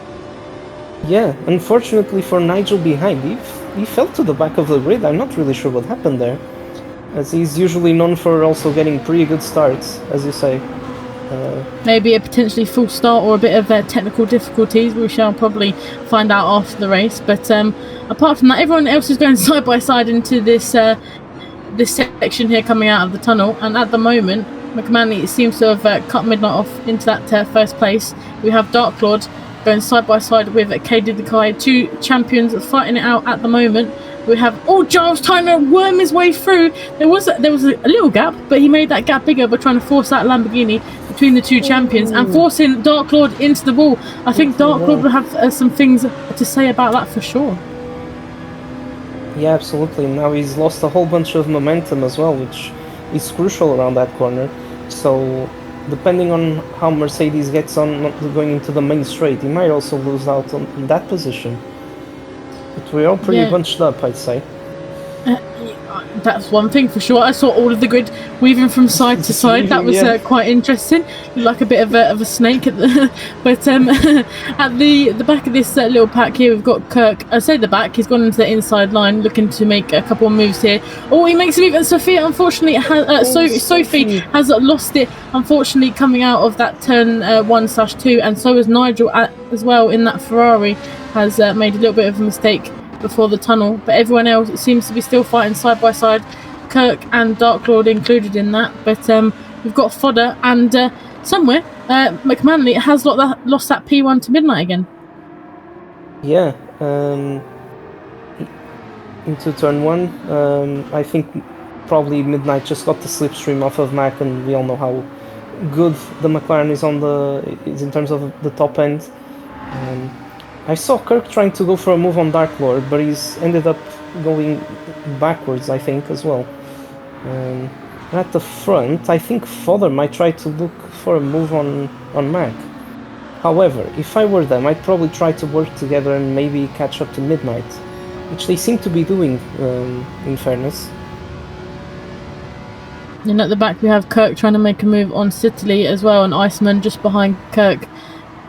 Yeah, unfortunately for Nigel behind, he fell to the back of the grid. I'm not really sure what happened there, as he's usually known for also getting pretty good starts, as you say. Maybe a potentially false start or a bit of technical difficulties. We shall probably find out after the race. But apart from that, everyone else is going side by side into this this section here coming out of the tunnel. And at the moment, McManley seems to have cut Midnight off into that first place. We have Dark Lord going side by side with KD the Kai, 2 champions fighting it out at the moment. We have Giles trying to worm his way through. There was a little gap, but he made that gap bigger by trying to force that Lamborghini between the 2 champions and forcing Dark Lord into the wall. I think Dark Lord will have some things to say about that for sure. Yeah, absolutely. Now he's lost a whole bunch of momentum as well, which is crucial around that corner. So depending on how Mercedes gets on going into the main straight, he might also lose out on that position. But we're all pretty bunched up, I'd say. That's one thing for sure. I saw all of the grid weaving from side to side. That was quite interesting, like a bit of a snake at the but at the back of this little pack here, we've got Kirk. I say the back, he's gone into the inside line looking to make a couple of moves here. He makes a move, and Sophia unfortunately Sophie has lost it, unfortunately, coming out of that turn 1/2, and so has Nigel as well in that Ferrari, has made a little bit of a mistake before the tunnel, but everyone else seems to be still fighting side by side, Kirk and Dark Lord included in that. But we've got Fodder, and somewhere McManley has lost that P1 to Midnight again. Yeah, into turn 1, I think probably Midnight just got the slipstream off of Mac, and we all know how good the Mclaren is in terms of the top end. I saw Kirk trying to go for a move on Dark Lord, but he's ended up going backwards, I think, as well. At the front, I think Fodder might try to look for a move on Mac. However, if I were them, I'd probably try to work together and maybe catch up to Midnight, which they seem to be doing, in fairness. And at the back we have Kirk trying to make a move on Sicily as well, and Iceman just behind Kirk.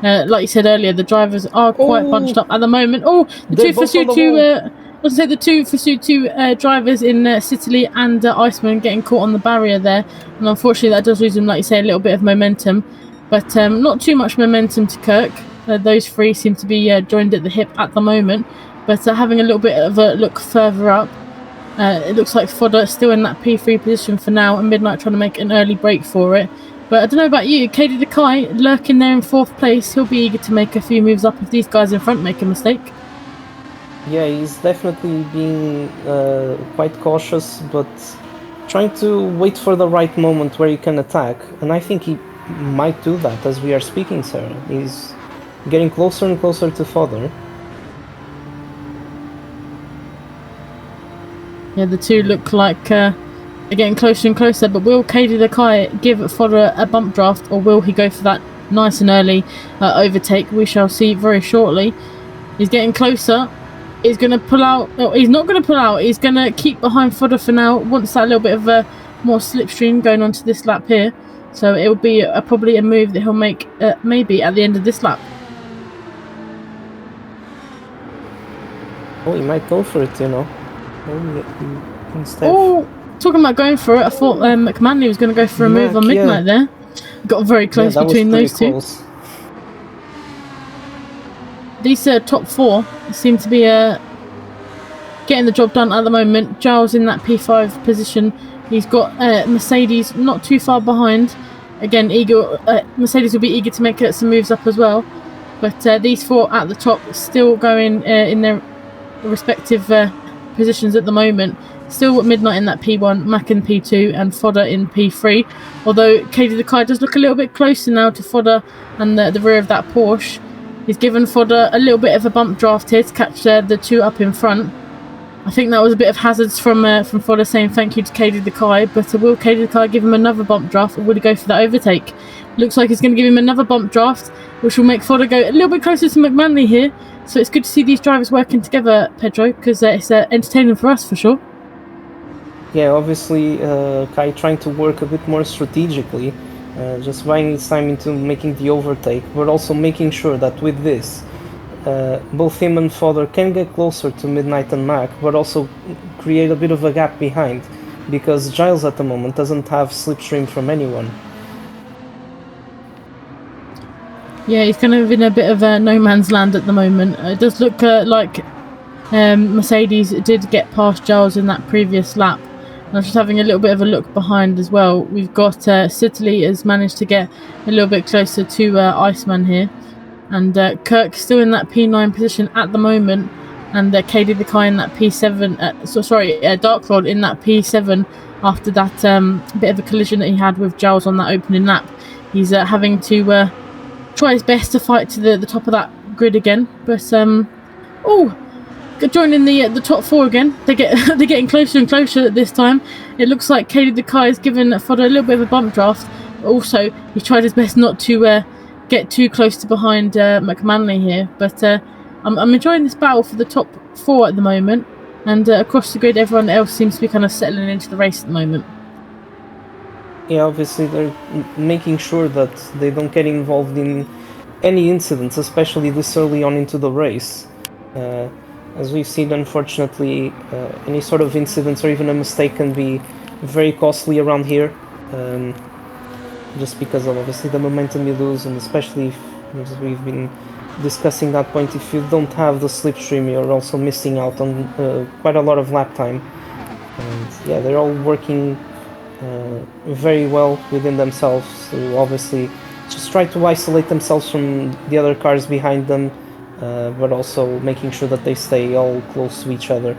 Like you said earlier, the drivers are quite bunched up at the moment. The 2 for Suit 2, the 2 for Suit 2 drivers in Sicily and Iceman getting caught on the barrier there. And unfortunately that does lose them, like you say, a little bit of momentum. But not too much momentum to Kirk. Those 3 seem to be joined at the hip at the moment. But having a little bit of a look further up, it looks like Fodder still in that P3 position for now, and Midnight trying to make an early break for it. But I don't know about you, Katie the Kai lurking there in 4th place. He'll be eager to make a few moves up if these guys in front make a mistake. Yeah, he's definitely being quite cautious, but trying to wait for the right moment where he can attack. And I think he might do that as we are speaking, Sarah. He's getting closer and closer to Fodder. Yeah, the 2 look like They're getting closer and closer, but will Katie the Kai give Fodder a bump draft, or will he go for that nice and early overtake? We shall see very shortly. He's getting closer. He's going to pull out. No, he's not going to pull out. He's going to keep behind Fodder for now. Wants that little bit of a more slipstream going on to this lap here. So it will be probably a move that he'll make maybe at the end of this lap. Oh, he might go for it, you know. Instead. Oh, talking about going for it, I thought McManley was going to go for a move on Midnight there. Got very close between those two. Close. These top four seem to be getting the job done at the moment. Giles in that P5 position. He's got Mercedes not too far behind. Again, Mercedes will be eager to make some moves up as well. But these four at the top still going in their respective positions at the moment. Still Midnight in that P1, Mac in P2, and Fodder in P3. Although Katie the Kai does look a little bit closer now to Fodder and the rear of that Porsche. He's given Fodder a little bit of a bump draft here to catch the two up in front. I think that was a bit of hazards from Fodder saying thank you to Katie the Kai, but will Katie the Kai give him another bump draft, or will he go for that overtake? Looks like he's going to give him another bump draft, which will make Fodder go a little bit closer to McManley here. So it's good to see these drivers working together, Pedro, because it's entertaining for us for sure. Yeah, obviously Kai trying to work a bit more strategically, just buying his time into making the overtake, but also making sure that with this, both him and Fodder can get closer to Midnight and Mac, but also create a bit of a gap behind, because Giles at the moment doesn't have slipstream from anyone. Yeah, he's kind of in a bit of a no man's land at the moment. It does look like Mercedes did get past Giles in that previous lap. And I was just having a little bit of a look behind as well. We've got Sidley has managed to get a little bit closer to Iceman here. And Kirk still in that P9 position at the moment. And Katie the Kai in that P7. Dark Lord in that P7 after that bit of a collision that he had with Giles on that opening lap. He's having to try his best to fight to the top of that grid again. But, joining the top four again. They're getting closer and closer this time. It looks like Katie the Kai has given Fodder a little bit of a bump draft. But also, he tried his best not to get too close to behind McManley here. But I'm enjoying this battle for the top four at the moment. And across the grid, everyone else seems to be kind of settling into the race at the moment. Yeah, obviously they're making sure that they don't get involved in any incidents, especially this early on into the race. As we've seen, unfortunately, any sort of incidents or even a mistake can be very costly around here. Just because of obviously the momentum you lose, and especially if, as we've been discussing that point, if you don't have the slipstream, you're also missing out on quite a lot of lap time. And yeah, they're all working very well within themselves, so obviously just try to isolate themselves from the other cars behind them, but also making sure that they stay all close to each other,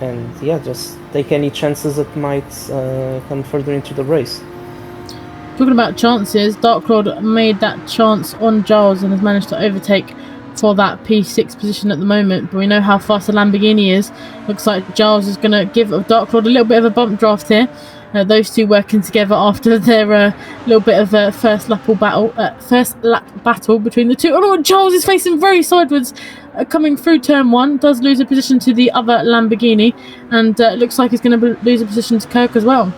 and yeah, just take any chances that might come further into the race. Talking about chances, Dark Lord made that chance on Giles and has managed to overtake for that P6 position at the moment, but we know how fast the Lamborghini is. Looks like Giles is going to give Dark Lord a little bit of a bump draft here. Those two working together after their little bit of a first lap battle between the two. Oh no, Giles is facing very sideways, coming through turn one. Does lose a position to the other Lamborghini, and looks like he's going to lose a position to Kirk as well.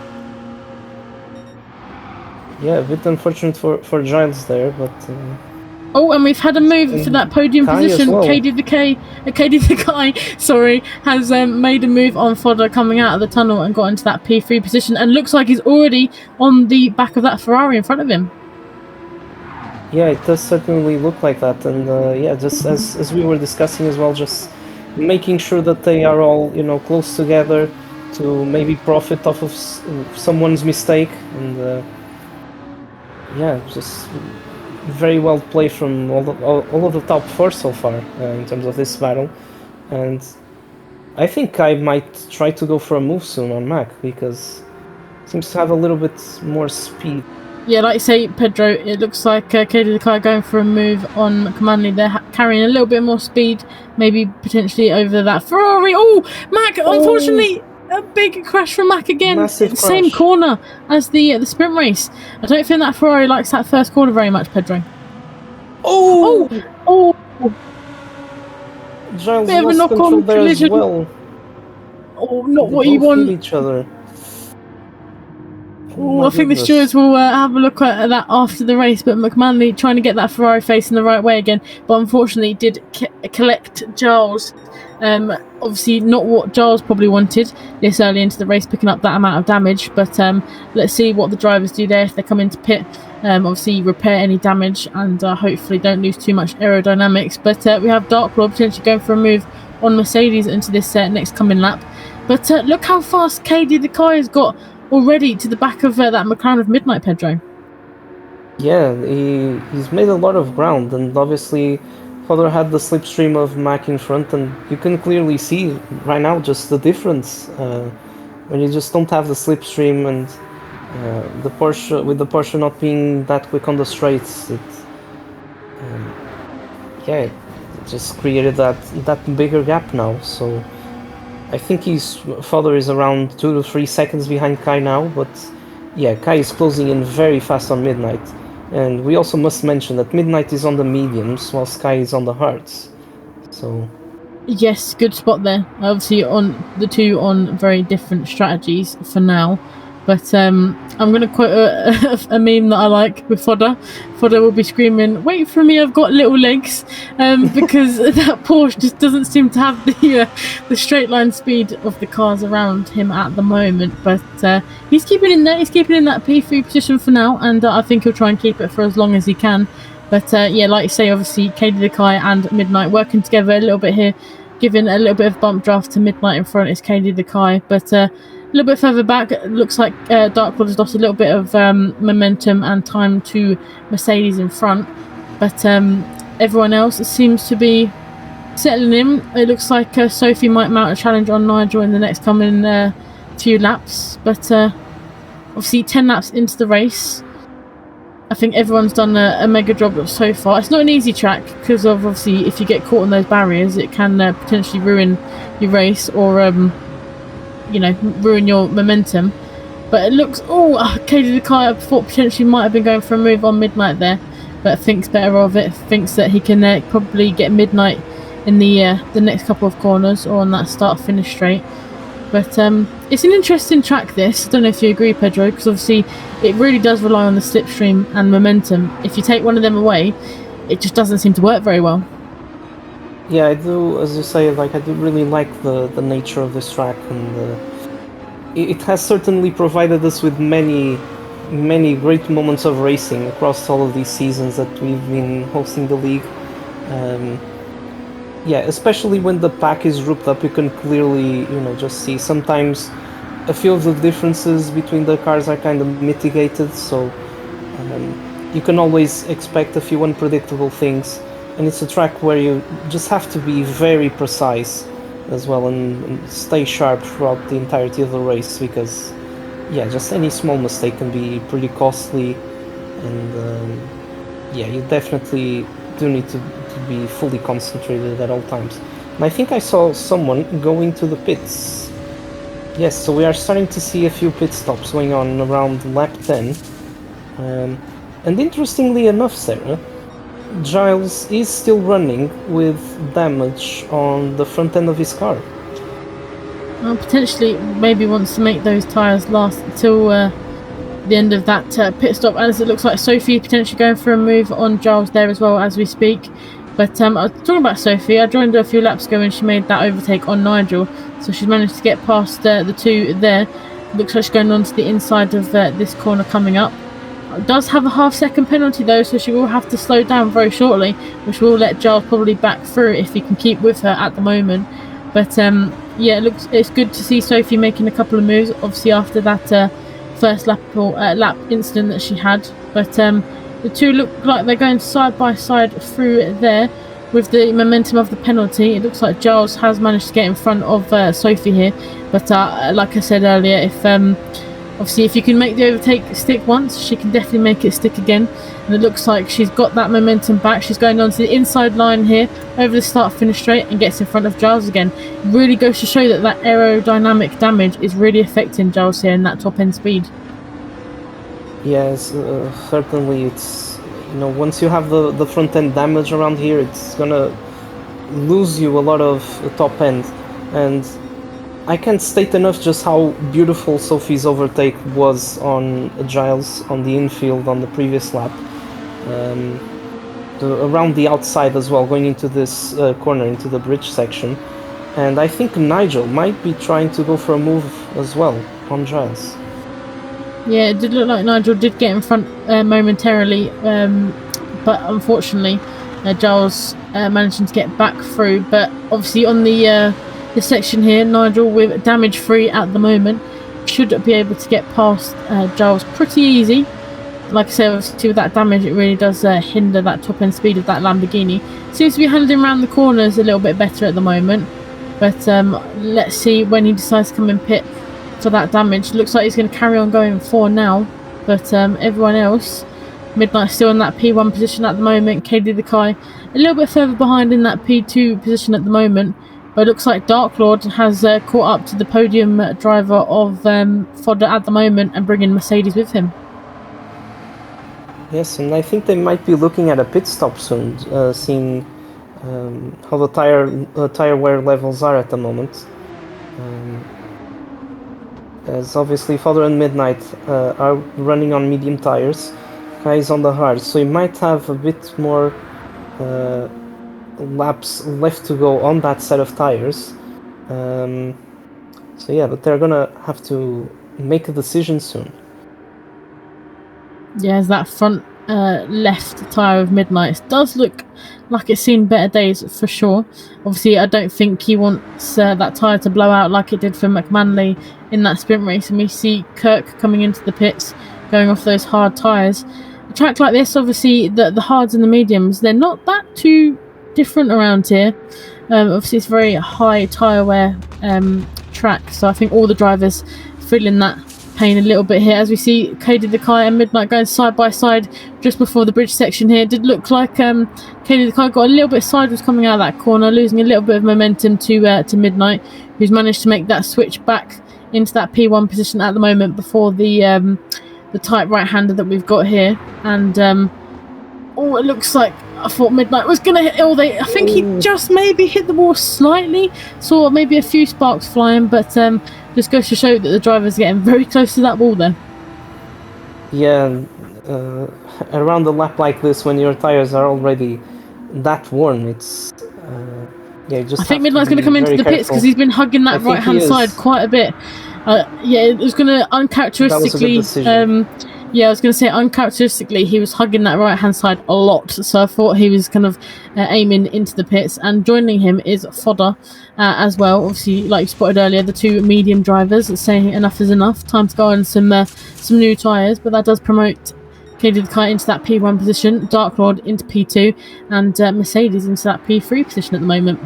Yeah, a bit unfortunate for Giles there, but... Oh, and we've had a move for that podium position. Well. Katie the Kai, sorry, has made a move on Fodder coming out of the tunnel and got into that P3 position, and looks like he's already on the back of that Ferrari in front of him. Yeah, it does certainly look like that, and yeah, just as we were discussing as well, just making sure that they are all, you know, close together to maybe profit off of someone's mistake, and yeah, just very well played from all of the top four so far in terms of this battle. And I think I might try to go for a move soon on Mac, because it seems to have a little bit more speed. Yeah, like you say, Pedro, it looks like Katie the Kai going for a move on McManley. They're carrying a little bit more speed, maybe potentially over that Ferrari. Oh, Mac, unfortunately, A big crash from Mac again. Massive Same crash. corner as the sprint race. I don't think that Ferrari likes that first corner very much, Pedro. Oh! Giles Bit of a lost knock-on control there as collision. well. Oh, not They what you both want. hit each other. Oh, my I think the goodness. stewards will have a look at that after the race, but McManley trying to get that Ferrari facing the right way again, but unfortunately did collect Giles. Obviously not what Giles probably wanted this early into the race, picking up that amount of damage, but let's see what the drivers do there if they come into pit. Obviously repair any damage and hopefully don't lose too much aerodynamics, but we have Dark Lord potentially going for a move on Mercedes into this next coming lap. But look how fast KD the car has got already to the back of that McLaren of Midnight, Pedro. Yeah, he's made a lot of ground, and obviously Fodor had the slipstream of Mac in front, and you can clearly see right now just the difference when you just don't have the slipstream, and the Porsche not being that quick on the straights, it just created that bigger gap now. So I think Fodor is around 2 to 3 seconds behind Kai now, but yeah, Kai is closing in very fast on Midnight. And we also must mention that Midnight is on the mediums, while Sky is on the hards. So yes, good spot there. Obviously on the two on very different strategies for now. But I'm going to quote a meme that I like with Fodder. Fodder will be screaming, "Wait for me, I've got little legs," because that Porsche just doesn't seem to have the straight line speed of the cars around him at the moment. But he's keeping in there. He's keeping in that P3 position for now, and I think he'll try and keep it for as long as he can. But yeah, like you say, obviously Katie Dekai and Midnight working together a little bit here, giving a little bit of bump draft to Midnight in front is Katie Dekai, but a little bit further back, it looks like Dark Lord has lost a little bit of momentum and time to Mercedes in front, but everyone else seems to be settling in. It looks like Sophie might mount a challenge on Nigel in the next coming few laps, but obviously 10 laps into the race, I think everyone's done a mega job so far. It's not an easy track because of obviously if you get caught in those barriers, it can potentially ruin your race or ruin your momentum. But it looks, Katie the car I thought potentially might have been going for a move on Midnight there, but thinks better of it, thinks that he can probably get Midnight in the next couple of corners or on that start finish straight. But it's an interesting track this. I don't know if you agree, Pedro, because obviously it really does rely on the slipstream and momentum. If you take one of them away, it just doesn't seem to work very well. Yeah, I do, as you say, I do really like the nature of this track, and it has certainly provided us with many great moments of racing across all of these seasons that we've been hosting the league. Yeah, especially when the pack is grouped up, you can clearly, just see sometimes a few of the differences between the cars are kind of mitigated, so you can always expect a few unpredictable things. And it's a track where you just have to be very precise as well and stay sharp throughout the entirety of the race, because just any small mistake can be pretty costly, and you definitely do need to be fully concentrated at all times. And I think I saw someone going to the pits. Yes, so we are starting to see a few pit stops going on around lap 10. And interestingly enough, Sarah, Giles is still running with damage on the front end of his car. Well, potentially maybe wants to make those tyres last until the end of that pit stop, as it looks like Sophie potentially going for a move on Giles there as well as we speak. But I was talking about Sophie, I joined her a few laps ago when she made that overtake on Nigel, so she's managed to get past the two there. Looks like she's going on to the inside of this corner coming up. Does have a half-second penalty though, so she will have to slow down very shortly, which will let Giles probably back through if he can keep with her at the moment. But it's good to see Sophie making a couple of moves, obviously after that first lap incident that she had. But the two look like they're going side by side through there with the momentum of the penalty. It looks like Giles has managed to get in front of Sophie here, but like I said earlier, if Obviously, if you can make the overtake stick once, she can definitely make it stick again. And it looks like she's got that momentum back. She's going on to the inside line here, over the start-finish straight, and gets in front of Giles again. It really goes to show that that aerodynamic damage is really affecting Giles here in that top-end speed. Yes, certainly. It's, you know, once you have the front-end damage around here, it's gonna lose you a lot of top end. And I can't state enough just how beautiful Sophie's overtake was on Giles on the infield on the previous lap. Around the outside as well, going into this corner, into the bridge section. And I think Nigel might be trying to go for a move as well on Giles. Yeah, it did look like Nigel did get in front momentarily, but unfortunately Giles managing to get back through. But obviously on the section here, Nigel with damage free at the moment should be able to get past Giles pretty easy. Like I said, obviously with that damage it really does hinder that top end speed of that Lamborghini. Seems to be handling around the corners a little bit better at the moment, but let's see when he decides to come in pit for that damage. Looks like he's going to carry on going for now, but everyone else, Midnight still in that P1 position at the moment. Katie the Kai a little bit further behind in that P2 position at the moment, but it looks like Dark Lord has caught up to the podium driver of Fodder at the moment and bringing Mercedes with him. Yes, and I think they might be looking at a pit stop soon, seeing how the tire wear levels are at the moment. As obviously Fodder and Midnight are running on medium tires, Kai is on the hard, so he might have a bit more laps left to go on that set of tires. So yeah, but they're gonna have to make a decision soon. Yeah, as that front left tyre of Midnight's does look like it's seen better days for sure. Obviously, I don't think he wants that tyre to blow out like it did for McManley in that sprint race. And we see Kirk coming into the pits, going off those hard tyres. A track like this, obviously, the hards and the mediums, they're not that too different around here. Obviously, it's very high tyre wear track, so I think all the drivers feeling that pain a little bit here, as we see Katie the Kai and Midnight going side by side just before the bridge section here. It did look like Katie the Kai got a little bit sideways coming out of that corner, losing a little bit of momentum to Midnight, who's managed to make that switch back into that P1 position at the moment before the tight right-hander that we've got here. And it looks like I thought Midnight was gonna hit I think he just maybe hit the wall slightly, saw maybe a few sparks flying, but just goes to show that the driver's getting very close to that wall there. Yeah, around a lap like this, when your tires are already that worn, it's yeah. Just I think Midnight's going to come into the pits because he's been hugging that right-hand side quite a bit. Yeah, it was going to uncharacteristically. Yeah, I was going to say uncharacteristically, he was hugging that right-hand side a lot. So I thought he was kind of aiming into the pits. And joining him is Fodder as well. Obviously, like you spotted earlier, the two medium drivers saying enough is enough. Time to go on some new tyres. But that does promote Katie the Kite into that P1 position, Dark Lord into P2, and Mercedes into that P3 position at the moment.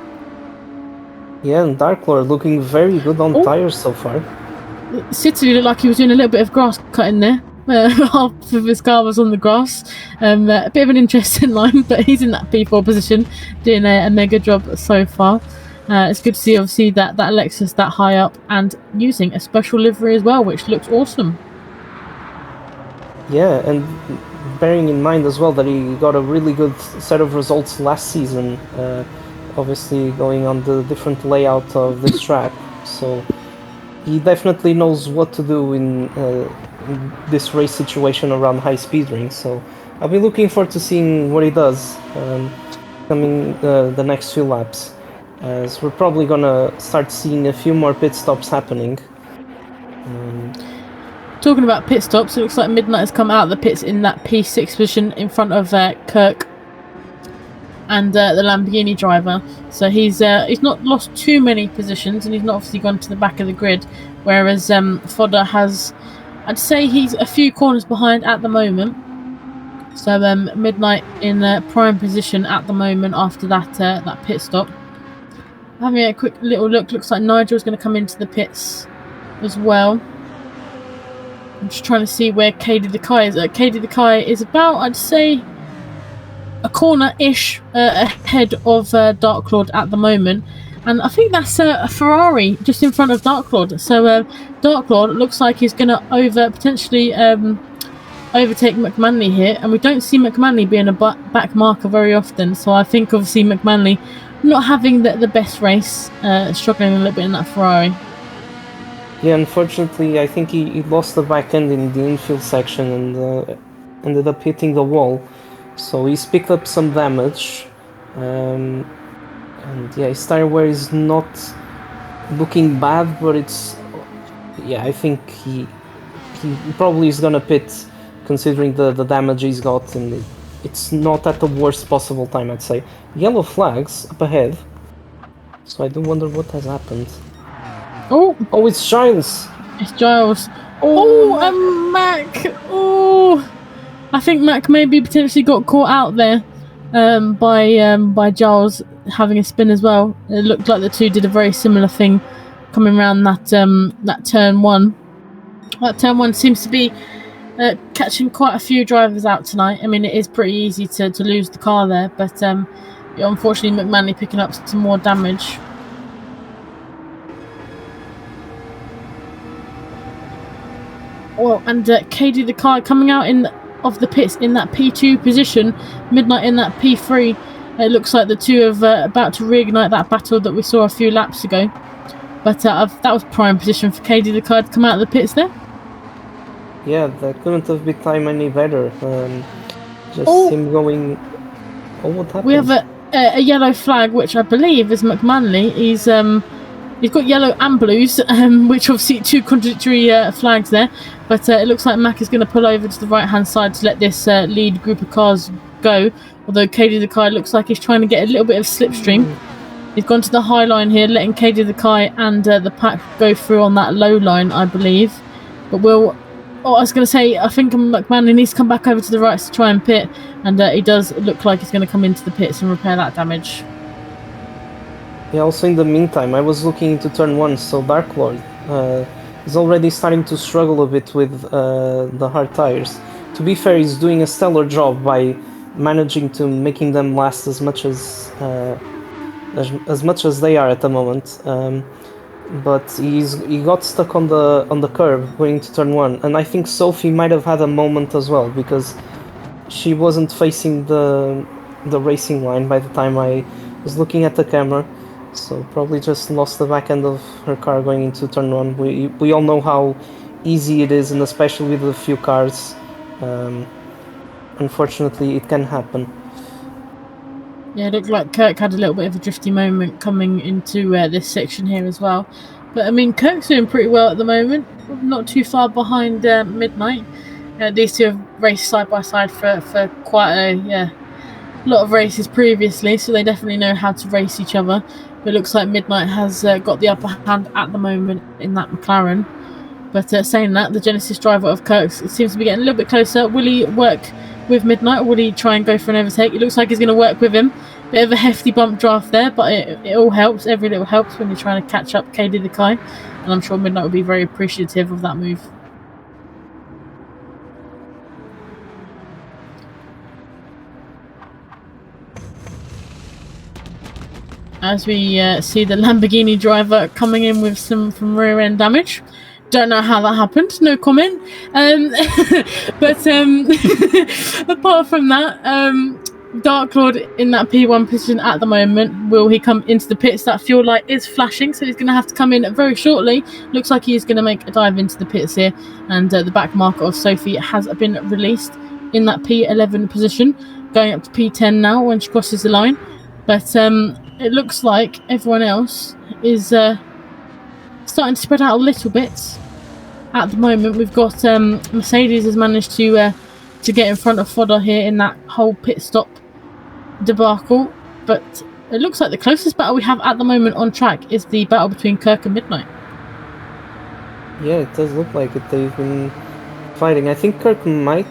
Yeah, and Dark Lord looking very good on tyres so far. City looked like he was doing a little bit of grass cutting there. Half of his car was on the grass. A bit of an interesting line, but he's in that P4 position, doing a mega job so far. It's good to see, obviously, that Lexus that high up and using a special livery as well, which looks awesome. Yeah, and bearing in mind as well that he got a really good set of results last season, obviously going on the different layout of this track, so he definitely knows what to do in this race situation around high speed rings. So I'll be looking forward to seeing what he does coming the next few laps, as we're probably gonna start seeing a few more pit stops happening. Talking about pit stops, it looks like Midnight has come out of the pits in that P6 position in front of Kirk and the Lamborghini driver. So he's not lost too many positions, and he's not obviously gone to the back of the grid, whereas Fodder has, I'd say he's a few corners behind at the moment. So Midnight in prime position at the moment after that pit stop. Having a quick little look, looks like Nigel's going to come into the pits as well. I'm just trying to see where Katie the Kai is. Katie the Kai is about, I'd say, a corner-ish ahead of Dark Lord at the moment. And I think that's a Ferrari just in front of Dark Lord. So Dark Lord looks like he's going to potentially overtake McManley here. And we don't see McManley being a back marker very often. So I think obviously McManley not having the best race, struggling a little bit in that Ferrari. Yeah, unfortunately, I think he lost the back end in the infield section and ended up hitting the wall. So he's picked up some damage. And yeah, his tire wear is not looking bad, but it's... Yeah, I think he probably is gonna pit, considering the damage he's got, and it's not at the worst possible time, I'd say. Yellow flags up ahead. So I do wonder what has happened. Oh, it's Giles. It's Giles. And Mac. I think Mac maybe potentially got caught out there by Giles having a spin as well. It looked like the two did a very similar thing coming around that turn one. That turn one seems to be catching quite a few drivers out tonight. I mean, it is pretty easy to lose the car there, but unfortunately McManley picking up some more damage. Well, and KD the car coming out of the pits in that P2 position, Midnight in that P3. It looks like the two are about to reignite that battle that we saw a few laps ago. But that was prime position for KD the car to come out of the pits there. Yeah, that couldn't have been timed any better. Him going... Oh, what happened? We have a yellow flag, which I believe is McManley. He's got yellow and blues, which obviously two contradictory flags there. But it looks like Mac is going to pull over to the right-hand side to let this lead group of cars go. Although KD the Kai looks like he's trying to get a little bit of slipstream. He's gone to the high line here, letting KD the Kai and the pack go through on that low line, I believe. But I was going to say, I think McManley needs to come back over to the right to try and pit. And he does look like he's going to come into the pits and repair that damage. Yeah, also in the meantime, I was looking into turn 1, so Dark Lord is already starting to struggle a bit with the hard tires. To be fair, he's doing a stellar job by managing to making them last as much as they are at the moment. But he got stuck on the curb going to turn 1, and I think Sophie might have had a moment as well, because she wasn't facing the racing line by the time I was looking at the camera. So probably just lost the back end of her car going into turn 1. We all know how easy it is, and especially with a few cars, unfortunately it can happen. Yeah, it looked like Kirk had a little bit of a drifty moment coming into this section here as well. But I mean, Kirk's doing pretty well at the moment, not too far behind Midnight. These two have raced side by side for quite a lot of races previously, so they definitely know how to race each other. But it looks like Midnight has got the upper hand at the moment in that McLaren. But saying that, the Genesis driver of Kirk's seems to be getting a little bit closer. Will he work with Midnight, or will he try and go for an overtake? It looks like he's going to work with him. Bit of a hefty bump draft there, but it all helps. Every little helps when you're trying to catch up KD the Kai. And I'm sure Midnight will be very appreciative of that move. As we see the Lamborghini driver coming in with some rear end damage. Don't know how that happened, no comment. But apart from that, Dark Lord in that P1 position at the moment. Will he come into the pits? That fuel light is flashing, so he's going to have to come in very shortly. Looks like he's going to make a dive into the pits here. And the back marker of Sophie has been released in that P11 position, going up to P10 now when she crosses the line. But it looks like everyone else is starting to spread out a little bit. At the moment, we've got Mercedes has managed to get in front of Fodder here in that whole pit stop debacle. But it looks like the closest battle we have at the moment on track is the battle between Kirk and Midnight. Yeah, it does look like it. They've been fighting. I think Kirk might...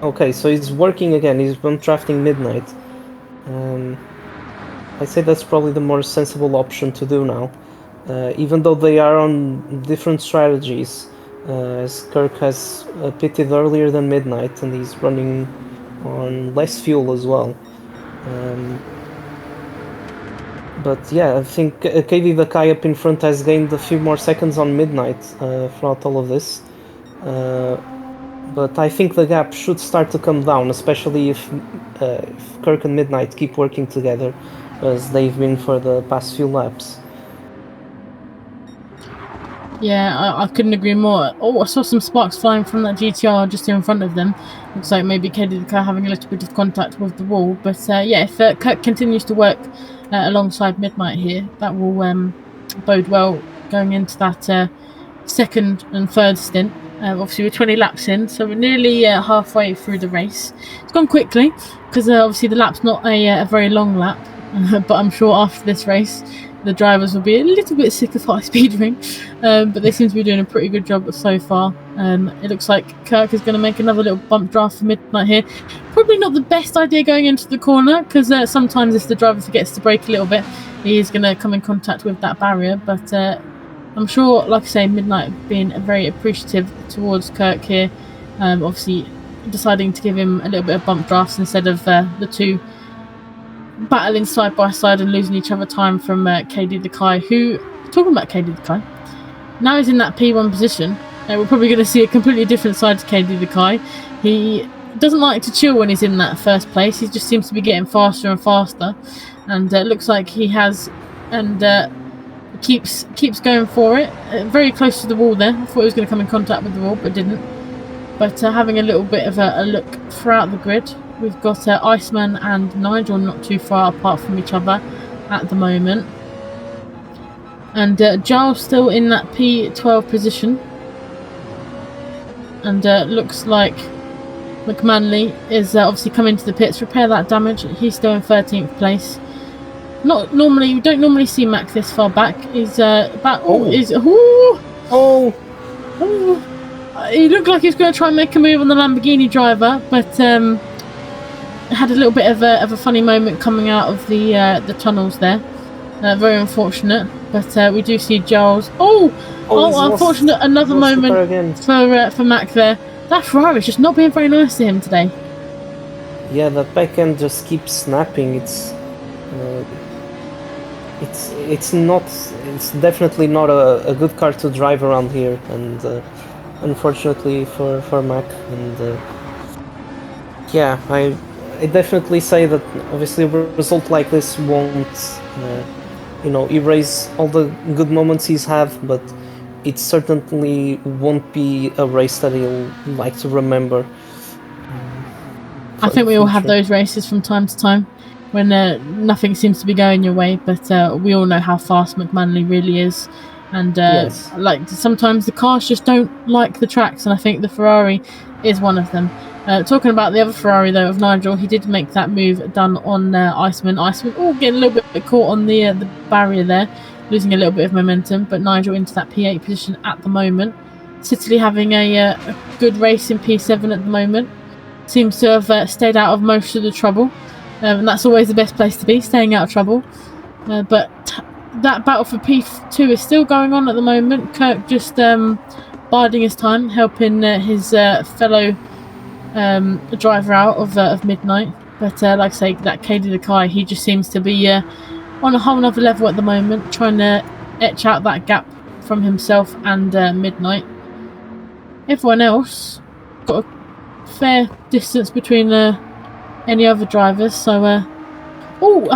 Okay, so he's working again. He's been drafting Midnight. I'd say that's probably the more sensible option to do now. Even though they are on different strategies, as Kirk has pitted earlier than midnight and he's running on less fuel as well. But yeah, I think KV Vakai up in front has gained a few more seconds on midnight throughout all of this. But I think the gap should start to come down, especially if Kirk and Midnight keep working together as they've been for the past few laps. Yeah, I couldn't agree more. Oh, I saw some sparks flying from that GTR just in front of them. Looks like maybe Katie the car having a little bit of contact with the wall. But yeah, if Kirk continues to work alongside Midnight here, that will bode well going into that second and third stint. Obviously, we're 20 laps in, so we're nearly halfway through the race. It's gone quickly because obviously the lap's not a very long lap, but I'm sure after this race the drivers will be a little bit sick of high speed ring, but they seem to be doing a pretty good job so far. It looks like Kirk is going to make another little bump draft for Midnight here. Probably not the best idea going into the corner because sometimes if the driver forgets to brake a little bit, he is going to come in contact with that barrier, but I'm sure, like I say, Midnight being very appreciative towards Kirk here, obviously deciding to give him a little bit of bump drafts instead of the two battling side by side and losing each other time from KD the Kai, who, talking about KD the Kai, now he's in that P1 position. We're probably going to see a completely different side to KD the Kai. He doesn't like to chill when he's in that first place. He just seems to be getting faster and faster, and it looks like he has, and keeps going for it. Very close to the wall there. I thought he was going to come in contact with the wall, but didn't. But having a little bit of a look throughout the grid, we've got Iceman and Nigel not too far apart from each other at the moment. And Giles still in that P12 position. And looks like McManley is obviously coming to the pits, repair that damage. He's still in 13th place. We don't normally see Mac this far back. He's about. He looked like he was going to try and make a move on the Lamborghini driver, but had a little bit of a funny moment coming out of the tunnels there. Very unfortunate, but we do see Giles. Unfortunate! Another moment for Mac there. That Ferrari's just not being very nice to him today. Yeah, that back end just keeps snapping. It's definitely not a good car to drive around here, and unfortunately for Mac. And yeah, I definitely say that obviously a result like this won't erase all the good moments he's had, but it certainly won't be a race that he'll like to remember. I think we all have those races from time to time when nothing seems to be going your way, but we all know how fast McManley really is, and yes. Like sometimes the cars just don't like the tracks, and I think the Ferrari is one of them. Talking about the other Ferrari though of Nigel, he did make that move done on Iceman. Getting a little bit caught on the barrier there, losing a little bit of momentum, but Nigel into that P8 position at the moment. Sicily having a good race in P7 at the moment. Seems to have stayed out of most of the trouble, and that's always the best place to be, staying out of trouble. But that battle for P2 is still going on at the moment. Kirk just biding his time, helping his fellow driver out of Midnight. But like I say, that Katie the Kai, he just seems to be on a whole other level at the moment, trying to etch out that gap from himself and Midnight. Everyone else got a fair distance between any other drivers, so I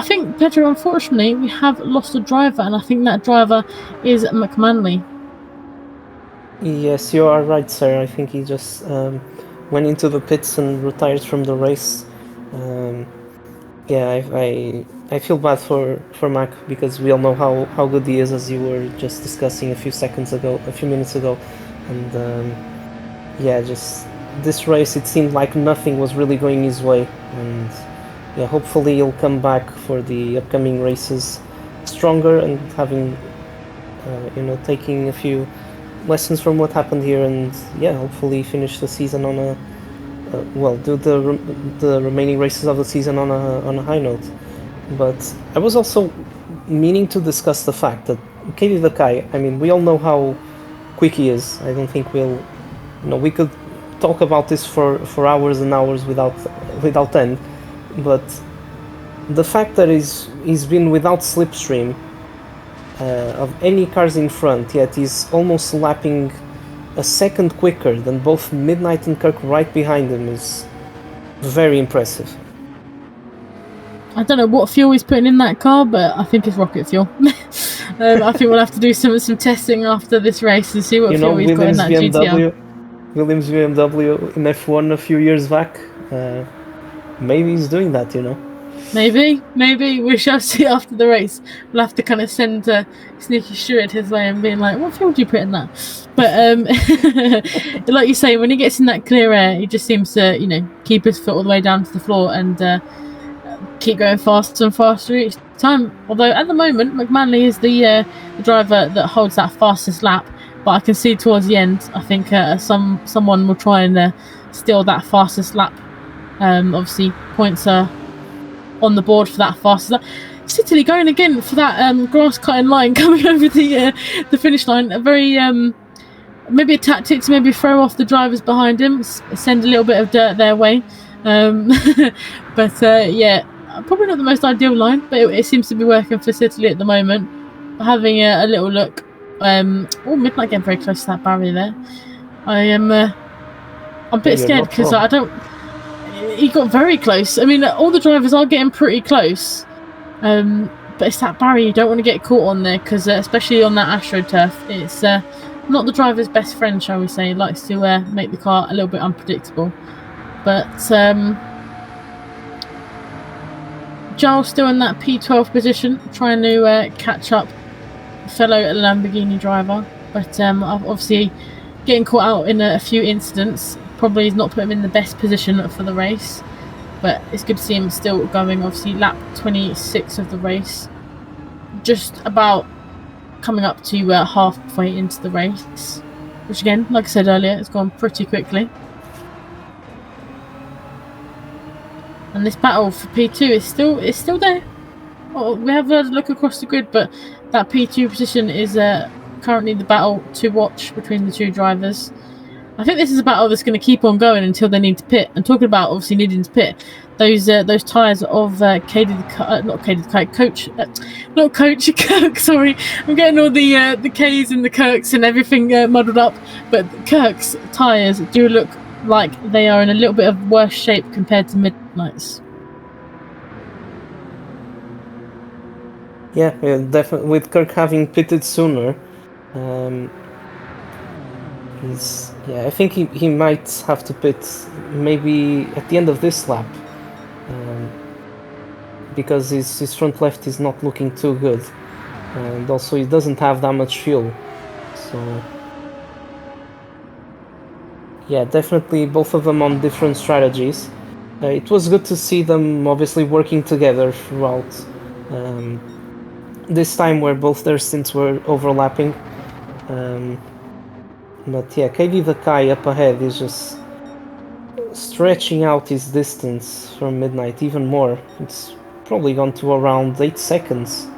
think, Pedro, unfortunately we have lost a driver, and I think that driver is McManley. Yes, you are right, sir. I think he just went into the pits and retired from the race. I feel bad for Mac, because we all know how good he is, as you were just discussing a few minutes ago, and just this race, it seemed like nothing was really going his way, and yeah, hopefully he'll come back for the upcoming races stronger and having taking a few lessons from what happened here, and hopefully finish the season on a do the remaining races of the season on a high note. But I was also meaning to discuss the fact that Katie the Kai, I mean, we all know how quick he is. I don't think we could talk about this for hours and hours without end, but the fact that he's been without slipstream of any cars in front, yet he's almost lapping a second quicker than both Midnight and Kirk right behind him is very impressive. I don't know what fuel he's putting in that car, but I think it's rocket fuel. I think we'll have to do some testing after this race and see what fuel he's got in that GTR. Williams BMW in F1 a few years back. Maybe he's doing that, Maybe we shall see after the race. We'll have to kind of send Sneaky Stewart his way and being like, what fuel do you put in that? But like you say, when he gets in that clear air, he just seems to keep his foot all the way down to the floor and keep going faster and faster each time. Although at the moment McManley is the driver that holds that fastest lap, but I can see towards the end I think someone will try and steal that fastest lap. Obviously points are on the board for that fastest lap. It's Italy going again for that grass cutting line coming over the finish line. A very maybe a tactic to maybe throw off the drivers behind him, send a little bit of dirt their way. But yeah, probably not the most ideal line, but it seems to be working for Italy at the moment. Having a little look. Midnight getting very close to that barrier there. I'm a bit scared because I don't. He got very close. I mean, all the drivers are getting pretty close, but it's that barrier you don't want to get caught on there because, especially on that AstroTurf, it's not the driver's best friend, shall we say. It likes to make the car a little bit unpredictable. But Giles still in that P12 position, trying to catch up fellow Lamborghini driver, but obviously getting caught out in a few incidents. Probably has not put him in the best position for the race, but it's good to see him still going. Obviously lap 26 of the race, just about coming up to halfway into the race, which again, like I said earlier, it's gone pretty quickly. And this battle for P2 is still there. Oh, we have a look across the grid, but that P2 position is currently the battle to watch between the two drivers. I think this is a battle that's going to keep on going until they need to pit. And talking about obviously needing to pit, those tyres of Coach Kirk. Sorry, I'm getting all the K's and the Kirks and everything muddled up. But Kirk's tyres do look like they are in a little bit of worse shape compared to Midnight's. Yeah, definitely. With Kirk having pitted sooner, I think he might have to pit maybe at the end of this lap, because his front left is not looking too good, and also he doesn't have that much fuel. So yeah, definitely both of them on different strategies. It was good to see them obviously working together throughout this time where both their stints were overlapping. But yeah, KD the Kai up ahead is just stretching out his distance from Midnight even more. It's probably gone to around 8 seconds.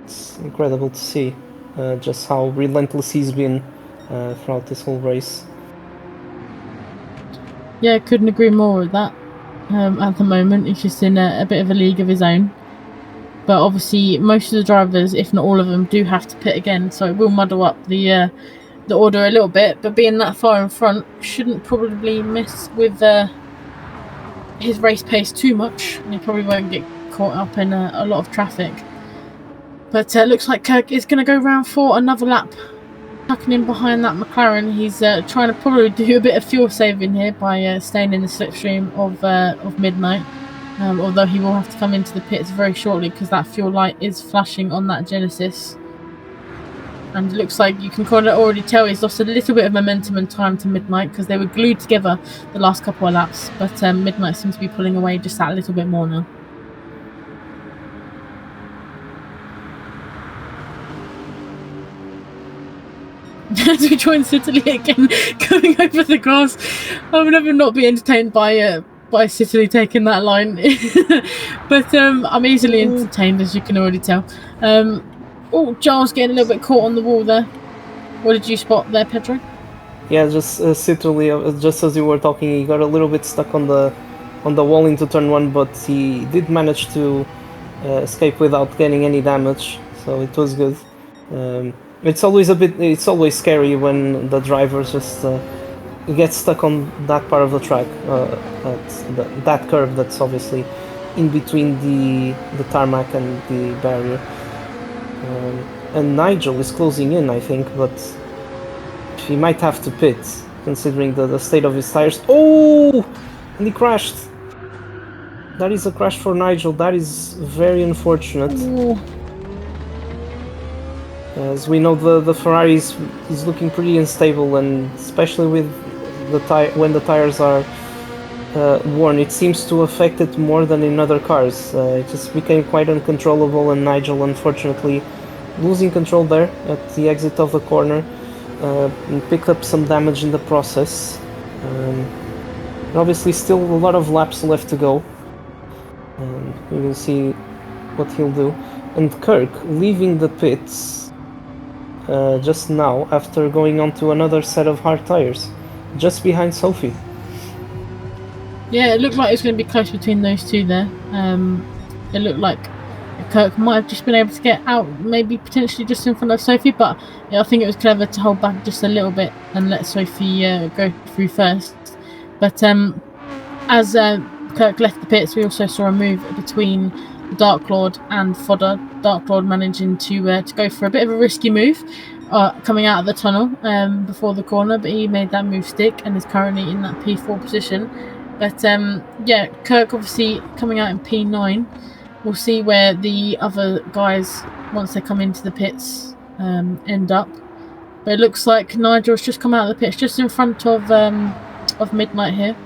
It's incredible to see just how relentless he's been throughout this whole race. Yeah, couldn't agree more with that. At the moment, he's just in a bit of a league of his own. But obviously, most of the drivers, if not all of them, do have to pit again, so it will muddle up the order a little bit. But being that far in front shouldn't probably mess with his race pace too much, and he probably won't get caught up in a lot of traffic. But it looks like Kirk is going to go round 4, another lap, tucking in behind that McLaren. He's trying to probably do a bit of fuel saving here by staying in the slipstream of Midnight. Although he will have to come into the pits very shortly because that fuel light is flashing on that Genesis. And it looks like you can kind of already tell he's lost a little bit of momentum and time to Midnight because they were glued together the last couple of laps. But Midnight seems to be pulling away just that little bit more now. As we join Italy again, going over the grass. I would never not be entertained by Italy taking that line. But I'm easily entertained, as you can already tell. Giles getting a little bit caught on the wall there. What did you spot there, Pedro? Yeah, just literally, just as you were talking, he got a little bit stuck on the wall into turn 1, but he did manage to escape without getting any damage, so it was good. It's always scary when the drivers just get stuck on that part of the track, at that curve that's obviously in between the tarmac and the barrier. And Nigel is closing in, I think, but he might have to pit, considering the state of his tires. Oh! And he crashed! That is a crash for Nigel. That is very unfortunate. Ooh. As we know, the Ferrari is looking pretty unstable, and especially with when the tires are worn, it seems to affect it more than in other cars. It just became quite uncontrollable, and Nigel, unfortunately, losing control there at the exit of the corner, and picked up some damage in the process. Obviously, still a lot of laps left to go. We will see what he'll do. And Kirk leaving the pits just now after going on to another set of hard tires, just behind Sophie. Yeah, it looked like it was going to be close between those two there. It looked like Kirk might have just been able to get out, maybe potentially just in front of Sophie, but yeah, I think it was clever to hold back just a little bit and let Sophie go through first. But as Kirk left the pits, we also saw a move between Dark Lord and Fodder. Dark Lord managing to go for a bit of a risky move coming out of the tunnel before the corner, but he made that move stick and is currently in that P4 position. But yeah, Kirk obviously coming out in P9. We'll see where the other guys, once they come into the pits, end up. But it looks like Nigel's just come out of the pits, just in front of Midnight here.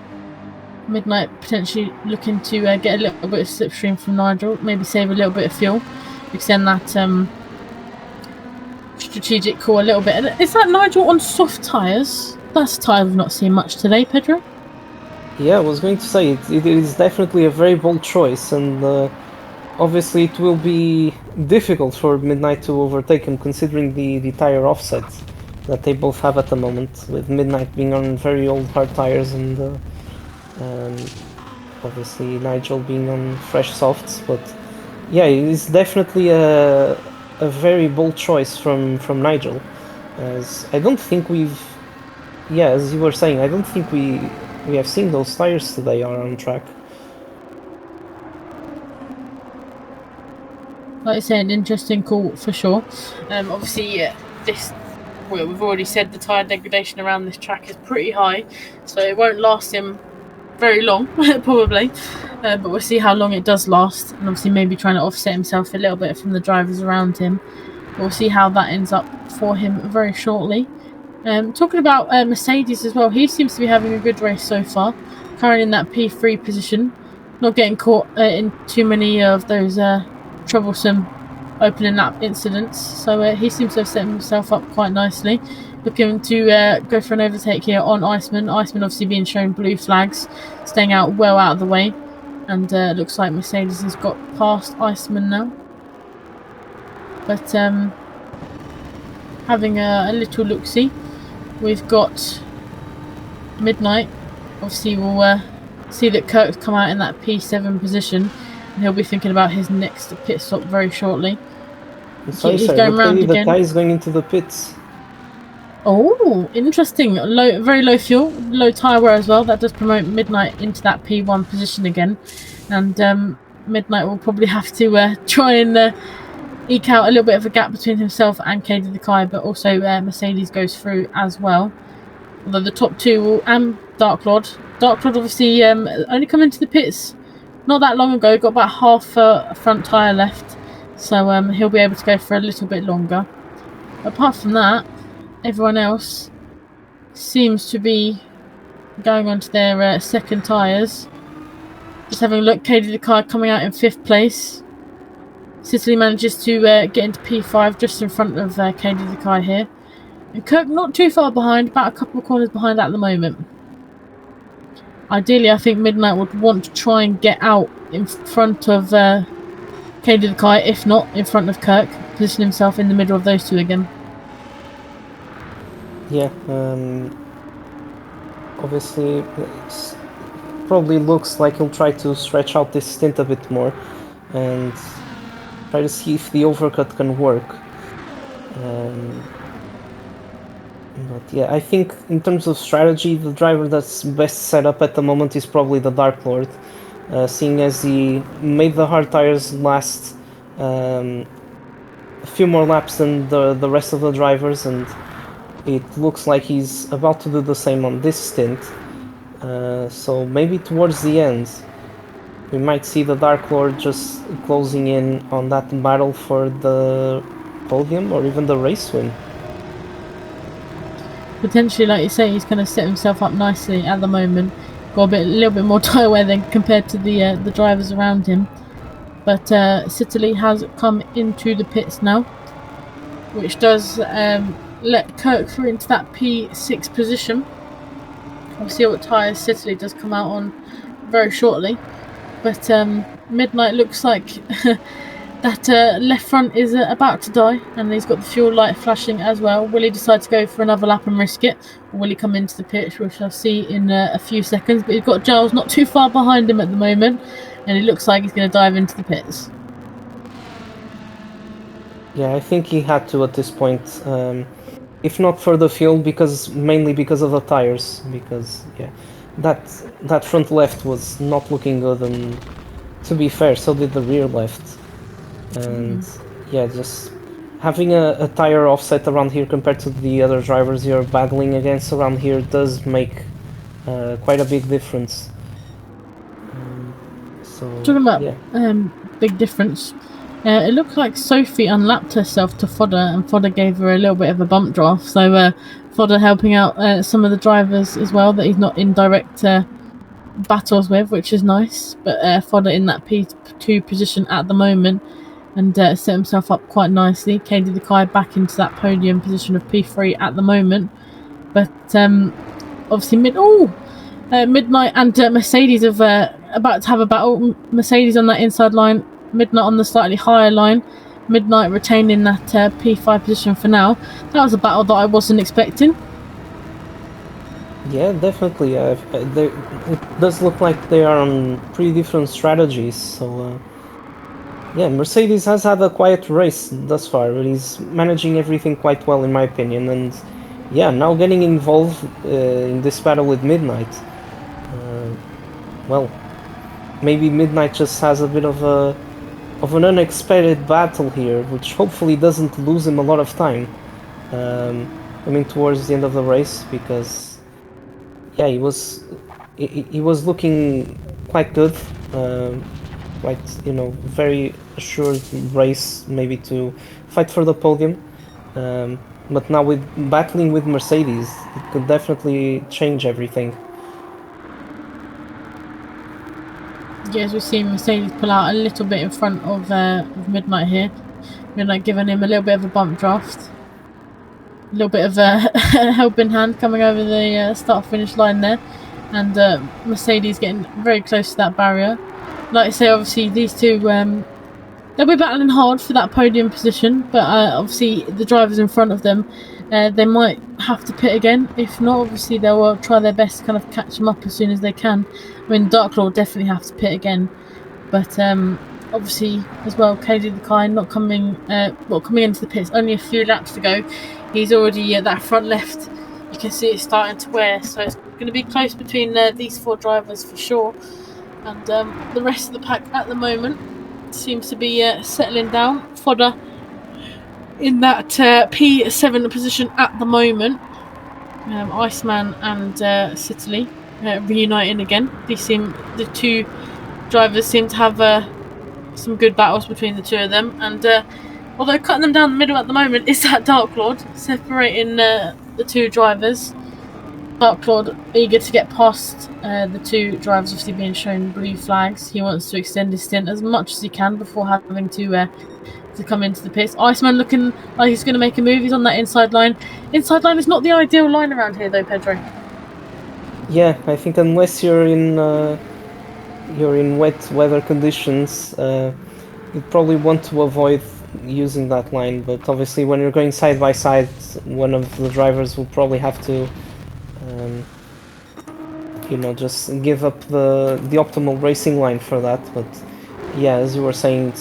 Midnight potentially looking to get a little bit of slipstream from Nigel, maybe save a little bit of fuel, extend that strategic call a little bit. And is that Nigel on soft tyres? That's a tyre we've not seen much today, Pedro. Yeah, I was going to say, it is definitely a very bold choice, and obviously it will be difficult for Midnight to overtake him, considering the tyre offset that they both have at the moment, with Midnight being on very old hard tyres and obviously Nigel being on fresh softs. But yeah, it is definitely a very bold choice from Nigel, as I don't think as you were saying, I don't think we have seen those tires today are on track. Like I said, an interesting call for sure. Obviously, we've already said the tyre degradation around this track is pretty high, so it won't last him very long, probably. But we'll see how long it does last, and obviously maybe trying to offset himself a little bit from the drivers around him. We'll see how that ends up for him very shortly. Talking about Mercedes as well, he seems to be having a good race so far, currently in that P3 position, not getting caught in too many of those troublesome opening lap incidents, so he seems to have set himself up quite nicely, looking to go for an overtake here on Iceman. Iceman obviously being shown blue flags, staying out well out of the way, and looks like Mercedes has got past Iceman now. But having a little look-see, we've got Midnight. Obviously we'll see that Kirk's come out in that P7 position, and he'll be thinking about his next pit stop very shortly. He's going round again. The guy is going into the pits. Oh, interesting. Very low fuel, low tyre wear as well. That does promote Midnight into that P1 position again. And Midnight will probably have to try and eke out a little bit of a gap between himself and Katie the Kai, but also Mercedes goes through as well. Although the top two will, and Dark Lord. Dark Lord obviously only come into the pits not that long ago, got about half a front tyre left, so he'll be able to go for a little bit longer. Apart from that, everyone else seems to be going on to their second tyres. Just having a look, Katie the Kai coming out in 5th place. Sicily manages to get into P5 just in front of Katie the Kai here. And Kirk not too far behind, about a couple of corners behind at the moment. Ideally, I think Midnight would want to try and get out in front of Katie the Kai, if not in front of Kirk, position himself in the middle of those two again. Yeah, obviously, probably looks like he'll try to stretch out this stint a bit more and try to see if the overcut can work. But yeah, I think in terms of strategy, the driver that's best set up at the moment is probably the Dark Lord, seeing as he made the hard tires last a few more laps than the rest of the drivers, and it looks like he's about to do the same on this stint. So maybe towards the end, we might see the Dark Lord just closing in on that battle for the podium or even the race win. Potentially, like you say, he's kind of set himself up nicely at the moment. Got a little bit more tyre wear than compared to the drivers around him. But Sitterly has come into the pits now, which does let Kirk through into that P6 position. We'll see what tyres Sitterly does come out on very shortly. But Midnight looks like that left front is about to die, and he's got the fuel light flashing as well. Will he decide to go for another lap and risk it, or will he come into the pit? We shall see in a few seconds. But he's got Giles not too far behind him at the moment, and it looks like he's going to dive into the pits. Yeah, I think he had to at this point. If not for the fuel, mainly because of the tires. Because yeah, that front left was not looking good, and to be fair, so did the rear left. And yeah, just having a tire offset around here compared to the other drivers you're battling against around here does make quite a big difference. So Talking about yeah. big difference. It looked like Sophie unlapped herself to Fodder, and Fodder gave her a little bit of a bump draft. So Fodder helping out some of the drivers as well that he's not in direct battles with, which is nice. But Fodder in that P2 position at the moment, and set himself up quite nicely. Katie the Kai back into that podium position of P3 at the moment. But obviously Midnight and Mercedes have about to have a battle. Mercedes on that inside line, Midnight on the slightly higher line. Midnight retaining that P5 position for now. That was a battle that I wasn't expecting. Yeah, definitely. It does look like they are on pretty different strategies. So yeah, Mercedes has had a quiet race thus far, but he's managing everything quite well in my opinion. And yeah, now getting involved in this battle with Midnight. Well, maybe Midnight just has a bit of an unexpected battle here, which hopefully doesn't lose him a lot of time. I mean, towards the end of the race, because yeah, he was looking quite good, quite very assured race, maybe to fight for the podium. But now with battling with Mercedes, it could definitely change everything. Yeah, as we've seen Mercedes pull out a little bit in front of Midnight here. Midnight giving him a little bit of a bump draft. A little bit of a helping hand coming over the start-finish line there. And Mercedes getting very close to that barrier. Like I say, obviously these two, they'll be battling hard for that podium position. But obviously the drivers in front of them, they might have to pit again. If not, obviously they'll try their best to kind of catch them up as soon as they can. I mean, Dark Lord definitely have to pit again. But obviously as well, KD the Kai not coming into the pits, only a few laps to go. He's already that front left, you can see it's starting to wear, so it's going to be close between these four drivers for sure. And the rest of the pack at the moment seems to be settling down. Fodder in that P7 position at the moment. Iceman and Sitterly reuniting again. The two drivers seem to have some good battles between the two of them, and although cutting them down the middle at the moment is that Dark Lord separating the two drivers. Dark Lord eager to get past the two drivers, obviously being shown blue flags. He wants to extend his stint as much as he can before having to come into the pits. Iceman looking like he's going to make a move. He's on that inside line. Inside line is not the ideal line around here though, Pedro. Yeah, I think unless you're in wet weather conditions, you probably want to avoid using that line, but obviously when you're going side by side, one of the drivers will probably have to, you know, just give up the optimal racing line for that. But yeah, as you were saying,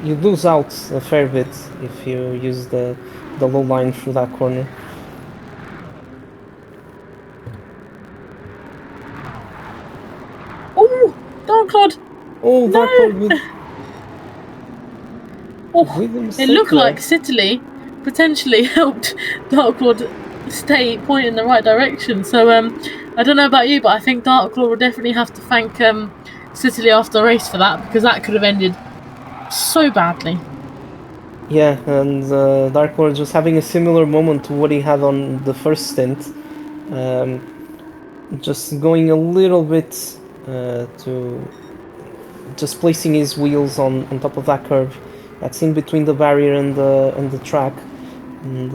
you lose out a fair bit if you use the low line through that corner. Oh, Dark Lord! Oh, No! Dark Lord with Oh, a it mistake looked there. like Citily potentially helped Dark Lord stay pointing in the right direction. So I don't know about you, but I think Dark Lord will definitely have to thank Citily after the race for that, because that could have ended so badly. Yeah, and Dark Lord just having a similar moment to what he had on the first stint. Just going a little bit to just placing his wheels on top of that curb that's in between the barrier and the track, and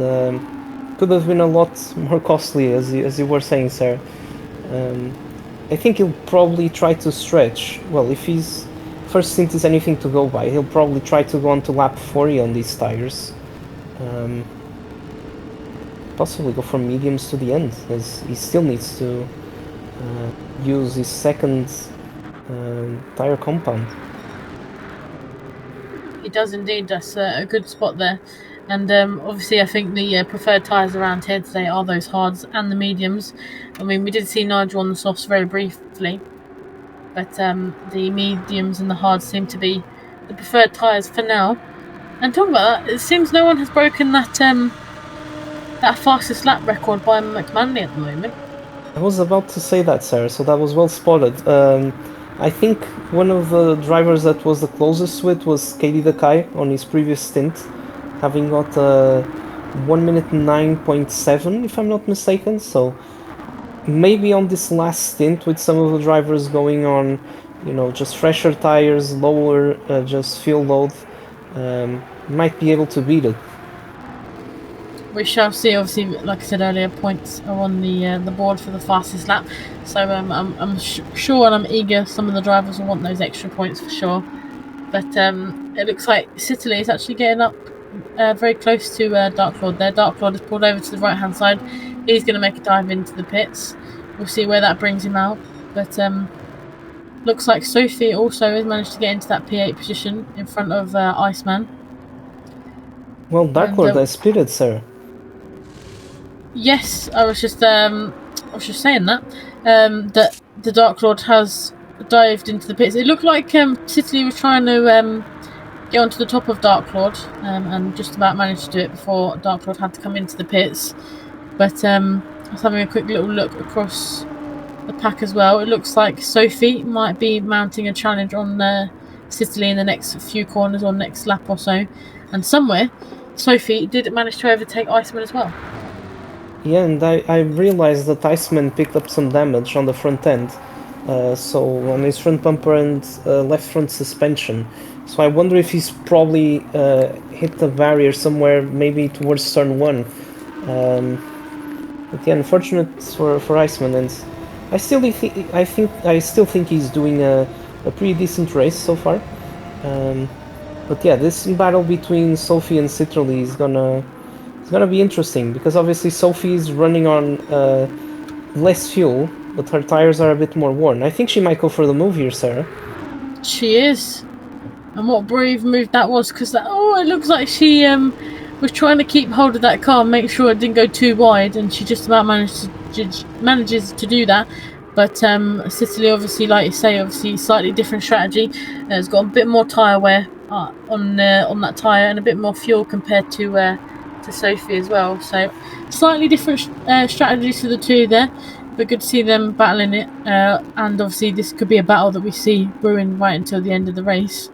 could have been a lot more costly, as you were saying, sir. I think he'll probably try to stretch. Well, if his first stint is anything to go by, he'll probably try to go on to lap 40 on these tires. Possibly go from mediums to the end, as he still needs to use his second tire compound. He does indeed. That's a good spot there. And obviously I think the preferred tyres around here today are those hards and the mediums. I mean, we did see Nigel on the softs very briefly, but the mediums and the hards seem to be the preferred tyres for now. And talking about that, it seems no one has broken that that fastest lap record by McManley at the moment. I was about to say that, Sarah, so that was well spotted. I think one of the drivers that was the closest to it was Katie Dakai on his previous stint, having got 1 minute 9.7, if I'm not mistaken. So maybe on this last stint, with some of the drivers going on, you know, just fresher tires, lower just fuel load, might be able to beat it. We shall see. Obviously, like I said earlier, points are on the board for the fastest lap. So I'm sure and I'm eager. Some of the drivers will want those extra points for sure. But it looks like Citily is actually getting up very close to Dark Lord there. Dark Lord has pulled over to the right hand side. He's going to make a dive into the pits. We'll see where that brings him out. But looks like Sophie also has managed to get into that P8 position in front of Iceman. Well, Dark Lord has pitted, sir. Yes, I was just saying that that the Dark Lord has dived into the pits. It looked like Citily was trying to get onto the top of Dark Lord and just about managed to do it before Dark Lord had to come into the pits. But I was having a quick little look across the pack as well. It looks like Sophie might be mounting a challenge on Citily in the next few corners or next lap or so. And somewhere, Sophie did manage to overtake Iceman as well. Yeah, and I realized that Iceman picked up some damage on the front end, so on his front bumper and left front suspension. So I wonder if he's probably hit the barrier somewhere, maybe towards turn 1. But yeah, unfortunate for Iceman, and I still think he's doing a pretty decent race so far. But yeah, this battle between Sophie and Citily is gonna be interesting, because obviously Sophie is running on less fuel, but her tires are a bit more worn. I think she might go for the move here, Sarah. She is. And what a brave move that was, because it looks like she was trying to keep hold of that car and make sure it didn't go too wide, and she just about manages to do that. But Citily, obviously, like you say, obviously slightly different strategy. It's got a bit more tyre wear on that tyre and a bit more fuel compared to Sophie as well. So slightly different strategies for the two there, but good to see them battling it. And obviously this could be a battle that we see brewing right until the end of the race.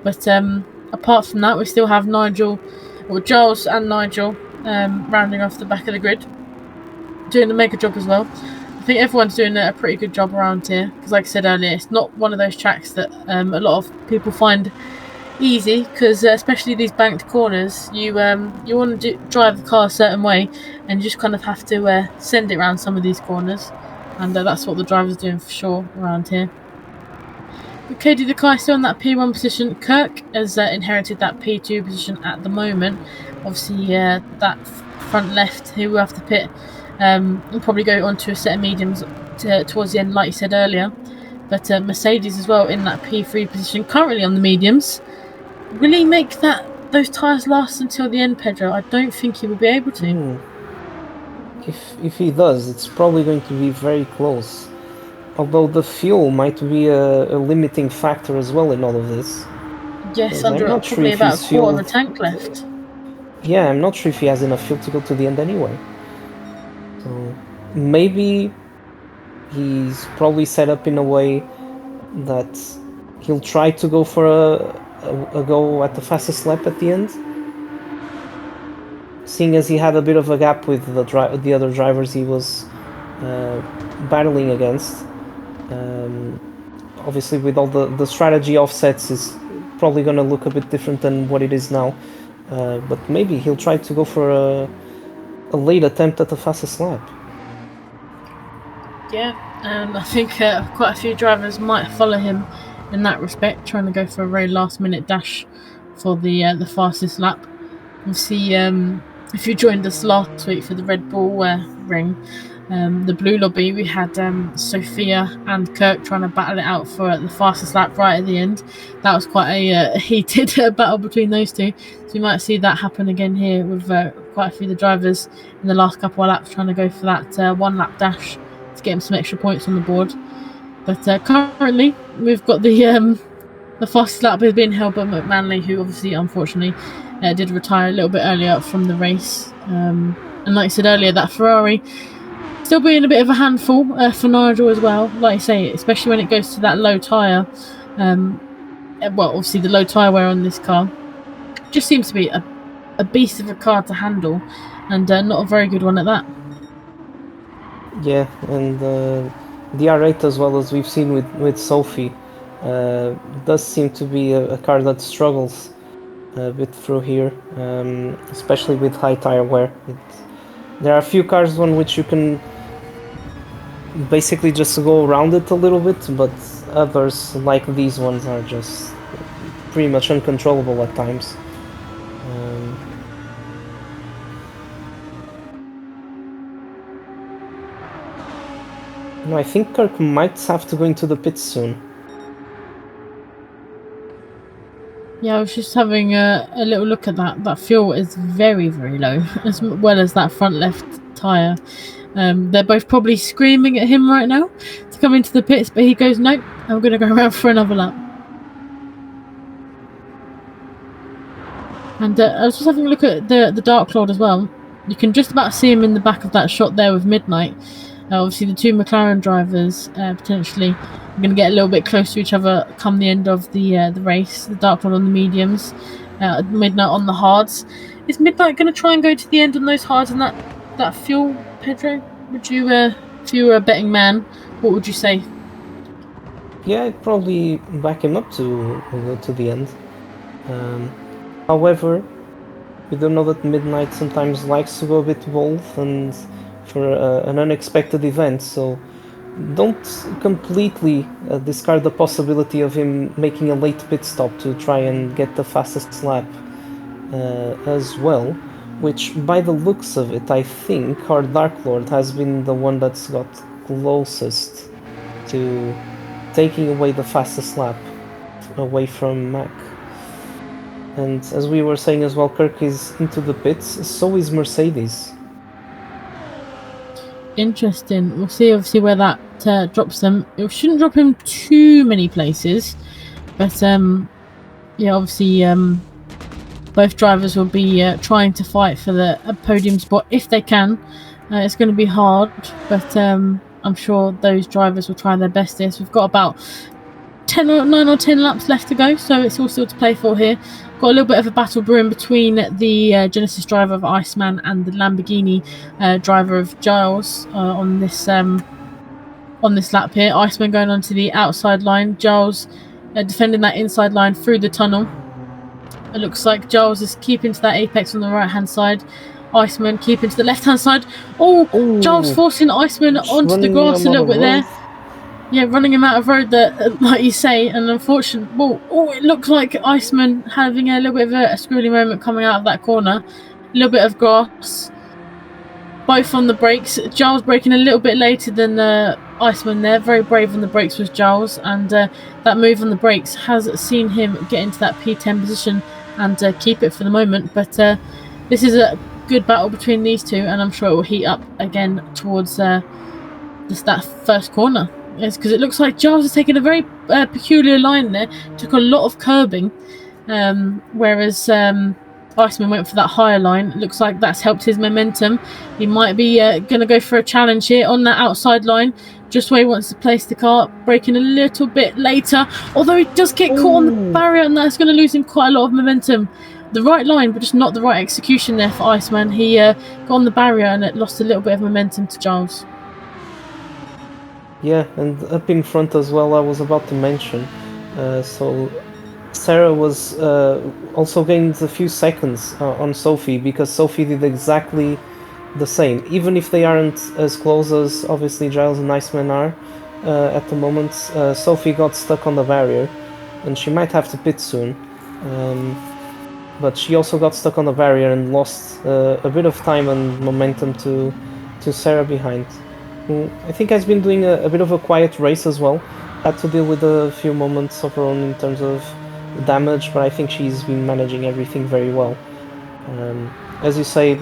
But apart from that, we still have Giles and Nigel rounding off the back of the grid, doing a mega job as well. I think everyone's doing a pretty good job around here, because like I said earlier, it's not one of those tracks that a lot of people find easy, because especially these banked corners, you want to drive the car a certain way, and you just kind of have to send it around some of these corners, and that's what the drivers are doing for sure around here. Cody the Kai still in that P1 position. Kirk has inherited that P2 position at the moment. Obviously, that front left, who will have to pit, will probably go on to a set of mediums towards the end, like you said earlier. But Mercedes as well in that P3 position, currently on the mediums. Will he make those tyres last until the end, Pedro? I don't think he will be able to. If he does, it's probably going to be very close. Although the fuel might be a limiting factor as well in all of this. Yes, under probably about a quarter of a tank left. Yeah, I'm not sure if he has enough fuel to go to the end anyway. So maybe he's probably set up in a way that he'll try to go for a go at the fastest lap at the end. Seeing as he had a bit of a gap with the other drivers he was battling against. Obviously with all the strategy offsets is probably going to look a bit different than what it is now. But maybe he'll try to go for a late attempt at the fastest lap. Yeah, I think quite a few drivers might follow him in that respect, trying to go for a very last-minute dash for the fastest lap. Obviously, if you joined us last week for the Red Bull ring, the blue lobby, we had Sophia and Kirk trying to battle it out for the fastest lap right at the end. That was quite a heated battle between those two. So you might see that happen again here with quite a few of the drivers in the last couple of laps trying to go for that one lap dash to get him some extra points on the board. But currently, we've got the fastest lap is being held by McManley, who obviously, unfortunately, did retire a little bit earlier from the race. And like I said earlier, that Ferrari still being a bit of a handful for Nigel as well. Like I say, especially when it goes to that low tyre. Well, obviously the low tyre wear on this car just seems to be a beast of a car to handle, and not a very good one at that. Yeah, and the R8 as well, as we've seen with Sophie, does seem to be a car that struggles a bit through here, especially with high tire wear. There are a few cars on which you can basically just go around it a little bit, but others, like these ones, are just pretty much uncontrollable at times. No, I think Kirk might have to go into the pits soon. Yeah, I was just having a little look at that. That fuel is very, very low, as well as that front left tyre. They're both probably screaming at him right now to come into the pits, but he goes, nope, I'm going to go around for another lap. And I was just having a look at the Dark Lord as well. You can just about see him in the back of that shot there with Midnight. Obviously, the two McLaren drivers potentially are going to get a little bit close to each other come the end of the race. The Dark Lord on the mediums, Midnight on the hards. Is Midnight going to try and go to the end on those hards and that fuel, Pedro? Would you, if you were a betting man, what would you say? Yeah, I'd probably back him up to the end. However, we do know that Midnight sometimes likes to go a bit bold and for an unexpected event, so don't completely discard the possibility of him making a late pit stop to try and get the fastest lap as well, which by the looks of it, I think our Dark Lord has been the one that's got closest to taking away the fastest lap away from Mac. And as we were saying as well, Kirk is into the pits, so is Mercedes. Interesting. We'll see obviously where that drops them. It shouldn't drop him too many places, but yeah, obviously both drivers will be trying to fight for the podium spot if they can. It's going to be hard, but I'm sure those drivers will try their bestest. We've got about 9 or 10 laps left to go, so it's all still to play for here. Got a little bit of a battle brewing between the Genesis driver of Iceman and the Lamborghini driver of Giles on this lap here. Iceman going onto the outside line, Giles defending that inside line through the tunnel. It looks like Giles is keeping to that apex on the right hand side. Iceman keeping to the left hand side. Oh, Giles forcing Iceman onto the grass a little bit there. Yeah, running him out of road there, like you say, and unfortunately, it looks like Iceman having a little bit of a screwy moment coming out of that corner. A little bit of grass. Both on the brakes. Giles braking a little bit later than Iceman there. Very brave on the brakes was Giles, and that move on the brakes has seen him get into that P10 position and keep it for the moment. But this is a good battle between these two, and I'm sure it will heat up again towards that first corner. Yes, because it looks like Giles has taken a very peculiar line there. Took a lot of curbing, whereas Iceman went for that higher line. It looks like that's helped his momentum. He might be going to go for a challenge here on that outside line, just where he wants to place the car, braking a little bit later. Although he does get caught on the barrier, and that's going to lose him quite a lot of momentum. The right line, but just not the right execution there for Iceman. He got on the barrier, and it lost a little bit of momentum to Giles. Yeah, and up in front as well, I was about to mention. So Sarah was also gained a few seconds on Sophie, because Sophie did exactly the same. Even if they aren't as close as obviously Giles and Iceman are at the moment, Sophie got stuck on the barrier, and she might have to pit soon. But she also got stuck on the barrier and lost a bit of time and momentum to Sarah behind. I think has been doing a bit of a quiet race as well. Had to deal with a few moments of her own in terms of damage, but I think she's been managing everything very well. As you say,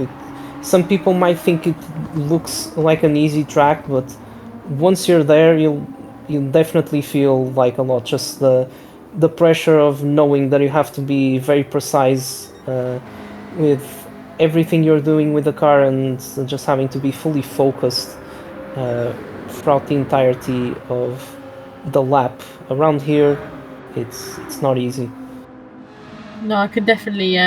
some people might think it looks like an easy track, but once you're there, you'll definitely feel like a lot. Just the pressure of knowing that you have to be very precise with everything you're doing with the car, and just having to be fully focused throughout the entirety of the lap. Around here, it's not easy. No, I could definitely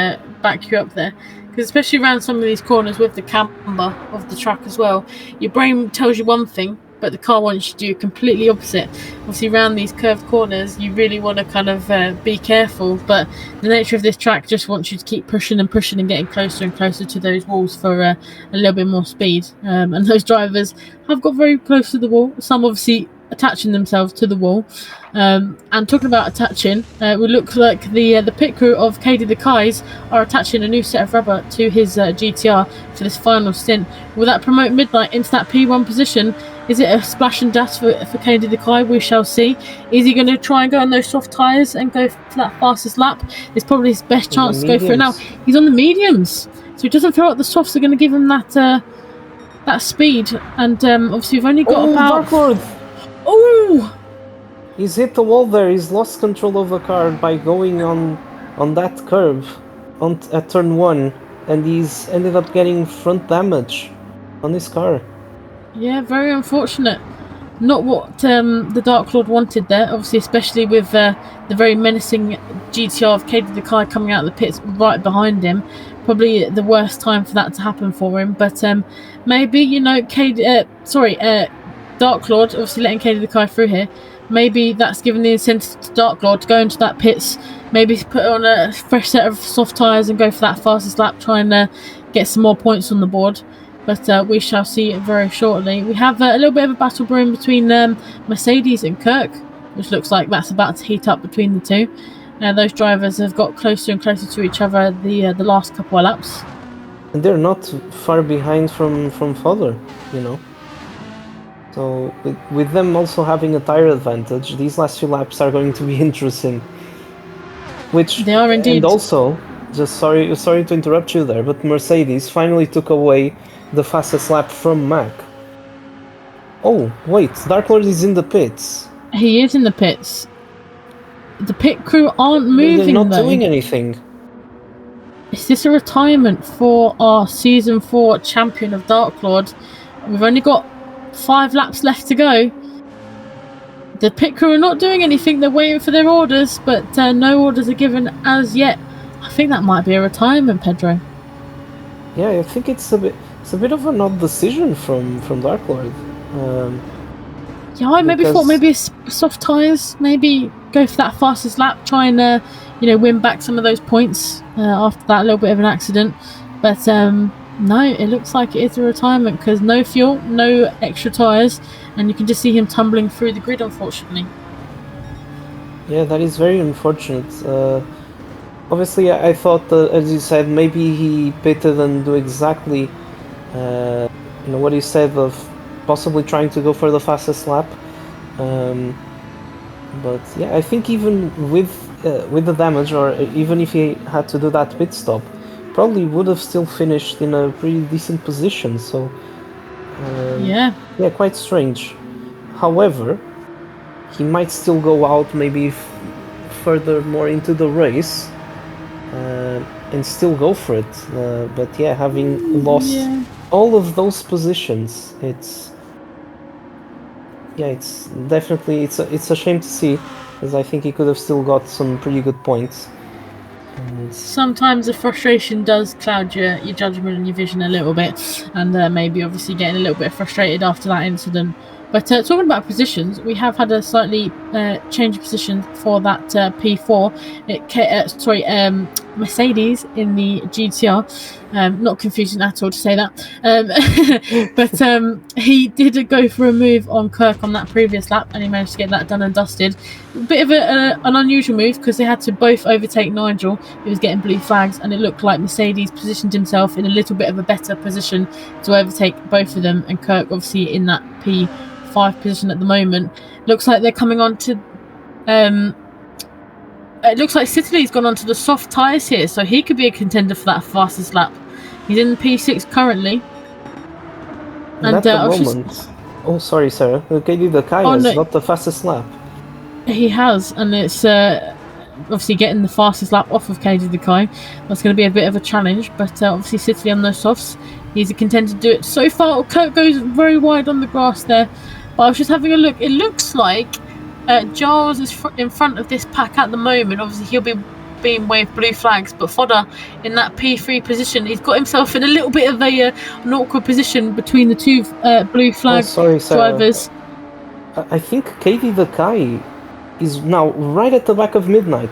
back you up there, because especially around some of these corners with the camber of the track as well, your brain tells you one thing, but the car wants you to do completely opposite. Obviously, around these curved corners, you really want to kind of be careful, but the nature of this track just wants you to keep pushing and pushing and getting closer and closer to those walls for a little bit more speed. And those drivers have got very close to the wall. Some obviously attaching themselves to the wall. And talking about attaching, we look like the pit crew of Katie the Kais are attaching a new set of rubber to his GTR for this final stint. Will that promote Midnight into that P1 position? Is it a splash and dash for Katie the Kai? We shall see. Is he going to try and go on those soft tyres and go for that fastest lap? It's probably his best chance to go for it now. He's on the mediums, so it doesn't feel like the softs are going to give him that speed. And obviously we've only got about... Dark Lord! Oh! He's hit the wall there. He's lost control of the car by going on that curve at turn 1, and he's ended up getting front damage on his car. Yeah, very unfortunate. Not what the Dark Lord wanted there, obviously, especially with the very menacing GTR of Katie the Kai coming out of the pits right behind him. Probably the worst time for that to happen for him. But maybe, you know, Dark Lord, obviously letting Katie the Kai through here. Maybe that's given the incentive to Dark Lord to go into that pits, maybe put on a fresh set of soft tyres and go for that fastest lap, try and get some more points on the board. But we shall see it very shortly. We have a little bit of a battle brewing between Mercedes and Kirk, which looks like that's about to heat up between the two. Those drivers have got closer and closer to each other the last couple of laps. And they're not far behind from further, you know. So with them also having a tyre advantage, these last few laps are going to be interesting. Which they are indeed. And also, just sorry to interrupt you there, but Mercedes finally took away the fastest lap from Mac. Oh, wait, Dark Lord is in the pits. He is in the pits. The pit crew aren't moving, they're not though. doing anything. Is this a retirement for our Season 4 champion of Dark Lord? We've only got 5 laps left to go. The pit crew are not doing anything. They're waiting for their orders, but no orders are given as yet. I think that might be a retirement, Pedro. Yeah, I think it's a bit of an odd decision from Dark Lord. Yeah, I maybe thought maybe soft tyres, maybe go for that fastest lap, try and win back some of those points after that little bit of an accident. But No, it looks like it is a retirement because no fuel, no extra tyres, and you can just see him tumbling through the grid, unfortunately. Yeah, that is very unfortunate. Obviously, I thought that, as you said, maybe he pitted and do exactly what he said of possibly trying to go for the fastest lap. But yeah, I think even with the damage, or even if he had to do that pit stop, probably would have still finished in a pretty decent position. So Yeah, quite strange. However, he might still go out maybe further more into the race and still go for it. But yeah, having lost all of those positions, it's definitely it's a shame to see, because I think he could have still got some pretty good points. sometimes the frustration does cloud your judgment and your vision a little bit, and maybe obviously getting a little bit frustrated after that incident. But talking about positions, we have had a slightly change of position for that P4. Mercedes in the GTR. Not confusing at all to say that. But he did go for a move on Kirk on that previous lap, and he managed to get that done and dusted. A bit of an unusual move because they had to both overtake Nigel. He was getting blue flags, and it looked like Mercedes positioned himself in a little bit of a better position to overtake both of them, and Kirk obviously in that P5 position at the moment. Looks like they're coming on to it looks like Sitterly's gone onto the soft tyres here, so he could be a contender for that fastest lap. He's in P6 currently. And at the moment... Oh, sorry, Sarah. KD the Kai has got the fastest lap. He has, and it's obviously getting the fastest lap off of KD the Kai. That's going to be a bit of a challenge, but obviously Sitterly on those softs, he's a contender to do it. So far, Kurt goes very wide on the grass there, but I was just having a look. It looks like Giles is in front of this pack at the moment. Obviously, he'll be being waved blue flags, but Fodder in that P3 position, he's got himself in a little bit of an awkward position between the two blue flag drivers. I think KD the Kai is now right at the back of Midnight.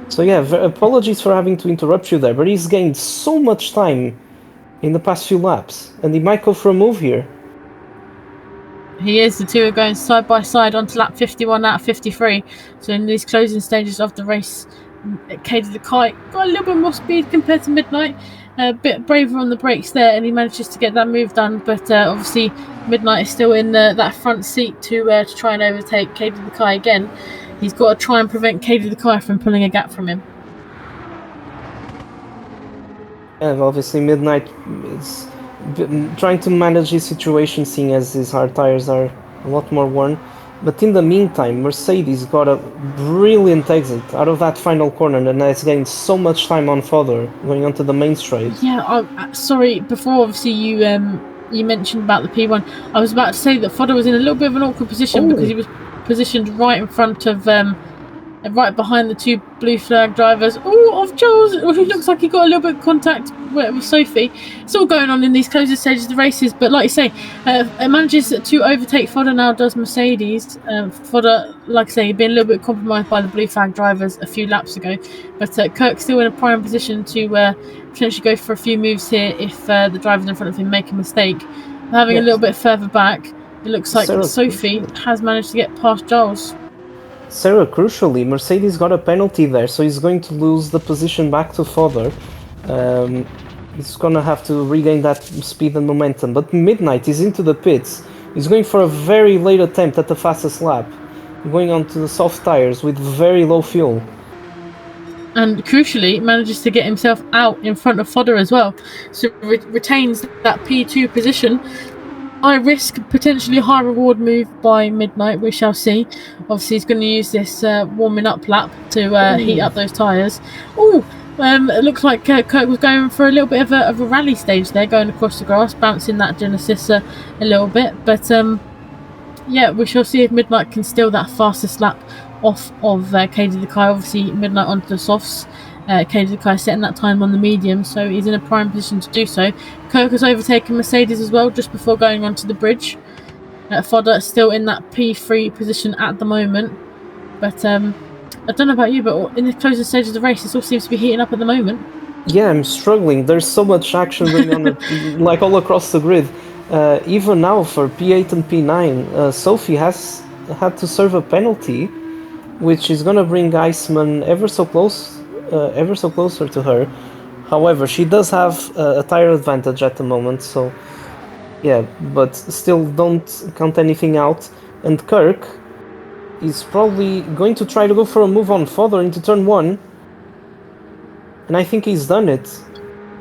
So yeah, apologies for having to interrupt you there, but he's gained so much time in the past few laps, and he might go for a move here. He is. The two are going side by side onto lap 51 out of 53. So in these closing stages of the race, KD the Kai got a little bit more speed compared to Midnight. A bit braver on the brakes there, and he manages to get that move done. But obviously, Midnight is still in that front seat to try and overtake KD the Kai again. He's got to try and prevent KD the Kai from pulling a gap from him. And obviously, Midnight is trying to manage his situation, seeing as his hard tires are a lot more worn. But in the meantime, Mercedes got a brilliant exit out of that final corner, and has gained so much time on Fodder going onto the main straight. Yeah, sorry, before obviously you mentioned about the P1, I was about to say that Fodder was in a little bit of an awkward position because he was positioned right in front of right behind the two blue flag drivers. Of Giles, who looks like he got a little bit of contact with Sophie. It's all going on in these closing stages of the races, but like you say, it manages to overtake Fodder now, does Mercedes. Fodder, like I say, been a little bit compromised by the blue flag drivers a few laps ago, but Kirk's still in a prime position to potentially go for a few moves here if the drivers in front of him make a mistake. Having a little bit further back, it looks like Sophie has managed to get past Giles. Sarah, crucially, Mercedes got a penalty there, so he's going to lose the position back to Fodder. He's going to have to regain that speed and momentum. But Midnight is into the pits. He's going for a very late attempt at the fastest lap, going onto the soft tires with very low fuel. And crucially, manages to get himself out in front of Fodder as well. So retains that P2 position. High risk, potentially high reward move by Midnight, we shall see. Obviously, he's going to use this warming up lap to heat up those tyres. It looks like Kirk was going for a little bit of a rally stage there, going across the grass, bouncing that Genesis a little bit. But yeah, we shall see if Midnight can steal that fastest lap off of KD the Kai. Obviously, Midnight onto the softs. KD the Kai setting that time on the medium, so he's in a prime position to do so. Kirk has overtaken Mercedes as well just before going onto the bridge. Fodder still in that P3 position at the moment. But I don't know about you, but in the closing stages of the race, this all seems to be heating up at the moment. Yeah, I'm struggling. There's so much action going on, like all across the grid. Even now for P8 and P9, Sophie has had to serve a penalty, which is gonna bring Iceman ever so closer to her. However, she does have a tire advantage at the moment, so yeah, but still don't count anything out. And Kirk is probably going to try to go for a move on further into turn 1. And I think he's done it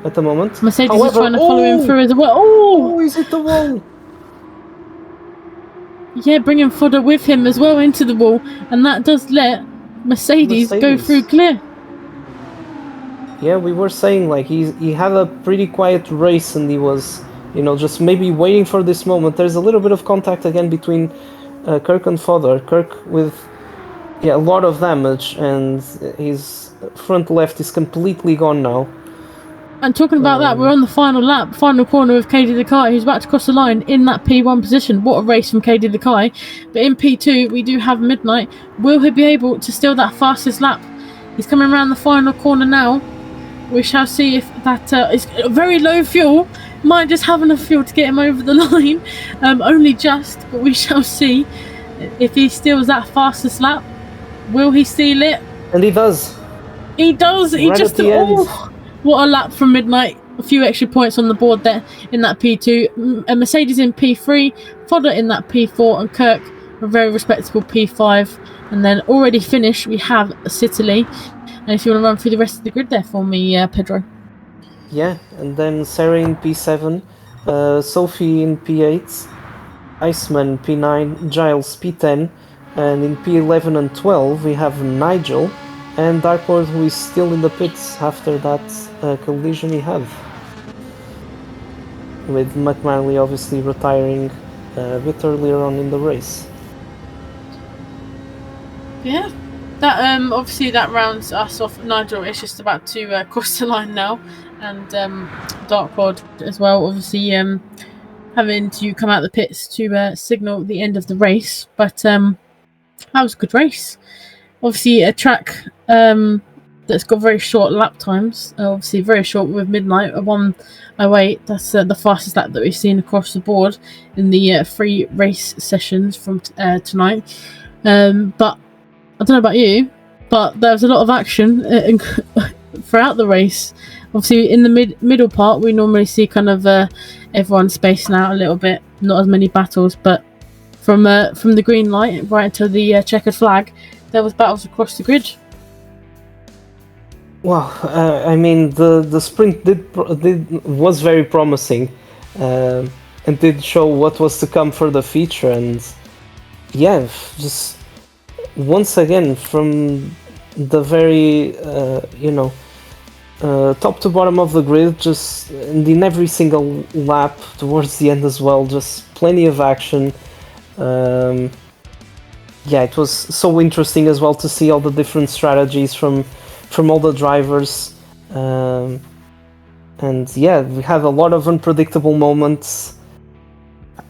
at the moment. Mercedes is trying to follow him through as well. Oh! He's hit the wall! Yeah, bringing fodder with him as well into the wall, and that does let Mercedes go through clear. Yeah, we were saying like he had a pretty quiet race, and he was, just maybe waiting for this moment. There's a little bit of contact again between Kirk and Fodder. Kirk with a lot of damage, and his front left is completely gone now. And talking about that, we're on the final lap, final corner of KD the Kai, who's about to cross the line in that P1 position. What a race from KD the Kai. But in P2, we do have Midnight. Will he be able to steal that fastest lap? He's coming around the final corner now. We shall see if that is very low fuel. Might just have enough fuel to get him over the line. Only just, but we shall see if he steals that fastest lap. Will he steal it? And he does. He does. He Right just... at the end. What a lap from Midnight. A few extra points on the board there in that P2. A Mercedes in P3, Fodder in that P4, and Kirk a very respectable P5. And then already finished, we have Citily. And if you want to run through the rest of the grid there for me, Pedro. Yeah, and then Sarah in P7, Sophie in P8, Iceman P9, Giles P10, and in P11 and 12 we have Nigel and Dark Lord, who is still in the pits after that collision he had. With Mclaren obviously retiring a bit earlier on in the race. Yeah, that obviously that rounds us off. Nigel is just about to cross the line now, and Dark Lord as well. Obviously, having to come out of the pits to signal the end of the race. But that was a good race. Obviously, a track that's got very short lap times. Obviously, very short with Midnight, a 1:08. That's the fastest lap that we've seen across the board in the 3 race sessions from tonight. But I don't know about you, but there was a lot of action throughout the race. Obviously, in the middle part, we normally see kind of everyone spacing out a little bit, not as many battles. But from the green light right until the checkered flag, there was battles across the grid. Well, I mean, the sprint was very promising, and did show what was to come for the feature. And yeah, just once again from the very top to bottom of the grid, just and in every single lap towards the end as well, just plenty of action. Yeah, it was so interesting as well to see all the different strategies from all the drivers, and yeah, we had a lot of unpredictable moments.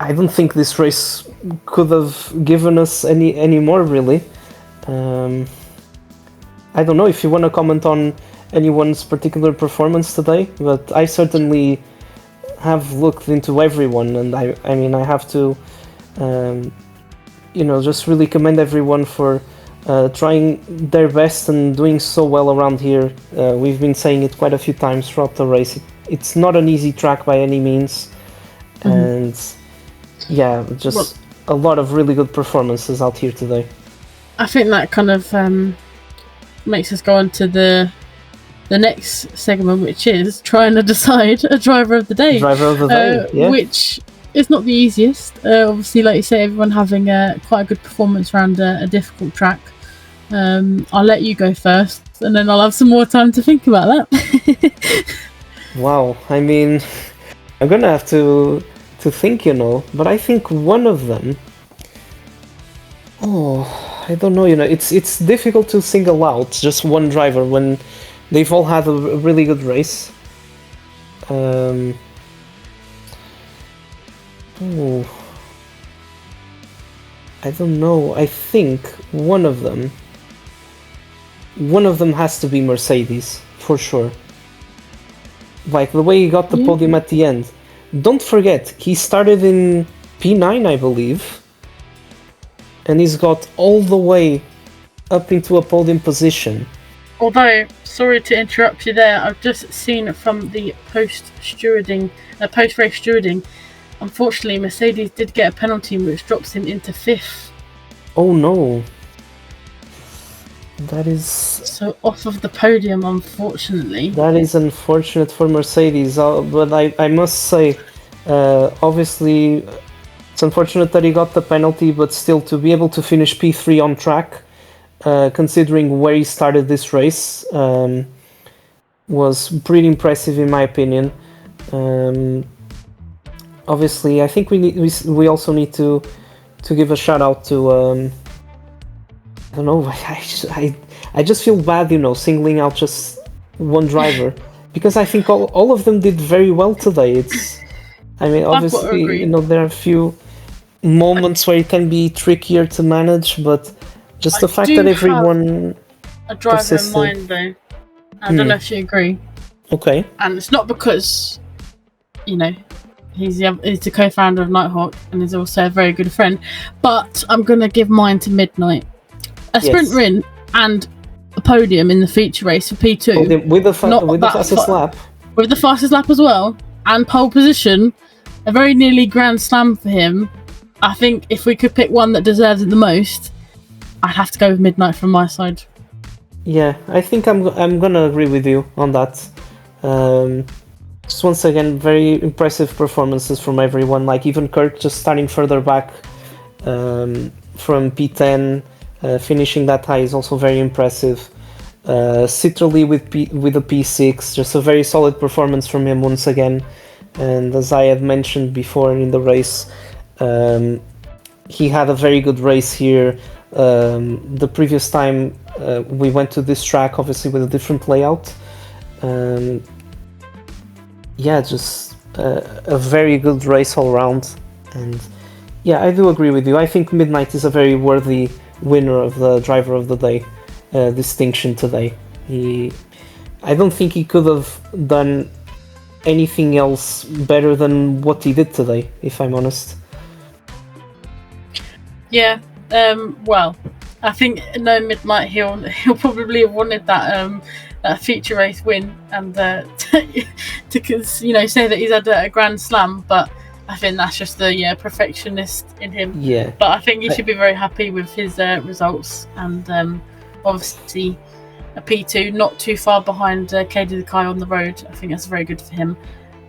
I don't think this race could have given us any more, really. I don't know if you want to comment on anyone's particular performance today, but I certainly have looked into everyone, and I mean I have to just really commend everyone for trying their best and doing so well around here. We've been saying it quite a few times throughout the race. It's not an easy track by any means, and yeah, just a lot of really good performances out here today. I think that kind of makes us go on to the next segment, which is trying to decide a driver of the day. Driver of the day, yeah. Which is not the easiest. Obviously, like you say, everyone having quite a good performance around a difficult track. I'll let you go first, and then I'll have some more time to think about that. Wow, I mean, I'm gonna have to think, but I think one of them... I don't know, it's difficult to single out just one driver when they've all had a really good race. I don't know. I think one of them has to be Mercedes, for sure. Like the way he got the podium at the end. Don't forget, he started in P9, I believe, and he's got all the way up into a podium position. Although, sorry to interrupt you there, I've just seen from the post-race stewarding, unfortunately Mercedes did get a penalty which drops him into 5th. Oh no. That is... So off of the podium, unfortunately. That is unfortunate for Mercedes, but I must say, obviously, it's unfortunate that he got the penalty, but still to be able to finish P3 on track, considering where he started this race, was pretty impressive in my opinion. Obviously, I think we also need to give a shout out to I don't know. I just feel bad, singling out just one driver because I think all of them did very well today. Obviously, there are a few moments where it can be trickier to manage, but just the fact that everyone a driver persisted. in mind, though. I don't know if you agree. Okay. And it's not because, he's the co-founder of Nighthawk and is also a very good friend, but I'm gonna give mine to Midnight. A sprint win and a podium in the feature race for P2 with the fastest lap. With the fastest lap as well, and pole position, a very nearly Grand Slam for him. I think if we could pick one that deserves it the most, I'd have to go with Midnight from my side. Yeah, I think I'm gonna agree with you on that. Just once again, very impressive performances from everyone. Like even Kirk just starting further back from P10. Finishing that high is also very impressive. Citrally with a P6, just a very solid performance from him once again. And as I had mentioned before in the race, he had a very good race here. The previous time we went to this track, obviously with a different layout. Just a very good race all around. And yeah, I do agree with you. I think Midnight is a very worthy winner of the driver of the day distinction today. I don't think he could have done anything else better than what he did today, if I'm honest. Yeah, well, I think Midnight he'll probably have wanted that feature race win and to say that he's had a Grand Slam, but I think that's just the perfectionist in him. Yeah. But I think he should be very happy with his results, and obviously a P2, not too far behind Katie the Kai on the road. I think that's very good for him.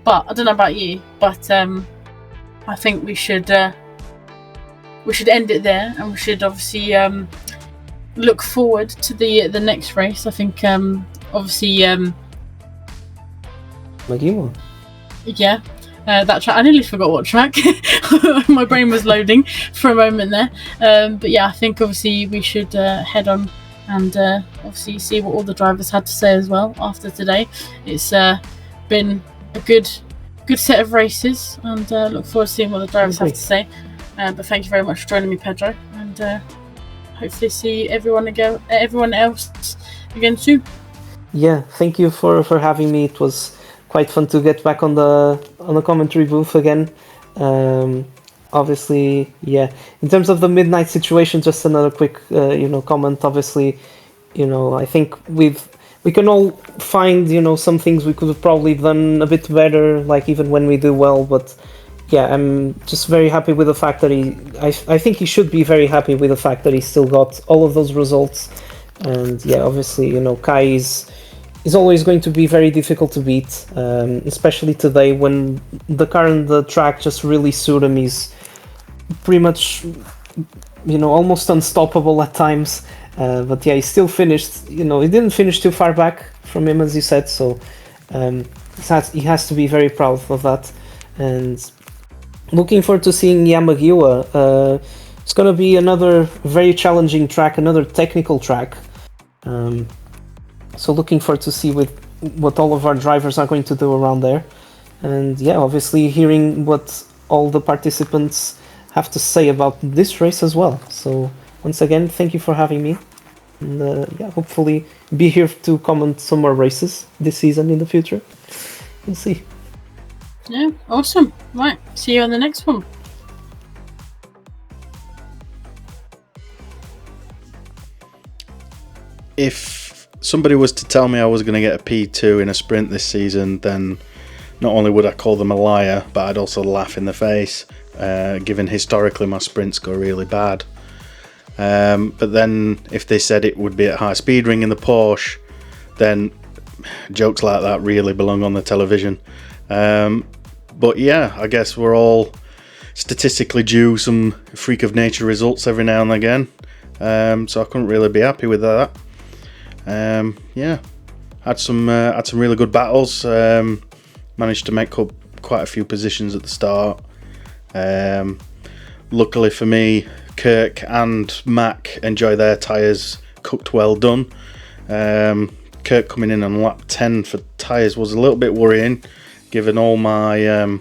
But I don't know about you, but I think we should end it there, and we should obviously look forward to the next race. I think obviously Magima. Yeah. That track, I nearly forgot what track. My brain was loading for a moment there. But yeah, I think obviously we should head on and obviously see what all the drivers had to say as well after today. It's been a good set of races, and look forward to seeing what the drivers have to say. But thank you very much for joining me, Pedro, and hopefully see everyone else again soon. Yeah, thank you for having me. It was quite fun to get back on the commentary booth again. Obviously, yeah. In terms of the Midnight situation, just another quick comment. Obviously, I think we can all find some things we could have probably done a bit better, like even when we do well. But yeah, I'm just very happy with the fact that I think he should be very happy with the fact that he still got all of those results. And yeah, obviously, Kai is always going to be very difficult to beat, especially today when the car and the track just really suit him. He's pretty much, almost unstoppable at times. But yeah, he still finished, he didn't finish too far back from him, as you said, so he has to be very proud of that. And looking forward to seeing Yamagiwa. It's going to be another very challenging track, another technical track. So looking forward to see what all of our drivers are going to do around there. And yeah, obviously hearing what all the participants have to say about this race as well. So once again, thank you for having me. And hopefully be here to comment some more races this season in the future. we'll see. Yeah, awesome. Right, see you on the next one. If somebody was to tell me I was going to get a P2 in a sprint this season, then not only would I call them a liar, but I'd also laugh in the face, given historically my sprints go really bad. But then if they said it would be at high speed ring in the Porsche, then jokes like that really belong on the television. But yeah, I guess we're all statistically due some freak of nature results every now and again. So I couldn't really be happy with that. Yeah, had some really good battles. Managed to make up quite a few positions at the start. Luckily for me, Kirk and Mac enjoy their tyres cooked well done. Kirk coming in on lap 10 for tyres was a little bit worrying, given all my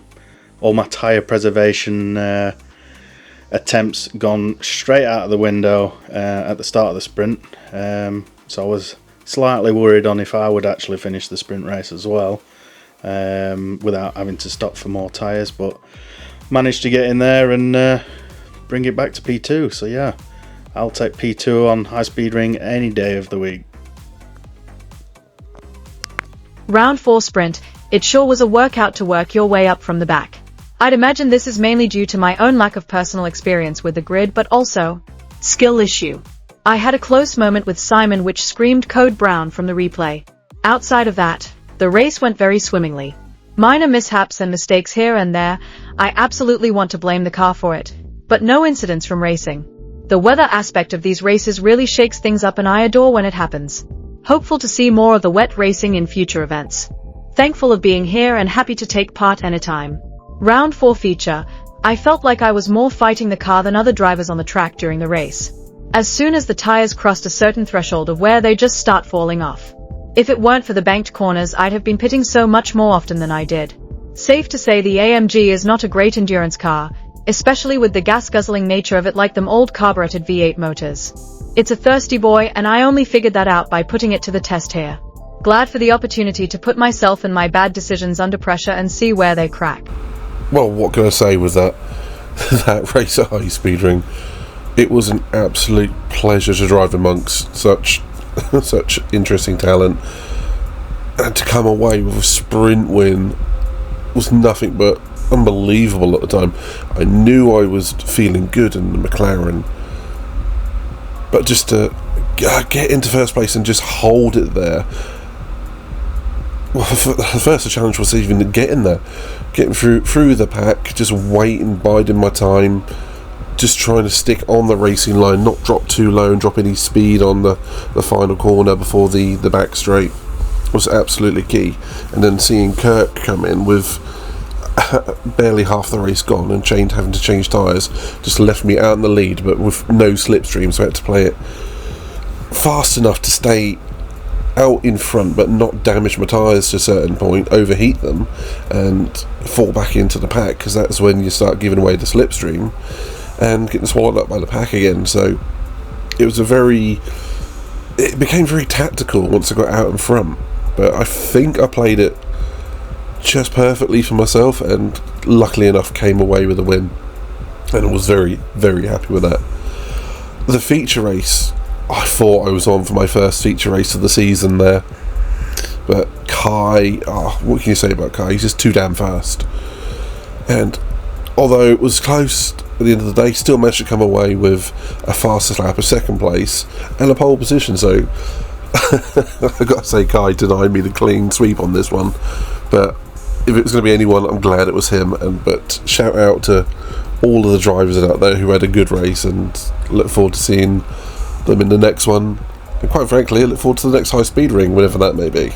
tyre preservation attempts gone straight out of the window at the start of the sprint. So I was slightly worried on if I would actually finish the sprint race as well, without having to stop for more tyres, but managed to get in there and bring it back to P2. So yeah, I'll take P2 on high speed ring any day of the week. Round 4 sprint, it sure was a workout to work your way up from the back. I'd imagine this is mainly due to my own lack of personal experience with the grid, but also skill issue. I had a close moment with Simon which screamed Code Brown from the replay. Outside of that, the race went very swimmingly. Minor mishaps and mistakes here and there, I absolutely want to blame the car for it, but no incidents from racing. The weather aspect of these races really shakes things up and I adore when it happens. Hopeful to see more of the wet racing in future events. Thankful of being here and happy to take part anytime. Round 4 feature, I felt like I was more fighting the car than other drivers on the track during the race. As soon as the tires crossed a certain threshold of where they just start falling off. If it weren't for the banked corners, I'd have been pitting so much more often than I did. Safe to say the AMG is not a great endurance car, especially with the gas-guzzling nature of it, like them old carbureted V8 motors. It's a thirsty boy, and I only figured that out by putting it to the test here. Glad for the opportunity to put myself and my bad decisions under pressure and see where they crack. Well, what can I say with that that race at high speed ring? It was an absolute pleasure to drive amongst such interesting talent, and to come away with a sprint win was nothing but unbelievable at the time. I knew I was feeling good in the Mclaren, but just to get into first place and just hold it there. Well, first the challenge was even getting there, getting through the pack, just waiting, biding my time, just trying to stick on the racing line, not drop too low and drop any speed on the final corner before the back straight was absolutely key. And then seeing Kirk come in with barely half the race gone and having to change tyres just left me out in the lead, but with no slipstream, so I had to play it fast enough to stay out in front but not damage my tyres to a certain point, overheat them and fall back into the pack, because that's when you start giving away the slipstream and getting swallowed up by the pack again. So it became very tactical once I got out in front, but I think I played it just perfectly for myself and luckily enough came away with a win, and I was very, very happy with that. The feature race, I thought I was on for my first feature race of the season there, but Kai, what can you say about Kai? He's just too damn fast, and although it was close at the end of the day, still managed to come away with a fastest lap, a second place and a pole position. So I've got to say, Kai denied me the clean sweep on this one, but if it was going to be anyone, I'm glad it was him. But shout out to all of the drivers out there who had a good race, and look forward to seeing them in the next one, and quite frankly I look forward to the next high speed ring, whenever that may be.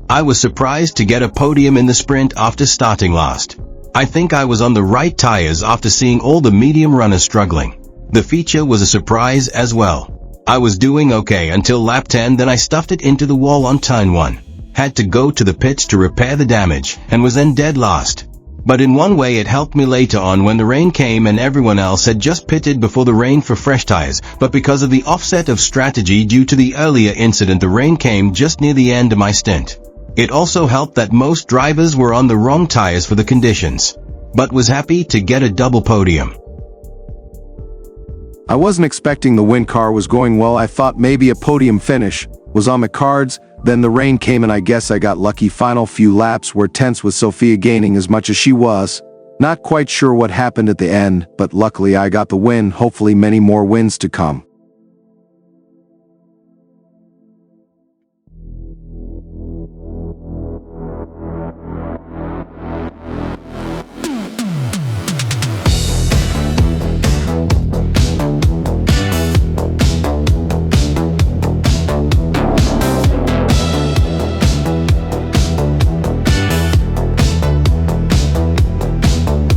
I was surprised to get a podium in the sprint after starting last. I think I was on the right tires after seeing all the medium runners struggling. The feature was a surprise as well. I was doing okay until lap 10, then I stuffed it into the wall on turn 1. Had to go to the pits to repair the damage, and was then dead last. But in one way it helped me later on when the rain came and everyone else had just pitted before the rain for fresh tires, but because of the offset of strategy due to the earlier incident, the rain came just near the end of my stint. It also helped that most drivers were on the wrong tires for the conditions, but was happy to get a double podium. I wasn't expecting the win. Car was going well. I thought maybe a podium finish was on the cards. Then the rain came and I guess I got lucky. Final few laps were tense with Sophia gaining as much as she was. Not quite sure what happened at the end, but luckily I got the win. Hopefully many more wins to come.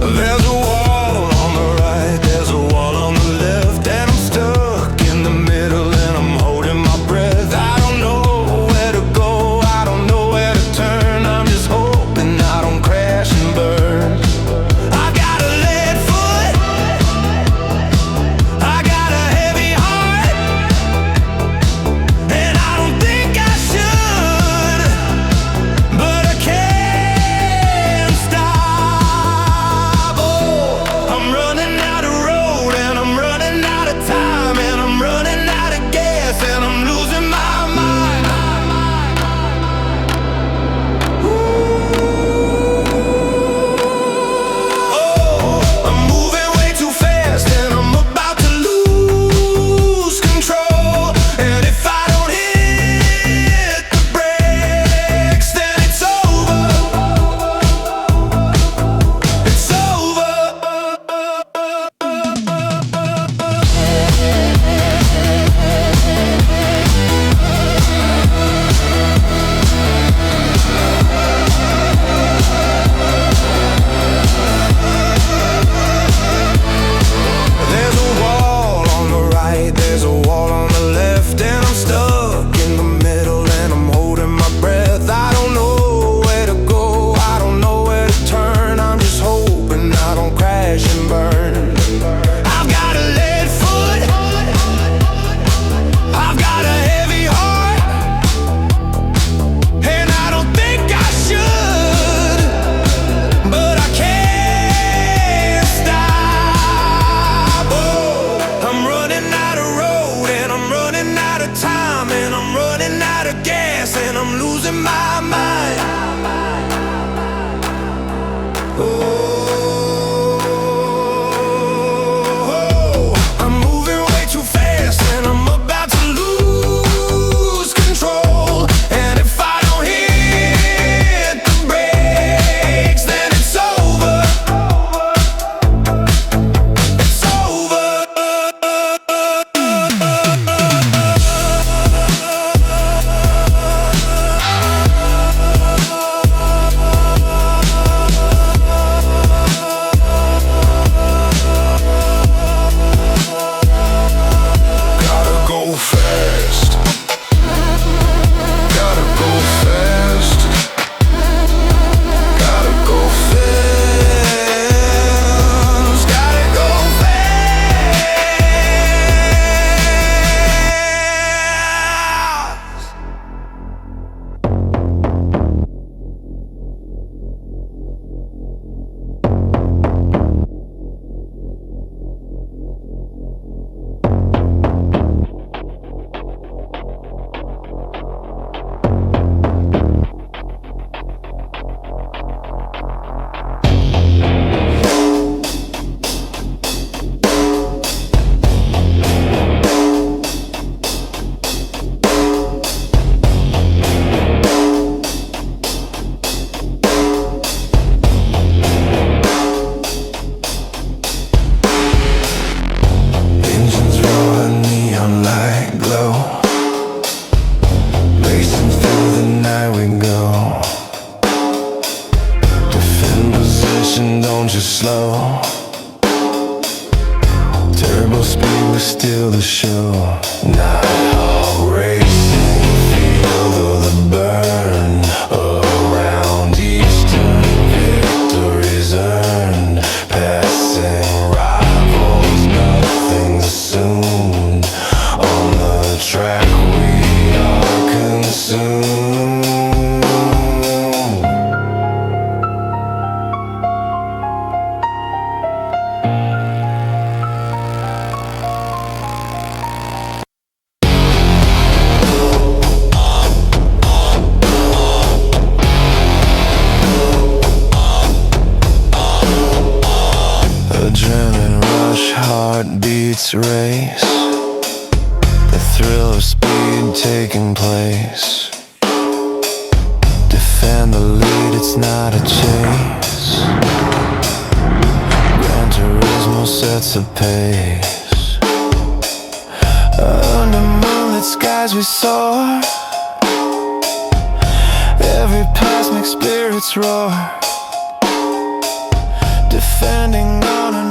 There's a wall on the right, there's a wall on the left, and I'm stuck in the middle and I'm holding my breath. I don't know where to go, I don't know where to turn, I'm just hoping I don't crash and burn. I got a lead foot, I got a heavy heart, and I don't think I should, but I can't stop. Oh, I'm running out of road and I'm running out of time and I'm running out of gas and I'm losing my mind. Oh, I'm moving way too fast and I'm about to lose control. And if I don't hit the brakes, then it's over. It's over. There's a wall on the right, there's a wall on the left, and I'm stuck in the middle and I'm holding my breath. I don't know where to go, I don't know where to turn, I'm just hoping I don't crash and burn. I've got a lead foot, I've got a heavy heart, and I don't think I should, but I can't stop. Oh, I'm running out of road and I'm running out of time and I'm running out of gas and I'm losing my mind. Oh, I'm moving way too fast and I'm about to lose control. And if I don't hit the brakes, then it's over. It's over. Gotta go fast. Gotta go fast. Gotta go fast. Gotta go fast. Engines roaring, neon light glow, racing through the night we go. Defend position, don't you slow. Turbo speed, we steal the show. Nighthawk racing, feel the burn around Eastern. Victories earned, passing rivals, nothing assumed. On the track we are consumed. heartbeats race, the thrill of speed taking place. Defend the lead, it's not a chase. Gran Turismo sets the pace. Under moonlit skies we soar, every pass makes spirits roar. Defending on and